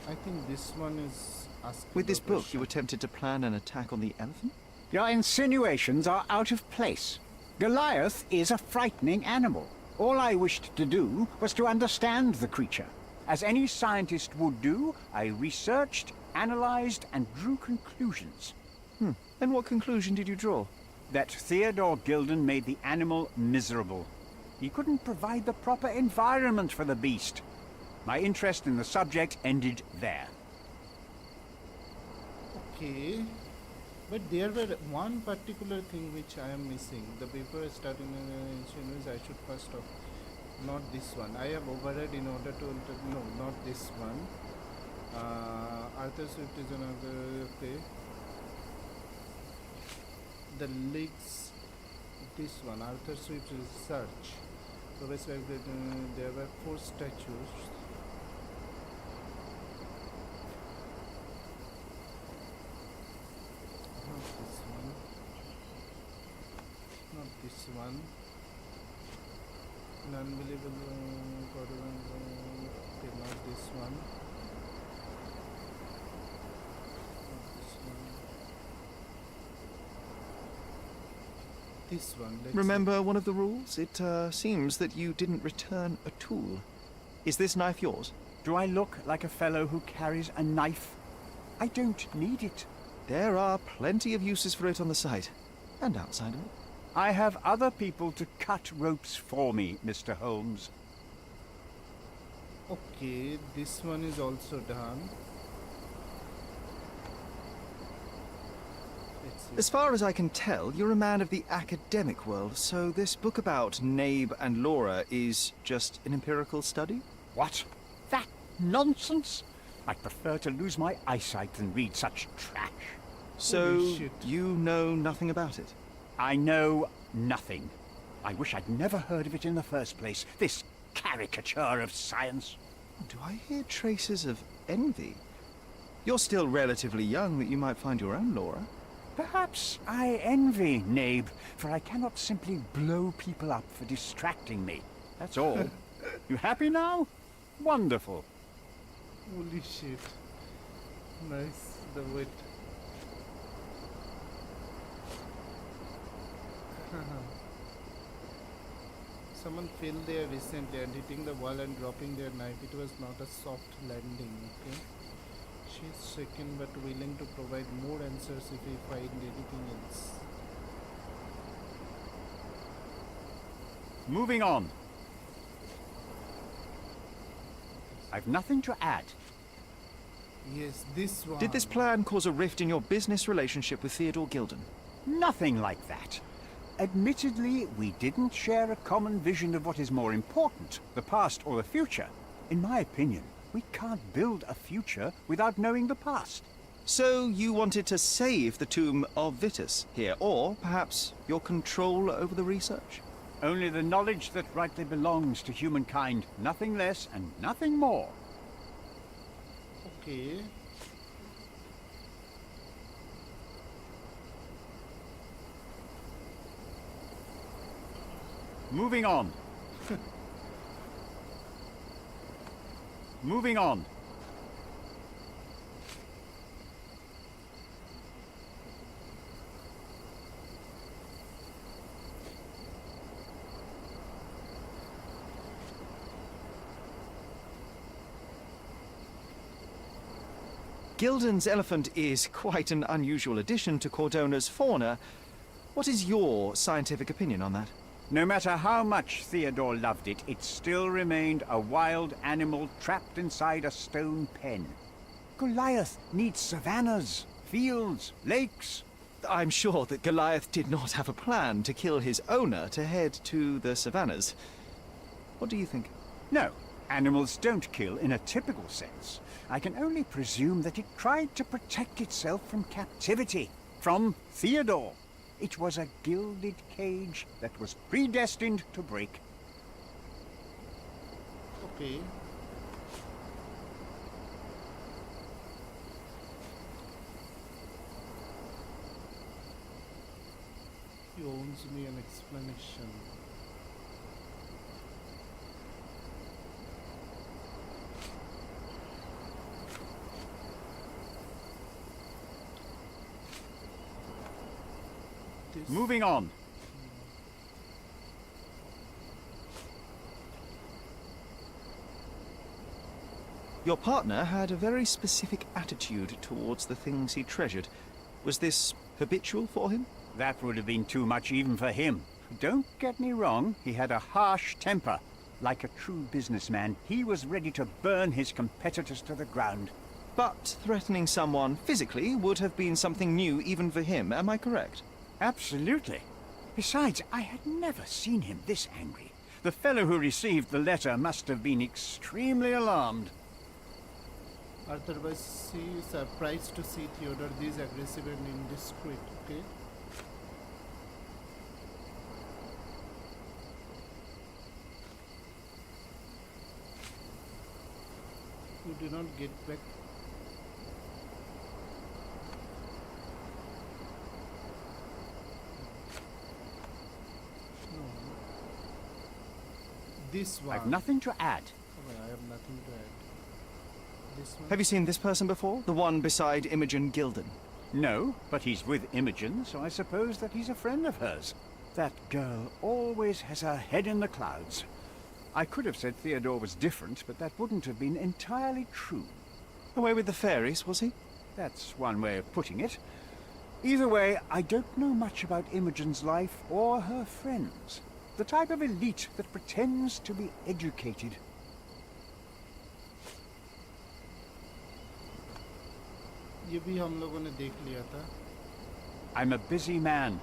I think this one is asking. With this book, you attempted to plan an attack on the elephant? Your insinuations are out of place. Goliath is a frightening animal. All I wished to do was to understand the creature. As any scientist would do, I researched, analyzed, and drew conclusions. And what conclusion did you draw? That Theodore Gilden made the animal miserable. He couldn't provide the proper environment for the beast. My interest in the subject ended there. Okay. But there were one particular thing which I am missing. The paper starting in I should first of not this one. I have overread in order to no, not this one. Arthur Swift is another. Okay. The leaks. This one. Arthur Swift research. Professor there were 4 statues. Not this one. An unbelievable okay, not this one. Not this one. This one. Remember one of the rules? It seems that you didn't return a tool. Is this knife yours? Do I look like a fellow who carries a knife? I don't need it. There are plenty of uses for it on the site, and outside of it. I have other people to cut ropes for me, Mr. Holmes. Okay, this one is also done. Let's see. As far as I can tell, you're a man of the academic world, so this book about Nabe and Laura is just an empirical study? What? That nonsense? I'd prefer to lose my eyesight than read such trash. So, Holy shit. you know nothing about it? I know nothing. I wish I'd never heard of it in the first place. This caricature of science. Do I hear traces of envy? You're still relatively young that you might find your own, Laura. Perhaps I envy Nabe, for I cannot simply blow people up for distracting me. That's all. You happy now? Wonderful. Holy shit. Nice, the wit. Someone fell there recently and hitting the wall and dropping their knife. It was not a soft landing, okay? She is shaken but willing to provide more answers if we find anything else. Moving on. I've nothing to add. Yes, this one. Did this plan cause a rift in your business relationship with Theodore Gilden? Nothing like that. Admittedly, we didn't share a common vision of what is more important, the past or the future. In my opinion, we can't build a future without knowing the past. So you wanted to save the tomb of Vitus here, or perhaps your control over the research? Only the knowledge that rightly belongs to humankind, nothing less and nothing more. Okay. Moving on. Moving on. Gilden's elephant is quite an unusual addition to Cordona's fauna. What is your scientific opinion on that? No matter how much Theodore loved it, it still remained a wild animal trapped inside a stone pen. Goliath needs savannas, fields, lakes. I'm sure that Goliath did not have a plan to kill his owner to head to the savannas. What do you think? No, animals don't kill in a typical sense. I can only presume that it tried to protect itself from captivity, from Theodore. It was a gilded cage that was predestined to break. Okay. He owes me an explanation. Moving on. Your partner had a very specific attitude towards the things he treasured. Was this habitual for him? That would have been too much even for him. Don't get me wrong, he had a harsh temper. Like a true businessman, he was ready to burn his competitors to the ground. But threatening someone physically would have been something new even for him, am I correct? Absolutely. Besides, I had never seen him this angry. The fellow who received the letter must have been extremely alarmed. Arthur was surprised to see Theodore this aggressive and indiscreet, okay? You do not get back. No. This one. I've nothing to add. Oh, I have nothing to add. This one. Have you seen this person before? The one beside Imogen Gilden? No, but he's with Imogen, so I suppose that he's a friend of hers. That girl always has her head in the clouds. I could have said Theodore was different, but that wouldn't have been entirely true. Away with the fairies, was he? That's one way of putting it. Either way, I don't know much about Imogen's life or her friends. The type of elite that pretends to be educated. ये भी हम लोगों ने देख लिया था. I'm a busy man.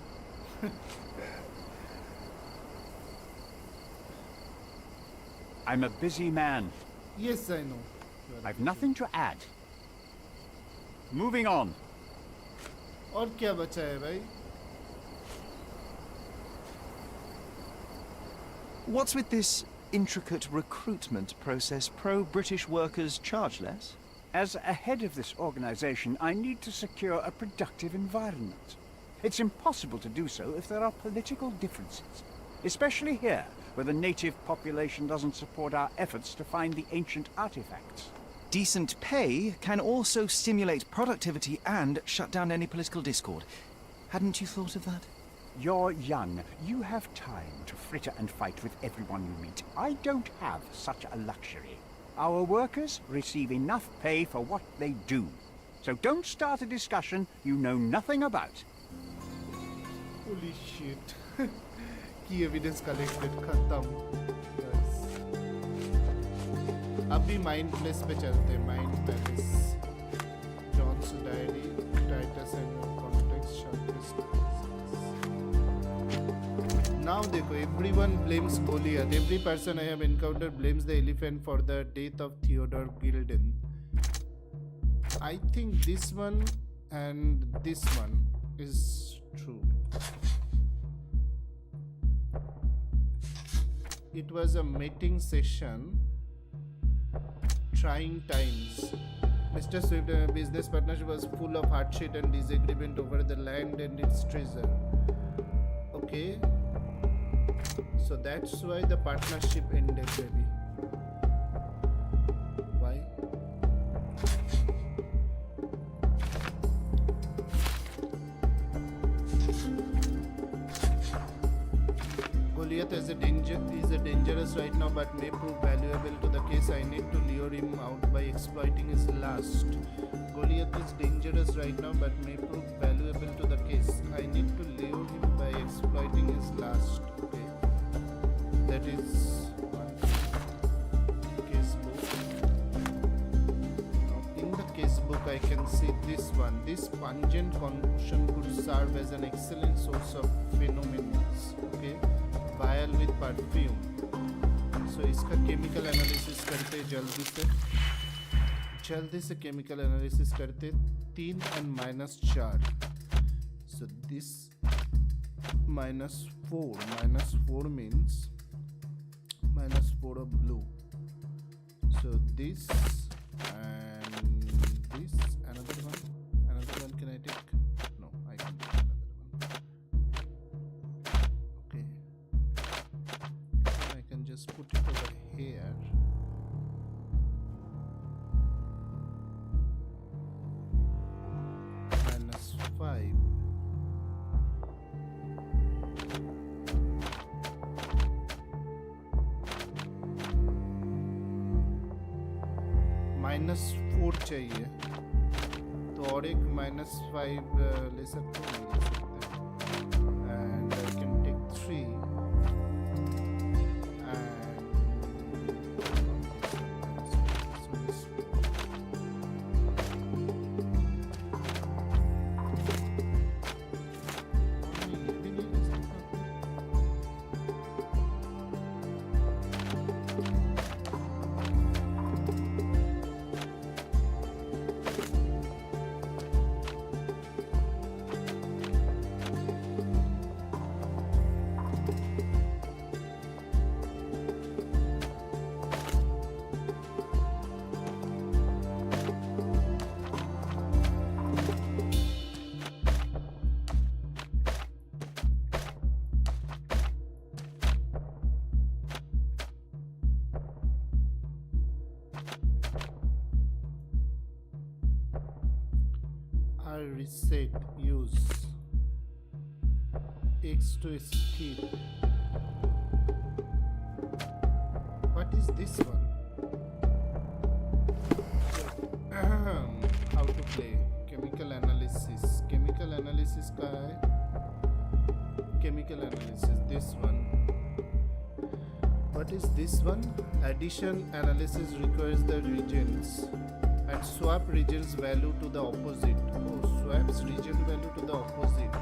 I'm a busy man. Yes, I know. I've nothing to add. Moving on. और क्या बचा है भाई? What's with this intricate recruitment process? Pro-British workers charge less? As a head of this organization, I need to secure a productive environment. It's impossible to do so if there are political differences, especially here, where the native population doesn't support our efforts to find the ancient artifacts. Decent pay can also stimulate productivity and shut down any political discord. Hadn't you thought of that? You're young. You have time to fritter and fight with everyone you meet. I don't have such a luxury. Our workers receive enough pay for what they do. So don't start a discussion you know nothing about. Holy shit. Key evidence collected. Khatam. Guys. अब भी mind place पे चलते हैं. Mind palace. John's diary. Titus and context shortest. Now देखो, everyone blames Goliath. Every person I have encountered blames the elephant for the death of Theodore Gilden. I think this one and this one is true. It was a mating session. Trying times. Mr. Swift's business partnership was full of hardship and disagreement over the land and its treasure. Okay. So that's why the partnership ended, maybe. Why? Goliath is dangerous right now, but may prove valuable to the case. I need to lure him out by exploiting his lust. Goliath is dangerous right now, but may prove valuable to the case. I need to lure him by exploiting his lust. Okay. That is casebook. Now in the casebook I can see this one. This pungent concussion could serve as an excellent source of phenomena. Okay, vial with perfume. So इसका chemical analysis करते जल्दी से chemical analysis करते 3 and -4. So this -4 means -4 of blue. So this and this, another one can I take? No, I can't take another one. Okay, I can just put it over here. -5. -4 चाहिए तो और एक -5 ले सकते हैं and I can take 3 reset use X to escape. What is this one? How to play? chemical analysis. Chemical analysis का है. Chemical analysis. This one. What is this one? Addition analysis requires the regions and swap regions value to the opposite. Oh, swaps region value to the opposite.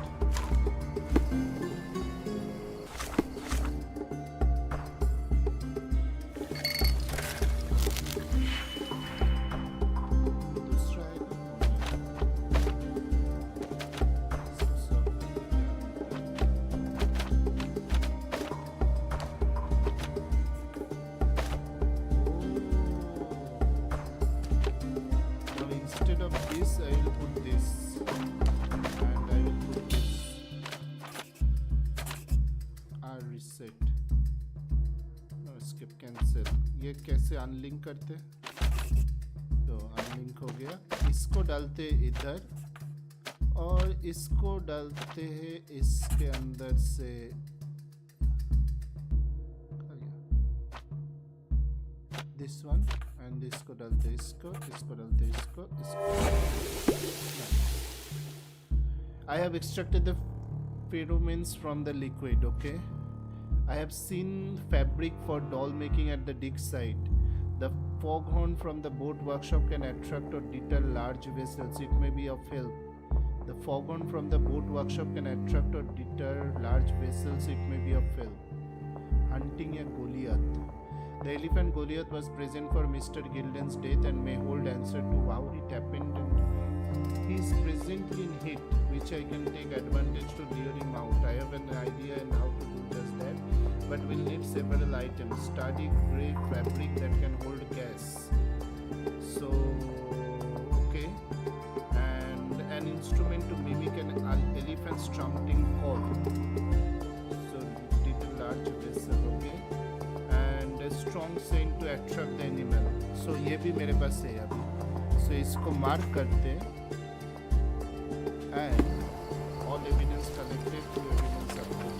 Unlink करते तो unlink हो गया. इसको डालते इधर और इसको डालते हैं इसके अंदर से. दिस वन एंड इसको डालते इसको डालते इसको. I have extracted the pheromones from the liquid. Okay, I have seen fabric for doll making at the dig site. The foghorn from the boat workshop can attract or deter large vessels. It may be of help. The foghorn from the boat workshop can attract or deter large vessels. It may be of help. Hunting a Goliath. The elephant Goliath was present for Mr. Gilden's death and may hold answer to how it happened. He is presently in heat, which I can take advantage to lure him out. I have an idea on how to do just that, but we'll need several items. Sturdy grey fabric that can hold gas. So, okay. And an instrument to mimic an elephant's trumpeting call. So, did a large vessel, okay. And a strong scent to attract the animal. So, ये भी मेरे पास है अभी. So, इसको mark करते हैं. And all evidence collected to evidence uploaded.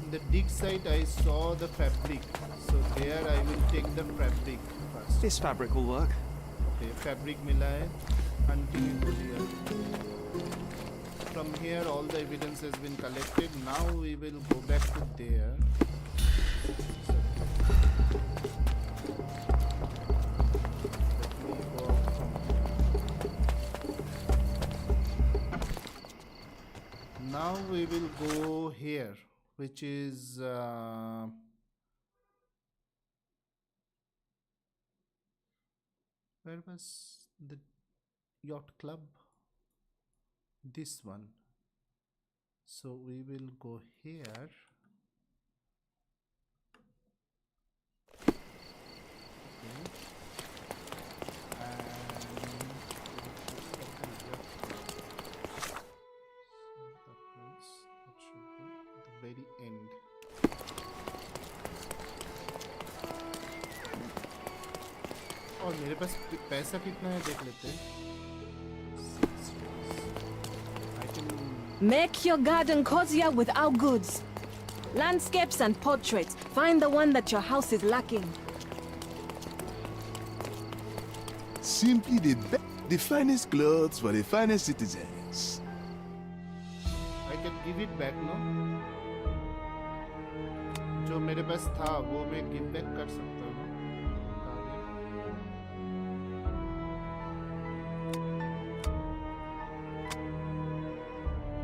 In the dig site I saw the fabric, so there I will take the fabric first. This fabric will work. Okay, fabric मिला है. Hunting a Goliath. From here all the evidence has been collected. Now we will go back to there. Now we will go here, which is where was the yacht club? This one. So we will go here. Okay. Very end. और मेरे पास पैसा कितना है देख लेते हैं. Make your garden cozier with our goods. Landscapes and portraits. Find the one that your house is lacking. Simply the finest clothes for the finest citizens. I can give it back, no? जो मेरे पास था वो मैं give back कर सकता हूँ.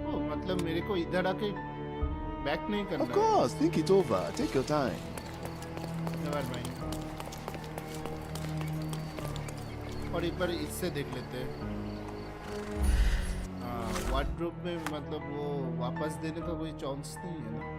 ओ मतलब मेरे को इधर आके बैक नहीं करना. Of course, think it over. Take your time. Never mind. और एक बार इससे देख लेते हैं. वार्डरोब में मतलब वो वापस देने का कोई चांस नहीं है ना.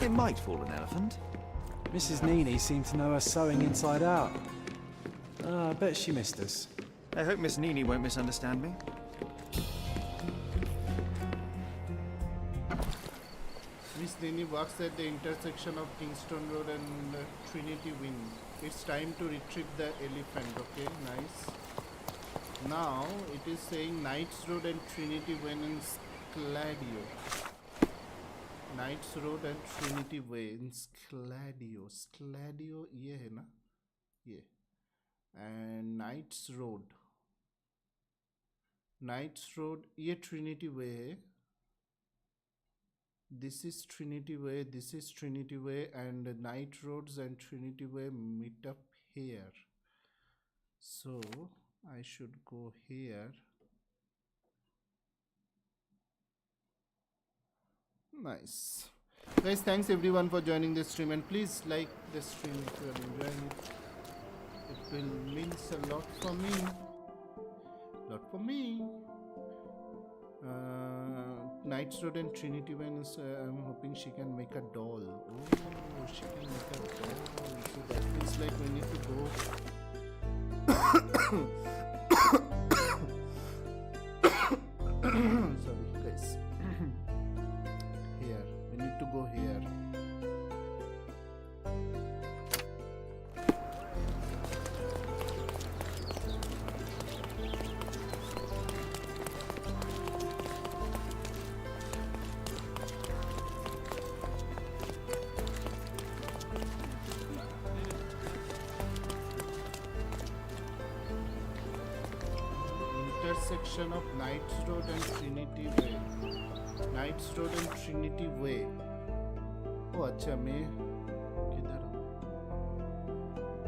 It might fool an elephant. Mrs. Nini seemed to know her sewing inside out. I bet she missed us. I hope Miss Nini won't misunderstand me. Miss Nini works at the intersection of Kingston Road and Trinity Wing. It's time to retrieve the elephant, okay? Nice. Now it is saying Knights Road and Trinity Way in Scladio. Knights Road and Trinity Way in Scladio. Scladio ये है ना? ये. And Knights Road. Knights Road ये Trinity Way है. This is Trinity Way, this is Trinity Way, and Knight Roads and Trinity Way meet up here. So I should go here. Nice. Guys, thanks everyone for joining the stream, and please like the stream if you are enjoying it. It will means a lot for me. Knights Road and Trinity Way is, I'm hoping she can make a doll. Oh, she can make a doll. So that means like we need to go. Sorry guys. Here, we need to go here. Intersection of Knights Road and Trinity Way. Knights Road and Trinity Way. Oh, अच्छा मैं किधर हूँ?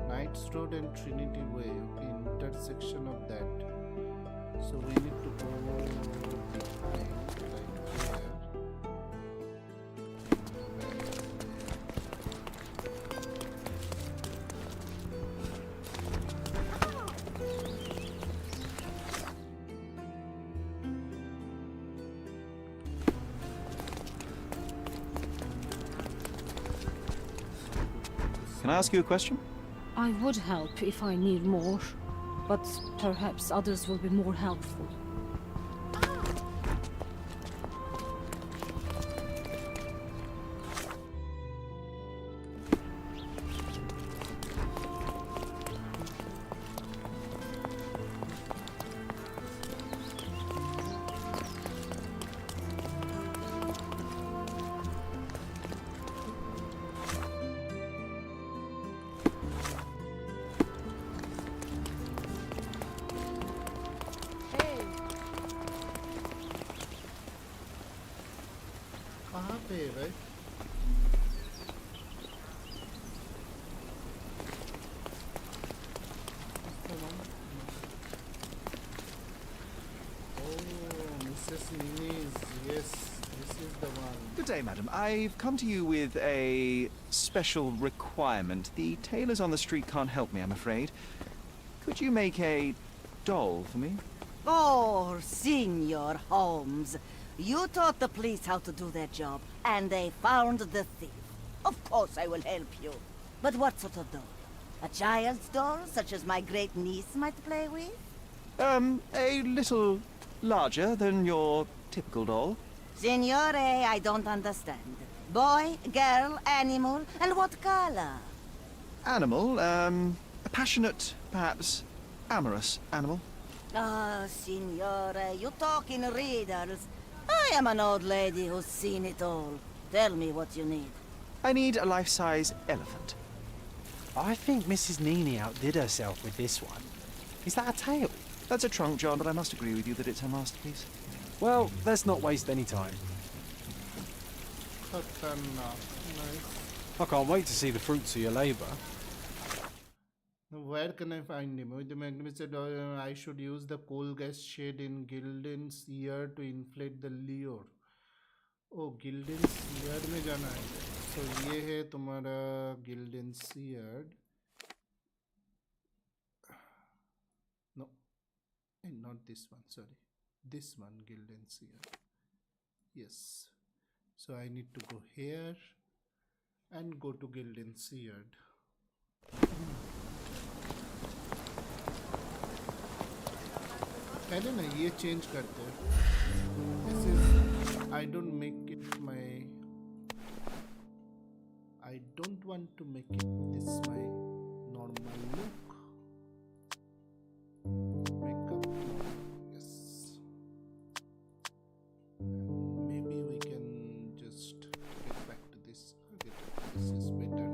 Knights Road and Trinity Way. Okay, intersection of that. So we need to go behind right here. Can I ask you a question? I would help if I need more, but perhaps others will be more helpful. Right? Oh, Mrs. Nini's, yes, this is the one. Good day, madam. I've come to you with a special requirement. The tailors on the street can't help me, I'm afraid. Could you make a doll for me? Oh, Senor Holmes. You taught the police how to do their job, and they found the thief. Of course I will help you. But what sort of doll? A child's doll, such as my great niece might play with? A little larger than your typical doll. Signore, I don't understand. Boy, girl, animal, and what color? Animal, a passionate, perhaps amorous animal. Ah, Signore, you talk in riddles. I am an old lady who's seen it all. Tell me what you need. I need a life-size elephant. I think Mrs. Nini outdid herself with this one. Is that a tail? That's a trunk, John, but I must agree with you that it's her masterpiece. Well, let's not waste any time. I can't wait to see the fruits of your labor. Where can I find him? With the magnificent, I should use the coal gas shed in Gilden's ear to inflate the lure. Oh, Gilden's ear में जाना है. So ये है तुम्हारा Gilden's ear. No, not this one. Sorry, this one Gilden's ear. Yes. So I need to go here. and go to Gilden's Yard. पहले ना ये change करते हैं. This is I don't make it my. I don't want to make it this my normal look. Makeup, yes. Maybe we can just get back to this. Okay, this is better.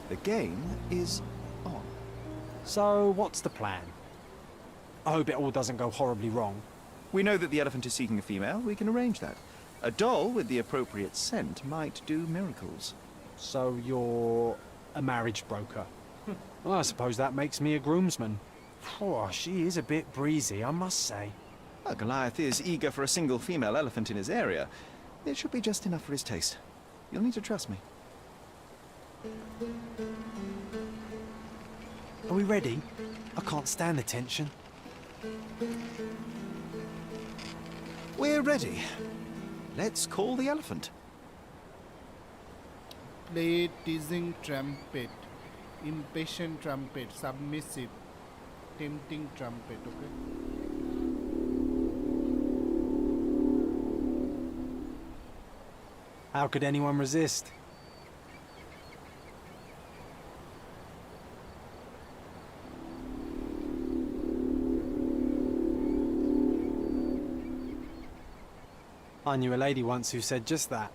The game is on. So, what's the plan? I hope it all doesn't go horribly wrong. We know that the elephant is seeking a female. We can arrange that. A doll with the appropriate scent might do miracles. So you're a marriage broker? Well, I suppose that makes me a groomsman. Oh, she is a bit breezy, I must say. Well, Goliath is eager for a single female elephant in his area. It should be just enough for his taste. You'll need to trust me. Are we ready? I can't stand the tension. We're ready. Let's call the elephant. Play teasing trumpet, impatient trumpet, submissive, tempting trumpet, okay? How could anyone resist? I knew a lady once who said just that.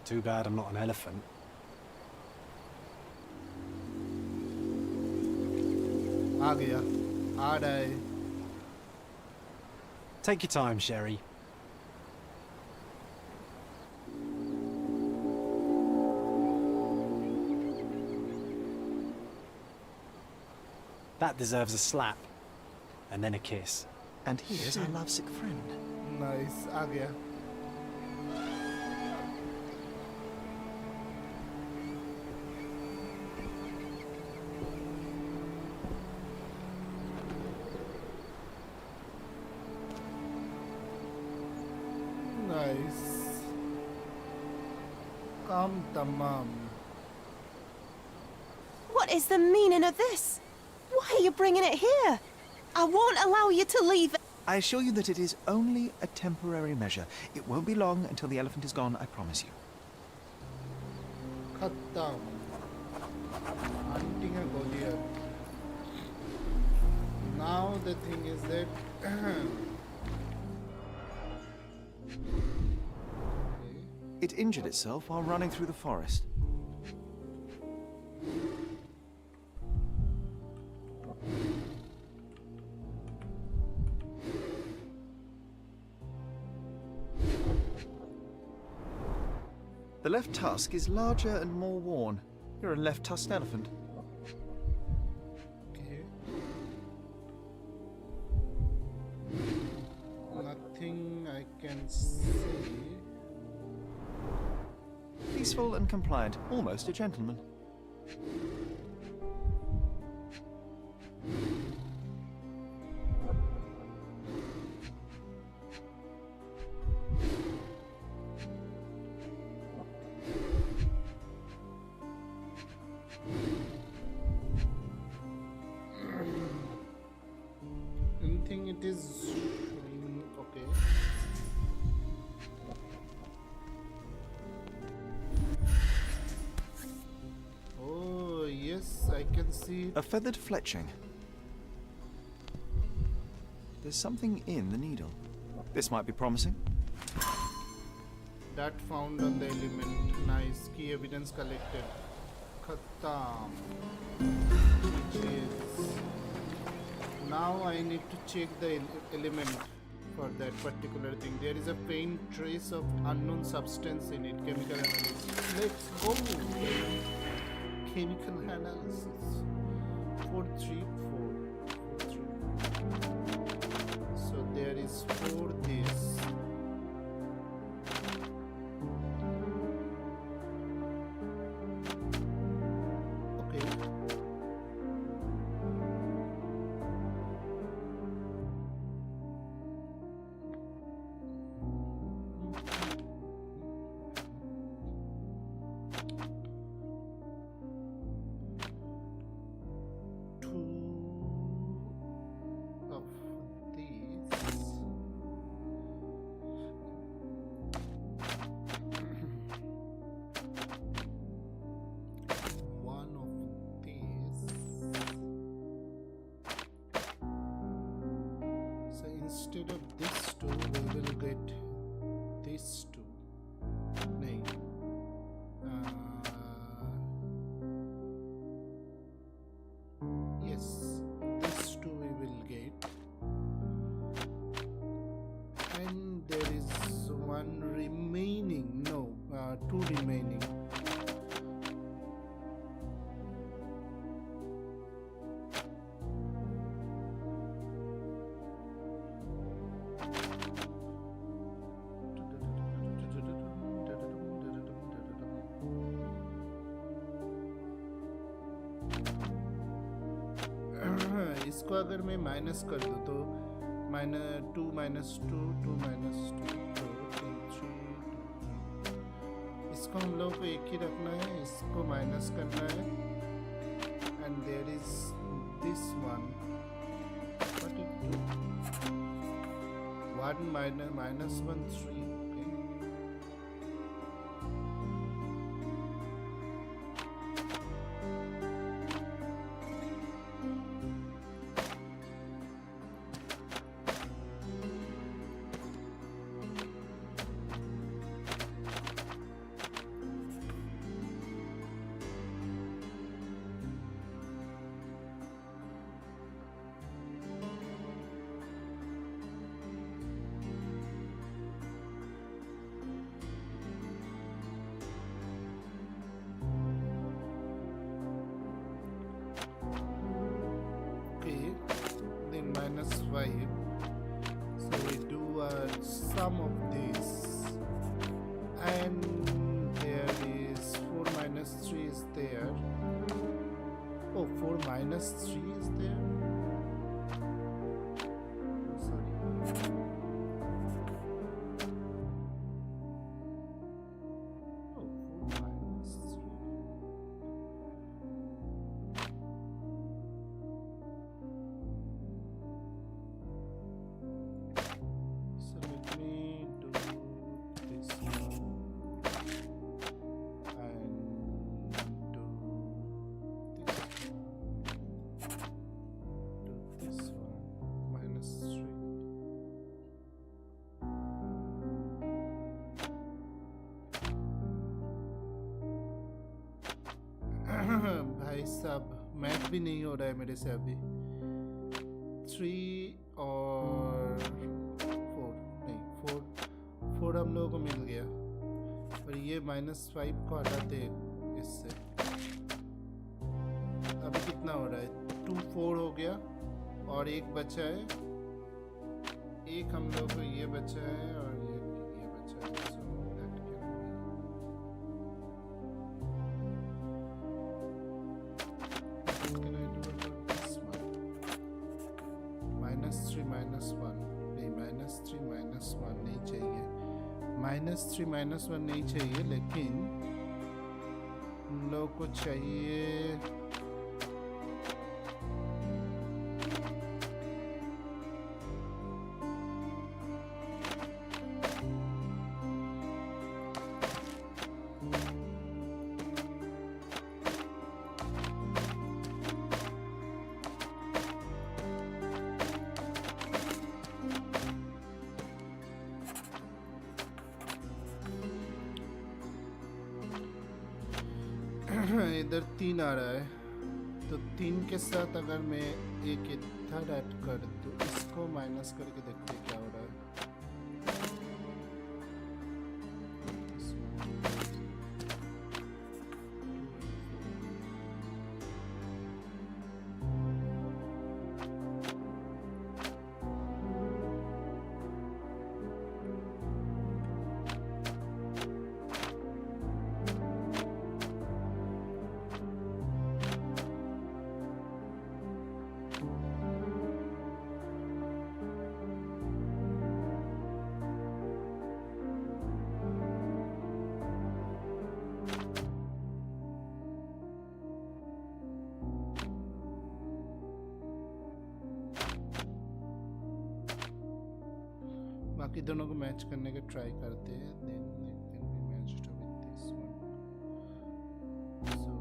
Too bad I'm not an elephant. आ गया, आ रहा है. Take your time, Sherry. That deserves a slap. And then a kiss. And here's our lovesick friend. Nice, आ गया. Nice. Kam tamam. What is the meaning of this? Why are you bringing it here? I won't allow you to leave. I assure you that it is only a temporary measure. It won't be long until the elephant is gone, I promise you. Khattam. Hunting a Goliath. Now the thing is that It injured itself while running through the forest. The left tusk is larger and more worn. You're a left-tusked elephant. okay. Nothing I can see. Peaceful and compliant, almost a gentleman. Anything it is showing, okay. Oh yes, I can see A feathered fletching. There's something in the needle. This might be promising. that found on the element. Nice, key evidence collected. Khattam. Which is now I need to check the element for that particular thing. There is a faint trace of unknown substance in it. Chemical analysis. Let's go. Chemical analysis. 434. So there is 4 this. Instead of this two, we will get this two. Nay. Yes, this two we will get. And there is one remaining. No, two remaining. इसको अगर मैं minus कर दूँ तो -2 -2 2 -2 इसको हम लोग को एक ही रखना है, इसको माइनस करना है and there is this one what it do 1 -1 3 5. So we do sum of this, and there is 4 minus 3 is there. Oh, 4 minus 3 is there. Sorry. Oh, 4 minus 3. भाई साहब मैथ भी नहीं हो रहा है मेरे से अभी 3 और 4 नहीं 4 हम लोगों को मिल गया और ये -5 को हटाते इससे अभी कितना हो रहा है 2 4 हो गया और एक बचा है एक हम लोग को ये बचा है और ये बचा है so that can be -3 -1 नहीं -3 -1 नहीं चाहिए -3 -1 नहीं चाहिए लेकिन हम लोग को चाहिए इधर 3 आ रहा है तो 3 के साथ अगर मैं एक इधर ऐड कर दूँ इसको माइनस करके देखते क्या हो रहा है बाकी दोनों को मैच करने का ट्राई करते हैं, then it can be matched with this one. So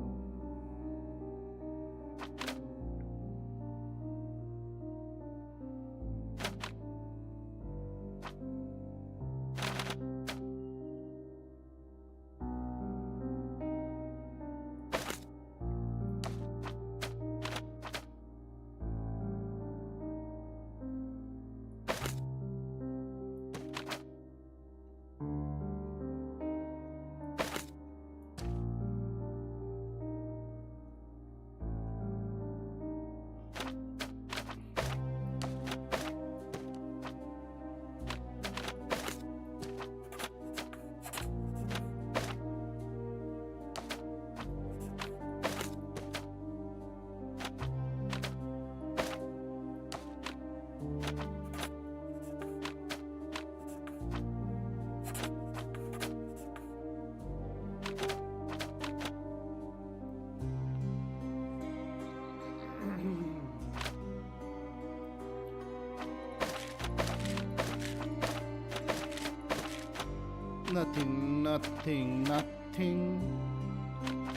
nothing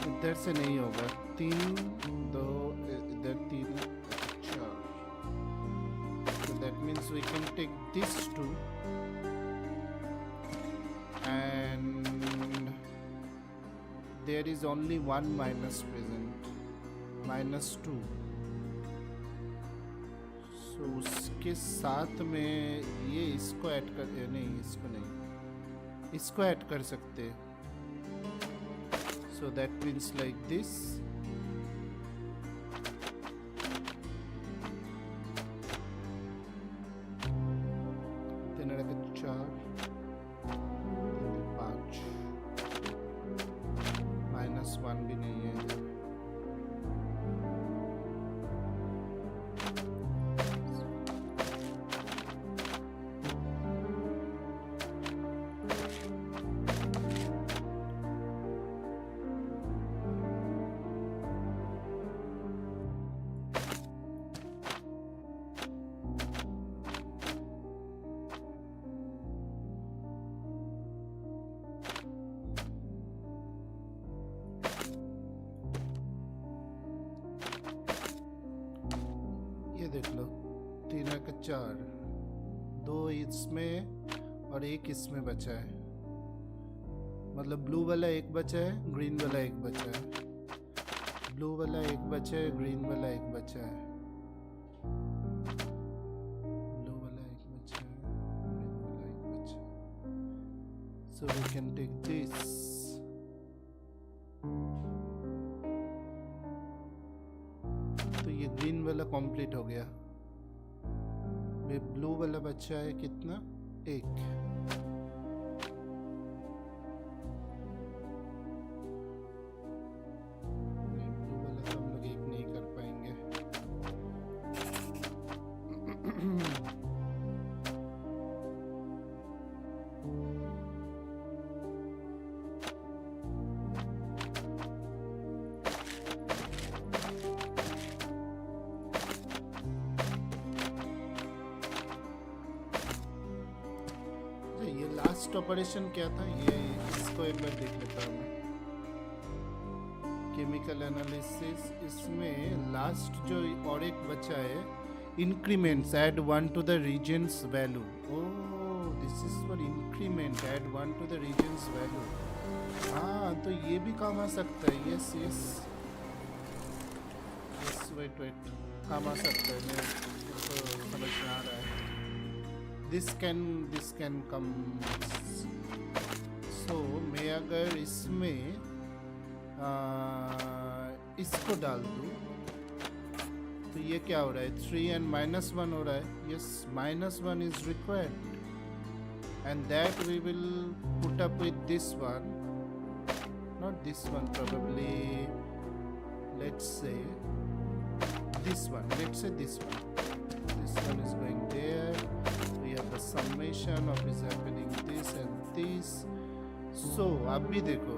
इधर से नहीं होगा, 3 2 इधर 3 4, so that means we can take this 2 and there is only one minus present, -2, so उसके साथ में ये इसको ऐड कर, नहीं इसको नहीं, इसको ऐड कर सकते हैं, so that means like this. Then रखा 4 5 -1 भी नहीं है, देख लो 3 का 4, 2 इसमें और 1 इसमें बचा है, मतलब ब्लू वाला 1 बचा है, ग्रीन वाला 1 बचा है, ब्लू वाला 1 बचा है, ग्रीन वाला 1 बचा है, ब्लू वाला 1 बचा है, ग्रीन वाला 1 बचा है, so we can take this. तो ये ग्रीन वाला कंप्लीट हो गया, ये ब्लू वाला बचा है कितना, 1, ब्लू वाला तो हम लोग 1 नहीं कर पाएंगे, लास्ट ऑपरेशन क्या था, ये इसको एक बार देख लेता हूँ मैं, केमिकल एनालिसिस, इसमें लास्ट जो और एक बचा है, increments, add 1 to the regions value, oh this is for increment, add 1 to the regions value, हाँ तो ये भी काम आ सकता है, यस यस यस, वेट काम आ सकता है, मेरे को समझ में आ रहा है, this can come. So मैं अगर इसमें इसको डाल दूँ तो ये क्या हो रहा है, 3 and -1 हो रहा है, yes -1 is required and that we will put up with this one, not this one probably, let's say this one, this one is going there, we have the summation of is happening this and this, so अभी देखो,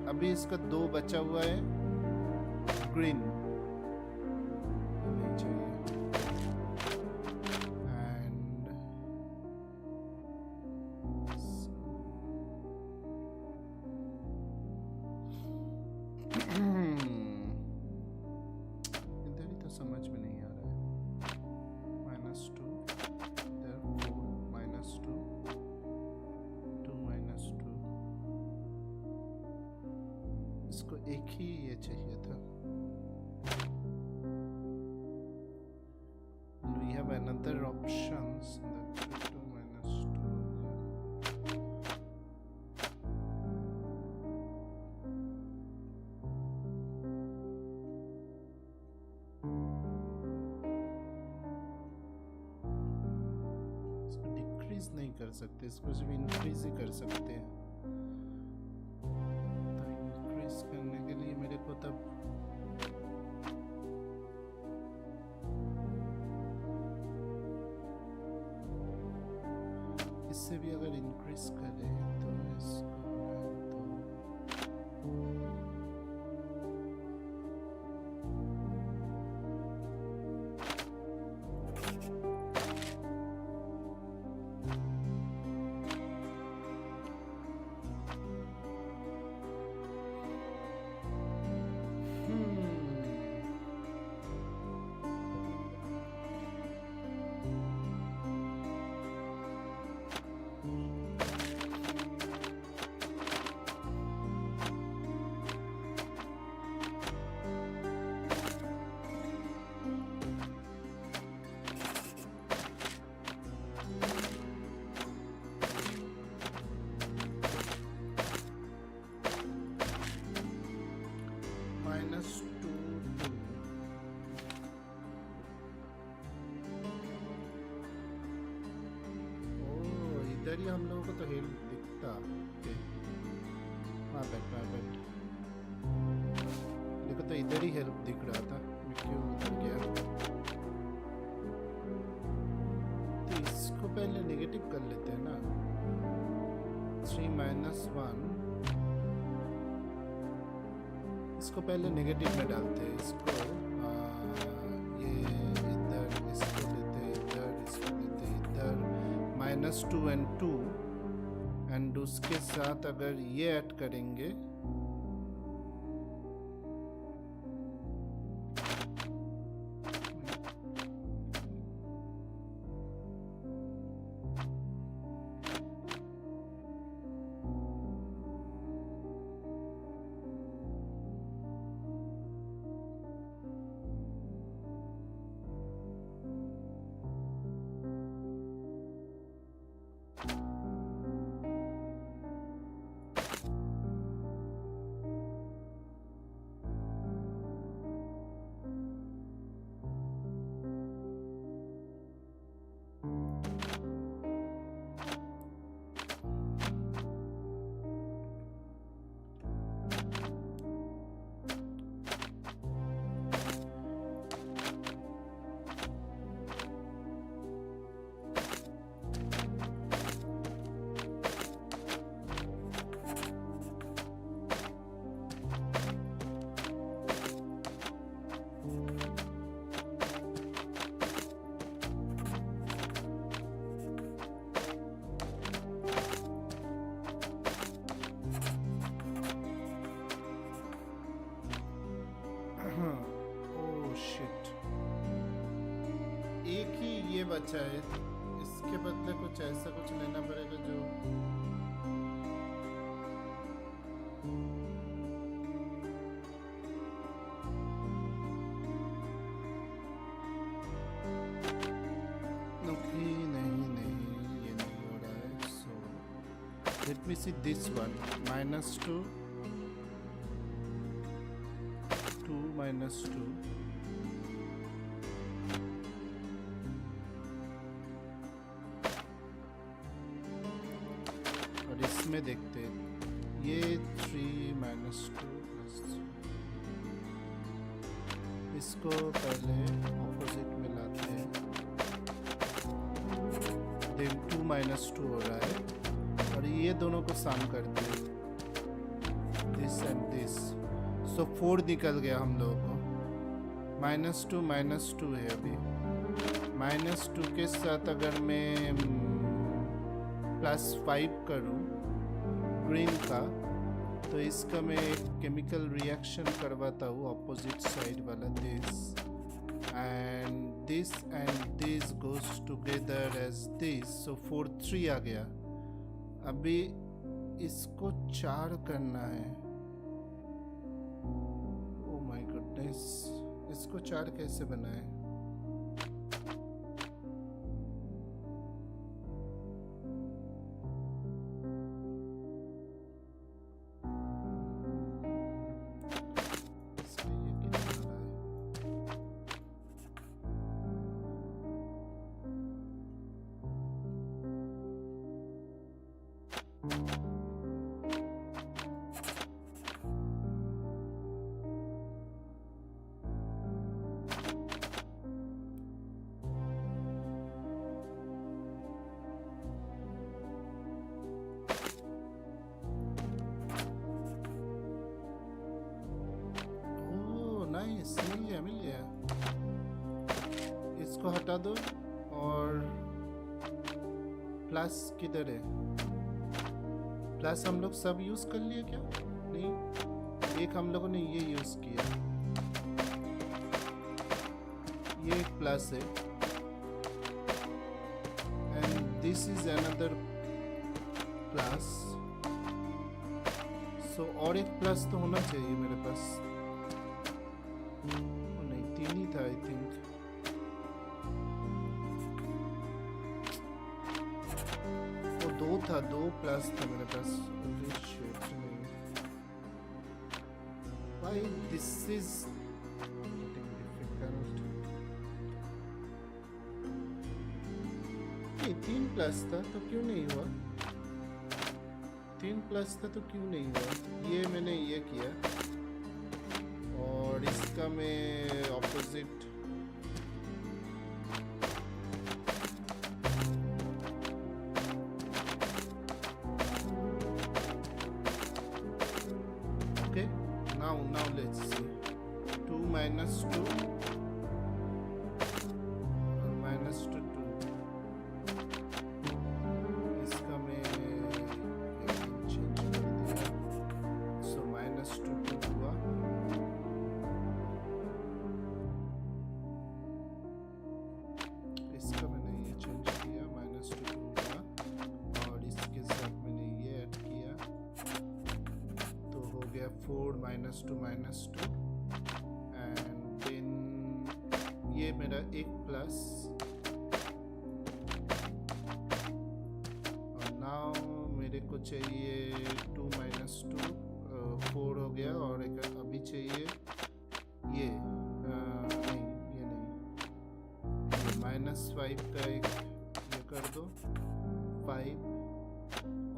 अभी इसका 2 बचा हुआ है, green नहीं चाहिए, and इसको एक ही ये चाहिए था. And we have another options that 2 minus 2. इसको डिक्रीज नहीं कर सकते, इसको सिर्फ इंक्रीज ही कर सकते हैं. तो इंक्रीज करने के लिए मेरे को तब इससे भी अगर इंक्रीज करें तो इसको इधर ही हम लोगों को तो हेल्प दिखता. हाँ बैठ मेरे को तो इधर ही हेल्प दिख रहा था. मैं क्यों उधर गया? तो इसको पहले नेगेटिव कर लेते हैं ना. 3 minus 1 इसको पहले नेगेटिव में डालते हैं. इसको ये इधर इसको लेते हैं, इधर इसको लेते हैं, इधर -2 and 2 एंड उसके साथ अगर ये ऐड करेंगे बचा है. इसके बदले कुछ ऐसा कुछ लेना पड़ेगा जो नहीं ये नहीं हो रहा है. So let me see this one. -2 2 minus 2 में देखते हैं. ये 3 minus 2 plus 3 इसको पहले ऑपोजिट में लाते हैं. देन 2 minus 2 हो रहा है और ये दोनों को सम करते हैं. This and this. सो 4 निकल गया हम लोगों को. -2 -2 है अभी. -2 के साथ अगर मैं +5 करूँ ग्रीन का तो इसका मैं एक केमिकल रिएक्शन करवाता हूँ ऑपोजिट साइड वाला. This and this goes together as this. So 4 3 आ गया. अभी इसको 4 करना है. इसको 4 कैसे बनाए? नाइस, मिल गया। इसको हटा दो और प्लस किधर है? प्लस हम लोग सब यूज कर लिए क्या? नहीं, एक हम लोगों ने ये यूज किया, ये एक प्लस है and this is another plus. So और एक प्लस तो होना चाहिए मेरे पास। नहीं, 3 ही था आई थिंक। वो 2 था, 2 प्लस था मेरे पास। Why this is getting difficult? नहीं, 3 प्लस था तो क्यों नहीं हुआ? 3 प्लस था तो क्यों नहीं हुआ? ये मैंने ये किया और इसका मैं opposite okay. now let's see 2 minus 2 minus 2 इसका मैं चेंज कर दिया। सो minus 2 हुआ। इसका मैंने ये चेंज किया, -2 हुआ और इसके साथ मैंने ये ऐड किया तो हो गया 4 -2 एंड देन ये मेरा एक प्लस और नाउ मेरे को चाहिए 2 -2 4 हो गया और एक अभी चाहिए ये नहीं, ये नहीं, -5 का एक ये कर दो 5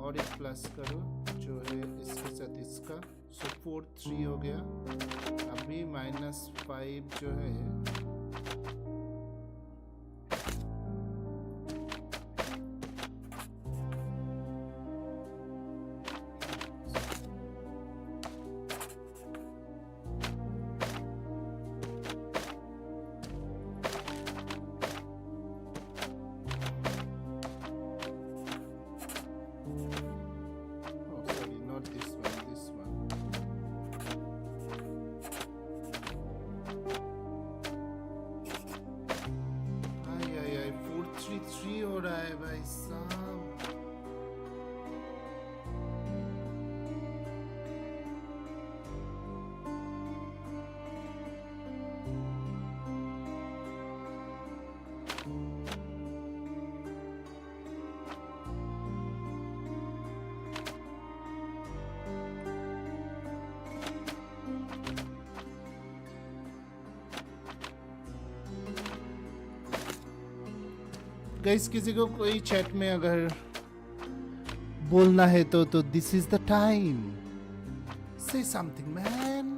और एक प्लस करो जो है इसके साथ इसका। सो 4 3 हो गया। अभी -5 जो है हो रहा है भाई साहब। गाइस किसी को कोई चैट में अगर बोलना है तो दिस इज द टाइम, से समथिंग मैन।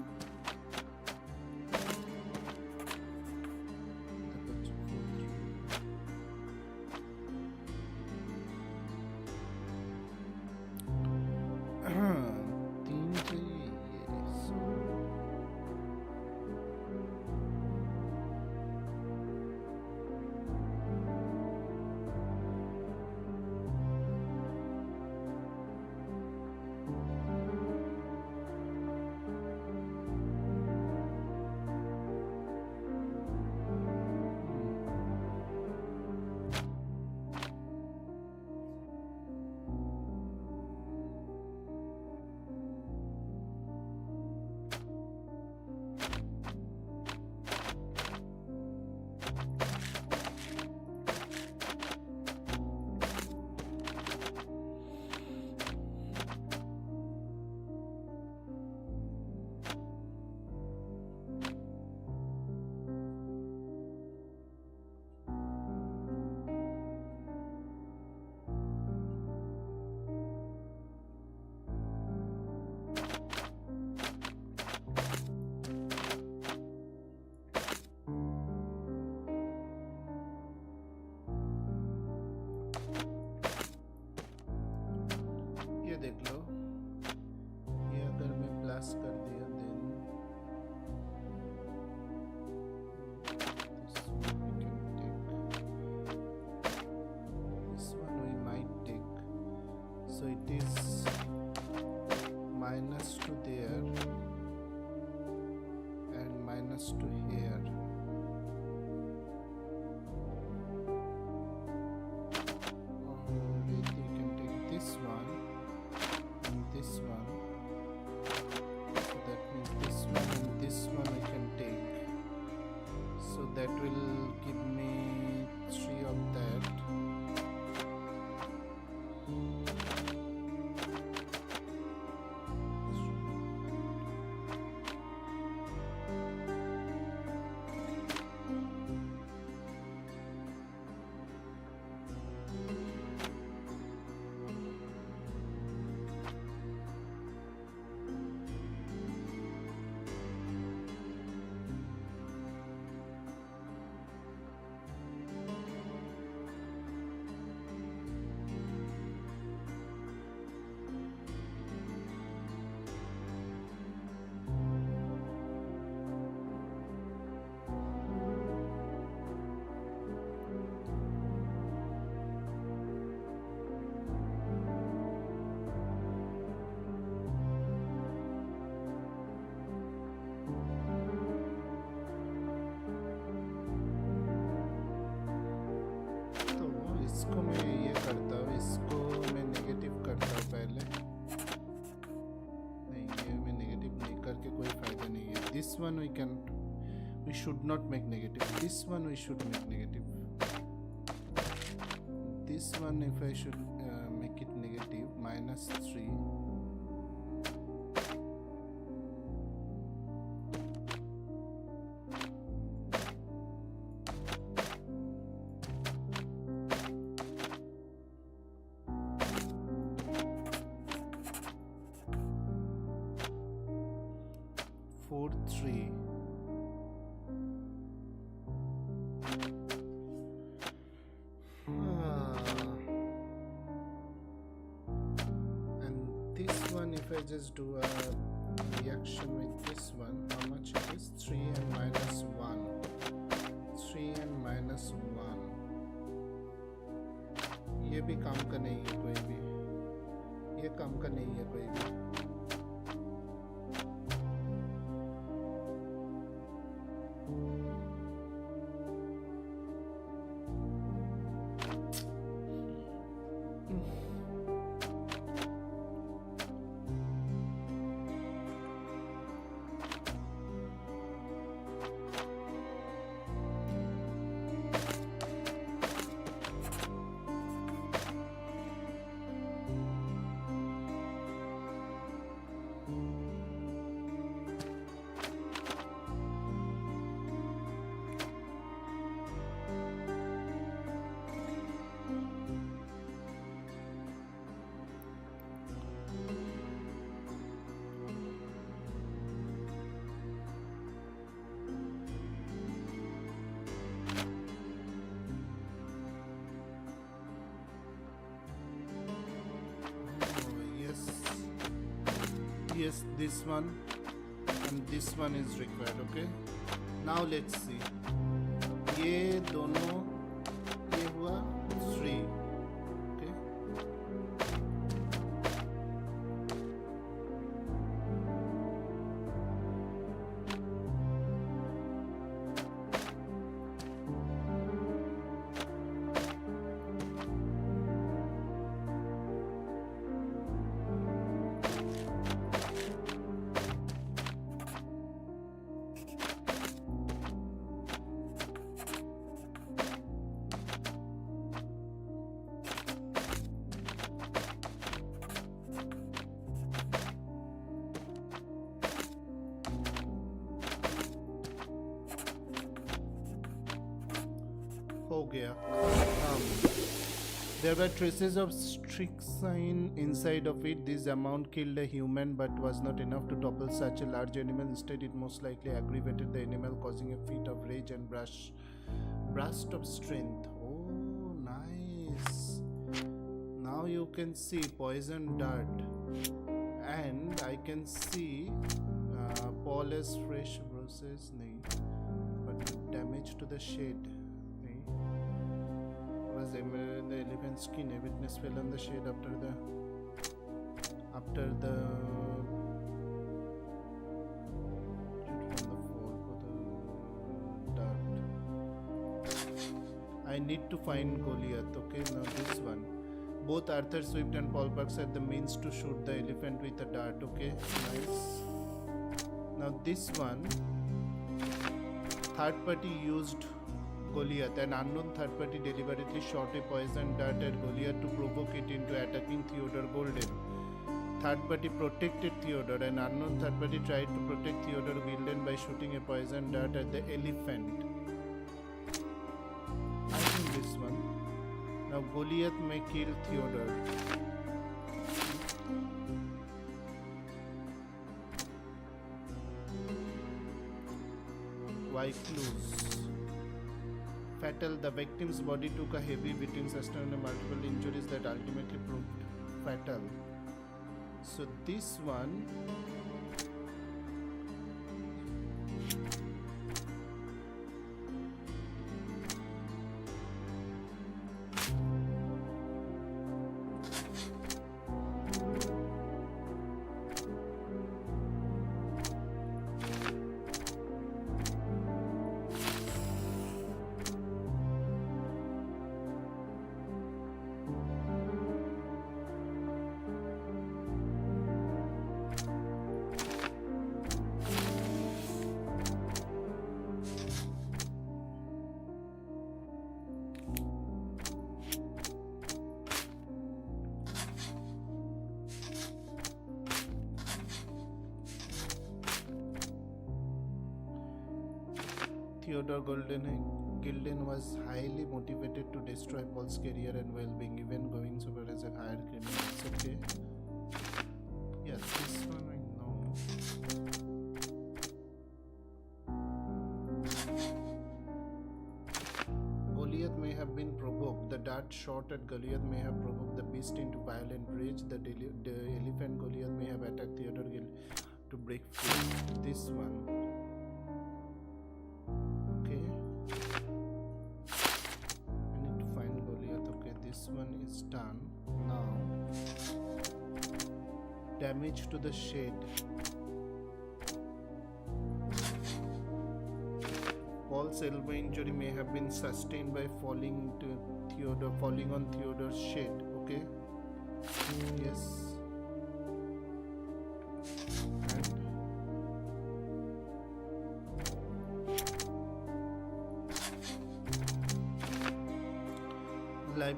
ये देख लो, ये अगर मैं प्लस कर दिया then this one we might take, so it is minus to there and minus to here. Wait, you can take this one and this one, so that means this one and this one I can take, so that will give me 3 of that. इसको मैं ये करता हूँ, इसको मैं negative करता हूँ पहले। नहीं, ये मैं नेगेटिव नहीं करके कोई फायदा नहीं है। This one we should not make negative. This one we should make negative. This one, if I should make it negative, -3. If I just do a reaction with this one, how much it is? 3 and minus 1. 3 and minus 1. ये भी काम का नहीं है कोई भी, ये काम का नहीं है कोई भी। Yes, this one and this one is required. Okay, now let's see, ये दोनों, ये हुआ 3. Okay, हो गया। There were traces of strychnine inside of it. This amount killed a human but was not enough to topple such a large animal. Instead, it most likely aggravated the animal, causing a fit of rage and burst of strength. Oh, nice. Now you can see poison dart, and I can see Paul as fresh bruises nahi, but damage to the shade nahi. Was the elephant skin, a witness fell on the shade after the I need to find Goliath. Okay, now this one. Both Arthur Swift and Paul Parks had the means to shoot the elephant with a dart. Okay, nice. Now this one, third party used Goliath. An unknown third party deliberately shot a poison dart at Goliath to provoke it into attacking Theodore Golden. Third party protected Theodore. An unknown third party tried to protect Theodore Golden by shooting a poison dart at the elephant. I think this one. Now Goliath may kill Theodore. Why clues? Fatal. The victim's body took a heavy beating, sustained multiple injuries that ultimately proved fatal. So this one, Theodore Gilden was highly motivated to destroy Paul's career and well-being, even going so far as a higher criminal. It's okay. Yes, this one I know. Goliath may have been provoked. The dart shot at Goliath may have provoked the beast into violent rage. The elephant Goliath may have attacked Theodore Gilden to break free. This one. Is done. Now damage to the shade. Paul's elbow injury may have been sustained by falling on Theodore's shade. Okay. Yes.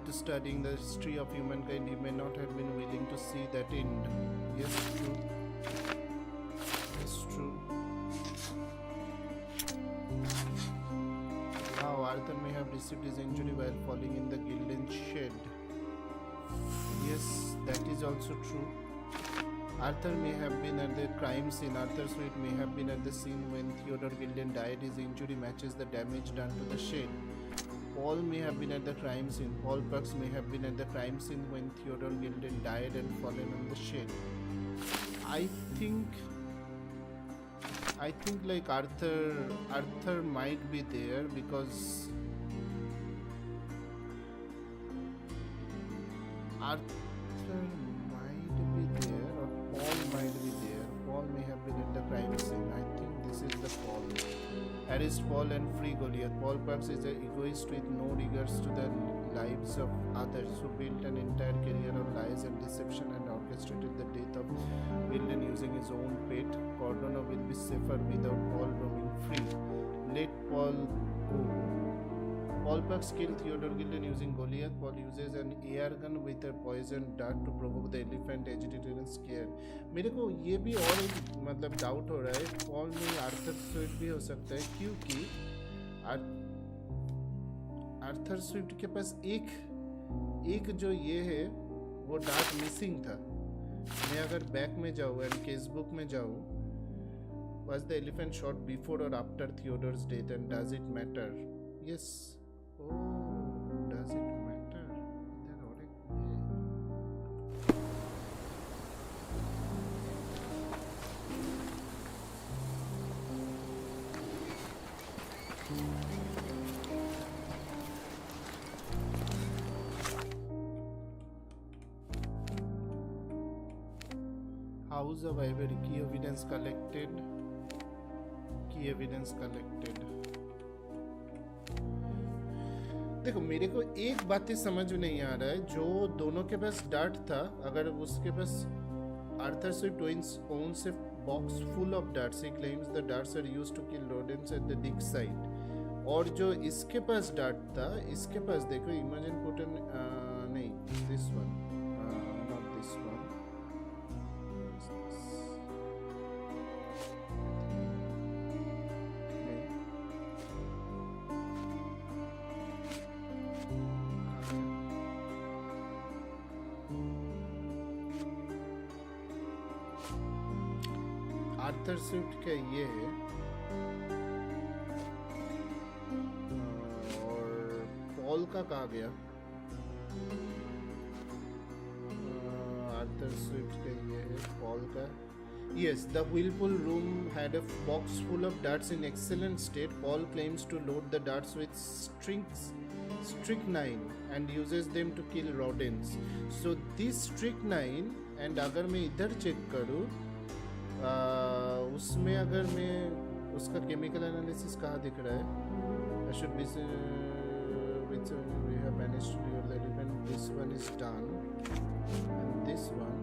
To studying the history of humankind, he may not have been willing to see that end. Yes, true. Yes, true. Now, Arthur may have received his injury while falling in the Gilden shed. Yes, that is also true. Arthur may have been at the crime scene. Arthur Swift may have been at the scene when Theodore Gilden died. His injury matches the damage done to the shed. Paul may have been at the crime scene. Paul Parks may have been at the crime scene when Theodore Gilden died and fallen on the shed. I think like Arthur might be there because Arthur might be there or Paul might be there. Paul may have been at the crime scene. I think this is the Paul. Arrest Paul and free Goliath. Paul Parks is an egoist with no regards to the lives of others, who built an entire career on lies and deception and orchestrated the death of Gilden using his own pet. Cordona will be safer without Paul roaming free. Let Paul go. Paul Parks killed Theodore Gilden using Goliath. Paul uses an air gun with a poison dart to provoke the elephant, agitated and scared. मेरे को ये भी और एक मतलब doubt हो रहा है, पॉल में आर्थर स्विफ्ट भी हो सकता है क्योंकि आर्थर स्विफ्ट के पास एक जो ये है वो डार्ट मिसिंग था. मैं अगर बैक में जाऊँ एंड केस बुक में जाऊँ, was the elephant shot before or after Theodore's death and does it matter? Yes. Oh, does it matter? इधर और एक House of Ivory, key evidence collected. Key evidence collected. देखो मेरे को एक बात ही समझ में नहीं आ रहा है, जो दोनों के पास डार्ट था, अगर उसके पास Arthur Swift owns a box full of darts, he claims the darts are used to kill rodents at the dig site. और जो इसके पास डार्ट था, इसके पास देखो इमेजिन पुटन नहीं, this one, not this one, Arthur Swift का ये है, और पॉल का कहा गया, आर्थर स्विफ्ट का ये है, पॉल का, yes, the whirlpool room had a box full of darts in excellent state. Paul claims to load the darts with strychnine and uses them to kill rodents. So this strychnine, and अगर मैं इधर check करूँ, उसमें अगर मैं उसका chemical analysis कहाँ दिख रहा है, I should be which we have managed to do that when this one is done, and this one,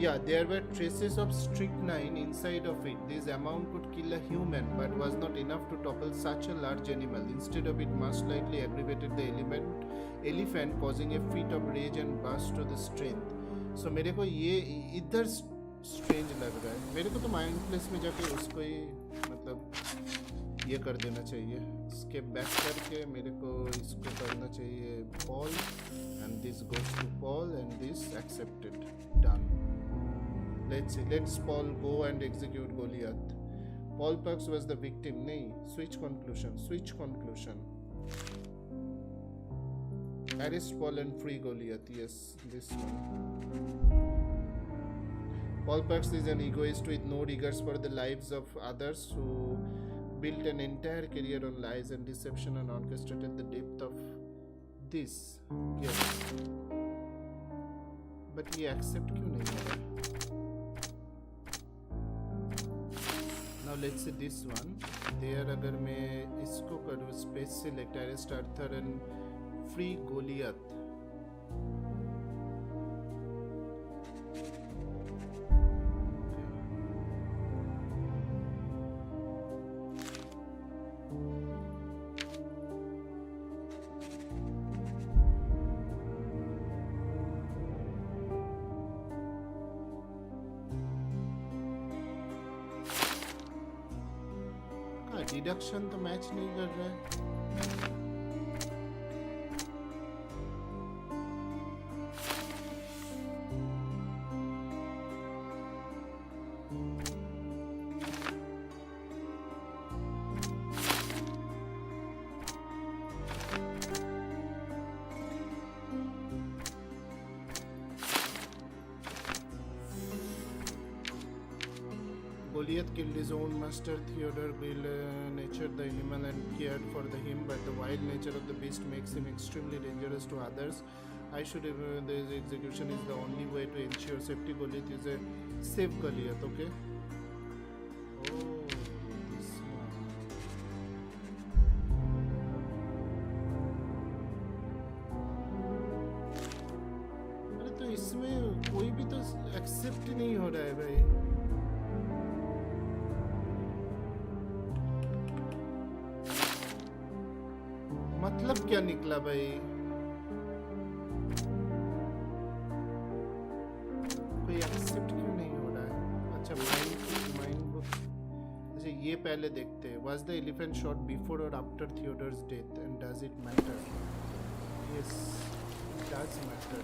yeah, there were traces of strychnine inside of it. This amount could kill a human but was not enough to topple such a large animal. Instead of it most likely aggravated the elephant, causing a fit of rage and burst to the strength. So मेरे को ये इधर strange लग रहा है, मेरे को तो माइंड प्लेस में जाके उसको ही मतलब ये कर देना चाहिए, स्केप बैक करके मेरे को इसको करना चाहिए Paul, and this goes to Paul and this accepted, done. Let's Paul go and execute Goliath. Paul Parks was the victim, नहीं, switch conclusion, arrest Paul and free Goliath, yes, this one. Paul Parks is an egoist with no regards for the lives of others, who built an entire career on lies and deception and orchestrated the depth of this. Yes. But he accept क्यों नहीं कर रहा? Now let's say this one. There अगर मैं इसको करूँ space select, arrest Arthur and free Goliath. Deduction तो match नहीं कर रहा है. Goliath killed his own master. Theodore nurtured the animal and cared for him, but the wild nature of the beast makes him extremely dangerous to others. I should the execution is the only way to ensure safety. Goliath is a safe Goliath, okay? Oh, this one. अरे तो इसमें कोई भी तो accept नहीं हो रहा है भाई. मतलब क्या निकला भाई? कोई एक्सेप्ट क्यों नहीं हो रहा है? अच्छा, माइंड बुक. अच्छा, ये पहले देखते हैं. Was the elephant shot before or after Theodore's death, and does it matter? Yes, it does matter.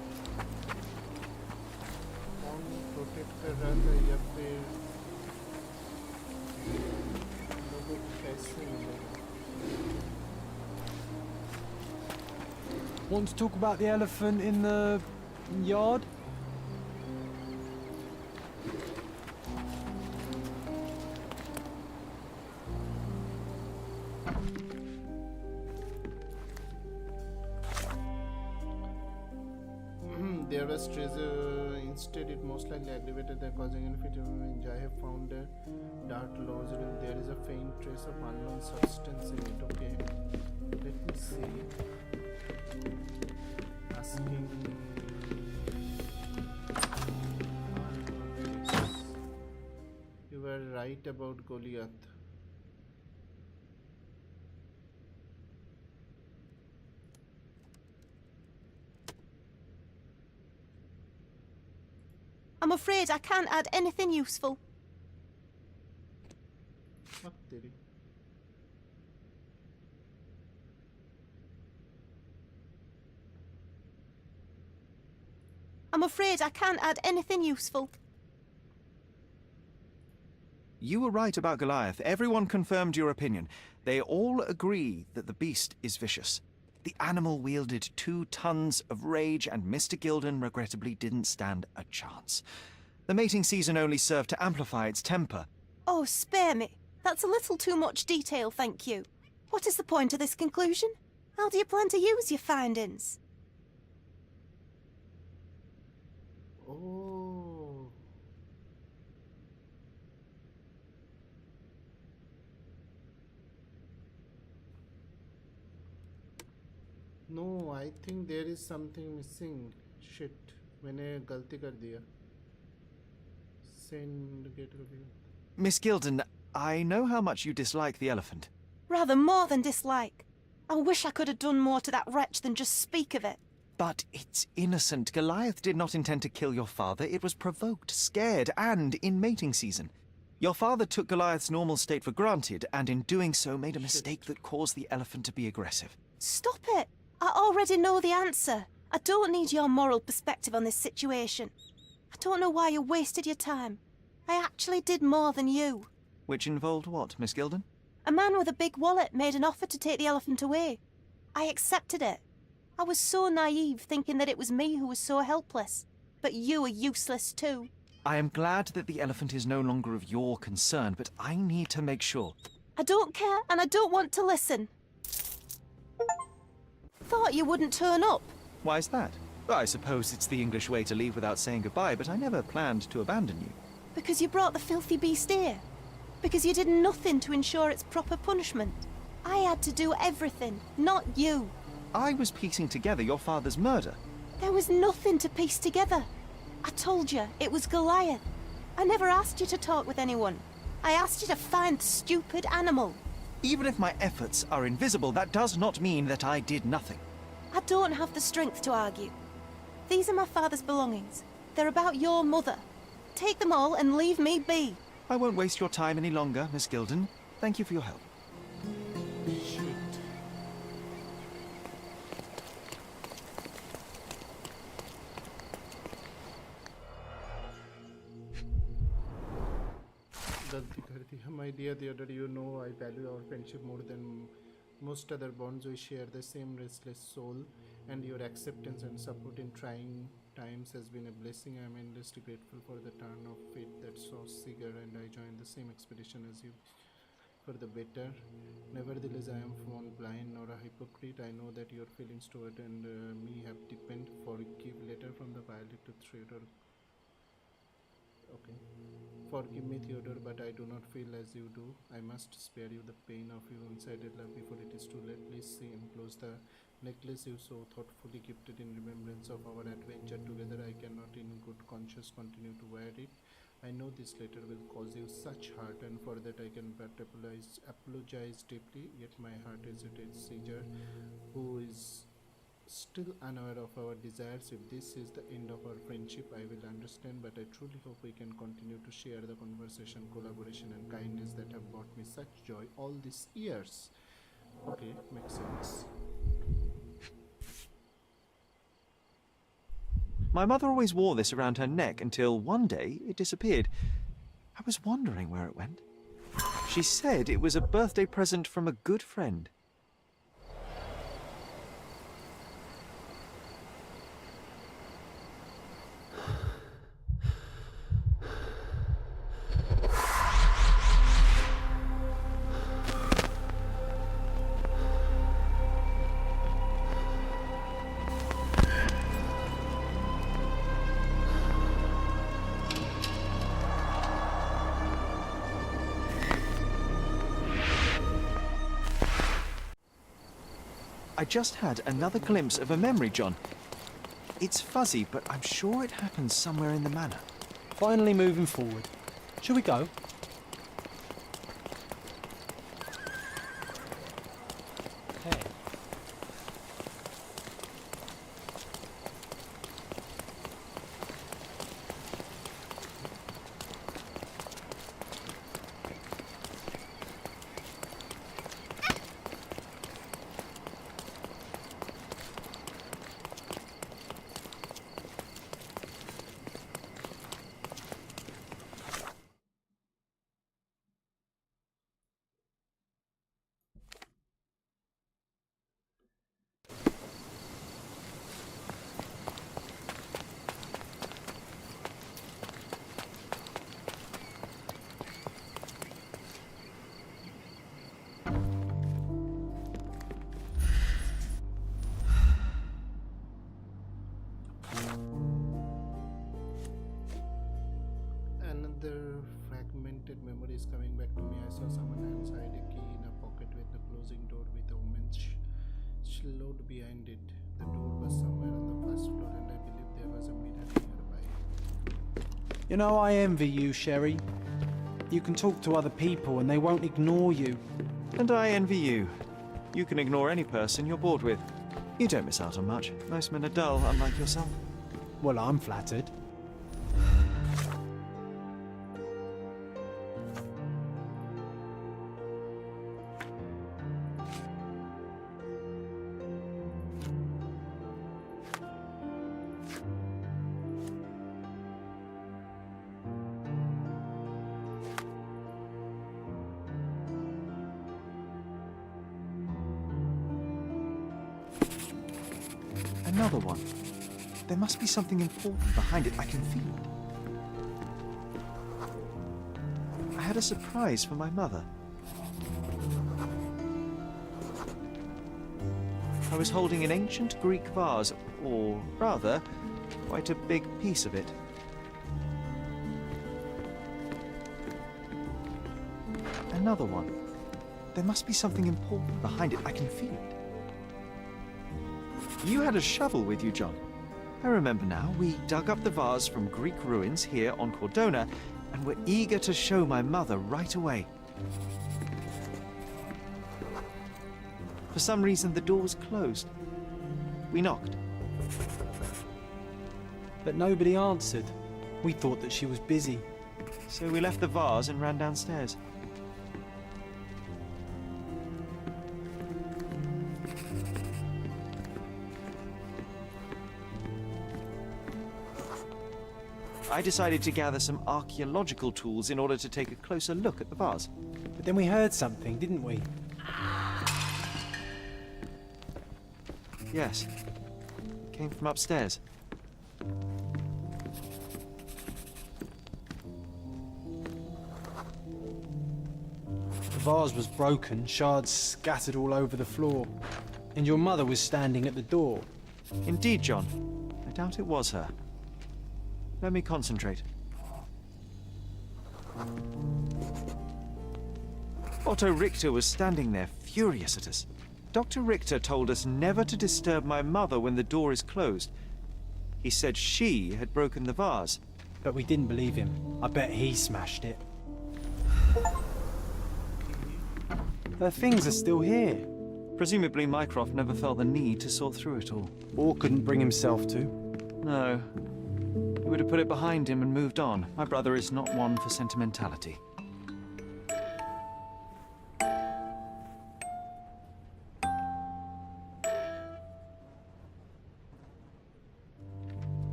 कौन प्रोटेक्ट कर रहा था या फिर लोगों को कैसे मिलेगा? Want to talk about the elephant in the yard? There was treasure Instead, it most likely aggravated their causing infinite damage. I have found a dart lost. There is a faint trace of unknown substance in it. Okay, let me see. Asking. You were right about Goliath. I'm afraid I can't add anything useful. Fuck, Diddy. I'm afraid I can't add anything useful. You were right about Goliath. Everyone confirmed your opinion. They all agree that the beast is vicious. The animal wielded 2 tons of rage, and Mr. Gilden regrettably didn't stand a chance. The mating season only served to amplify its temper. Oh, spare me. That's a little too much detail, thank you. What is the point of this conclusion? How do you plan to use your findings? Oh. No, I think there is something missing. Shit, मैंने गलती कर दिया. Send get review. Miss Gilden, I know how much you dislike the elephant. Rather more than dislike. I wish I could have done more to that wretch than just speak of it. But it's innocent. Goliath did not intend to kill your father. It was provoked, scared, and in mating season. Your father took Goliath's normal state for granted, and in doing so made a mistake that caused the elephant to be aggressive. Stop it! I already know the answer. I don't need your moral perspective on this situation. I don't know why you wasted your time. I actually did more than you. Which involved what, Miss Gilden? A man with a big wallet made an offer to take the elephant away. I accepted it. I was so naive, thinking that it was me who was so helpless. But you are useless too. I am glad that the elephant is no longer of your concern, but I need to make sure. I don't care, and I don't want to listen. Thought you wouldn't turn up. Why is that? I suppose it's the English way to leave without saying goodbye, but I never planned to abandon you. Because you brought the filthy beast here. Because you did nothing to ensure its proper punishment. I had to do everything, not you. I was piecing together your father's murder. There was nothing to piece together. I told you, it was Goliath. I never asked you to talk with anyone. I asked you to find the stupid animal. Even if my efforts are invisible, that does not mean that I did nothing. I don't have the strength to argue. These are my father's belongings. They're about your mother. Take them all and leave me be. I won't waste your time any longer, Miss Gilden. Thank you for your help. गलती कर दी. My dear Theodore, you know I value our friendship more than most other bonds. We share the same restless soul, and your acceptance and support in trying times has been a blessing. I am endlessly grateful for the turn of fate that saw Seeger and I joined the same expedition as you for the better. Nevertheless, I am not blind nor a hypocrite. I know that your feelings toward me have deepened. Forgive letter from the violet to Theodore. Okay. Forgive me, Theodore, but I do not feel as you do. I must spare you the pain of your one-sided love before it is too late. Please see enclose the necklace you so thoughtfully gifted in remembrance of our adventure together. I cannot in good conscience continue to wear it. I know this letter will cause you such hurt, and for that I can but apologize deeply, yet my heart hesitates. Caesar, who is still unaware of our desires, if this is the end of our friendship, I will understand, but I truly hope we can continue to share the conversation, collaboration and kindness that have brought me such joy all these years. Okay, makes sense. My mother always wore this around her neck until one day it disappeared. I was wondering where it went. She said it was a birthday present from a good friend. I just had another glimpse of a memory, John. It's fuzzy, but I'm sure it happened somewhere in the manor. Finally moving forward. Shall we go? Okay. Another fragmented memory is coming back to me. I saw someone hands hide a key in a pocket with the closing door with a woman's slowed behind it. The door was somewhere on the first floor and I believe there was a mirror nearby. You know, I envy you, Sherry. You can talk to other people and they won't ignore you. And I envy you. You can ignore any person you're bored with. You don't miss out on much. Most men are dull, unlike yourself. Well, I'm flattered. Another one. There must be something important behind it. I can feel it. I had a surprise for my mother. I was holding an ancient Greek vase, or rather, quite a big piece of it. Another one. There must be something important behind it. I can feel it. You had a shovel with you, John. I remember now. We dug up the vase from Greek ruins here on Cordona and were eager to show my mother right away. For some reason, the door was closed. We knocked. But nobody answered. We thought that she was busy. So we left the vase and ran downstairs. I decided to gather some archaeological tools in order to take a closer look at the vase. But then we heard something, didn't we? Yes. It came from upstairs. The vase was broken, shards scattered all over the floor. And your mother was standing at the door. Indeed, John. I doubt it was her. Let me concentrate. Otto Richter was standing there, furious at us. Dr. Richter told us never to disturb my mother when the door is closed. He said she had broken the vase. But we didn't believe him. I bet he smashed it. Her things are still here. Presumably Mycroft never felt the need to sort through it all. Or couldn't bring himself to. No. He would have put it behind him and moved on. My brother is not one for sentimentality.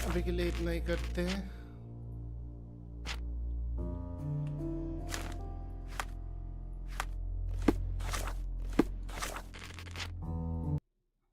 अभी के लिए इतना ही करते हैं.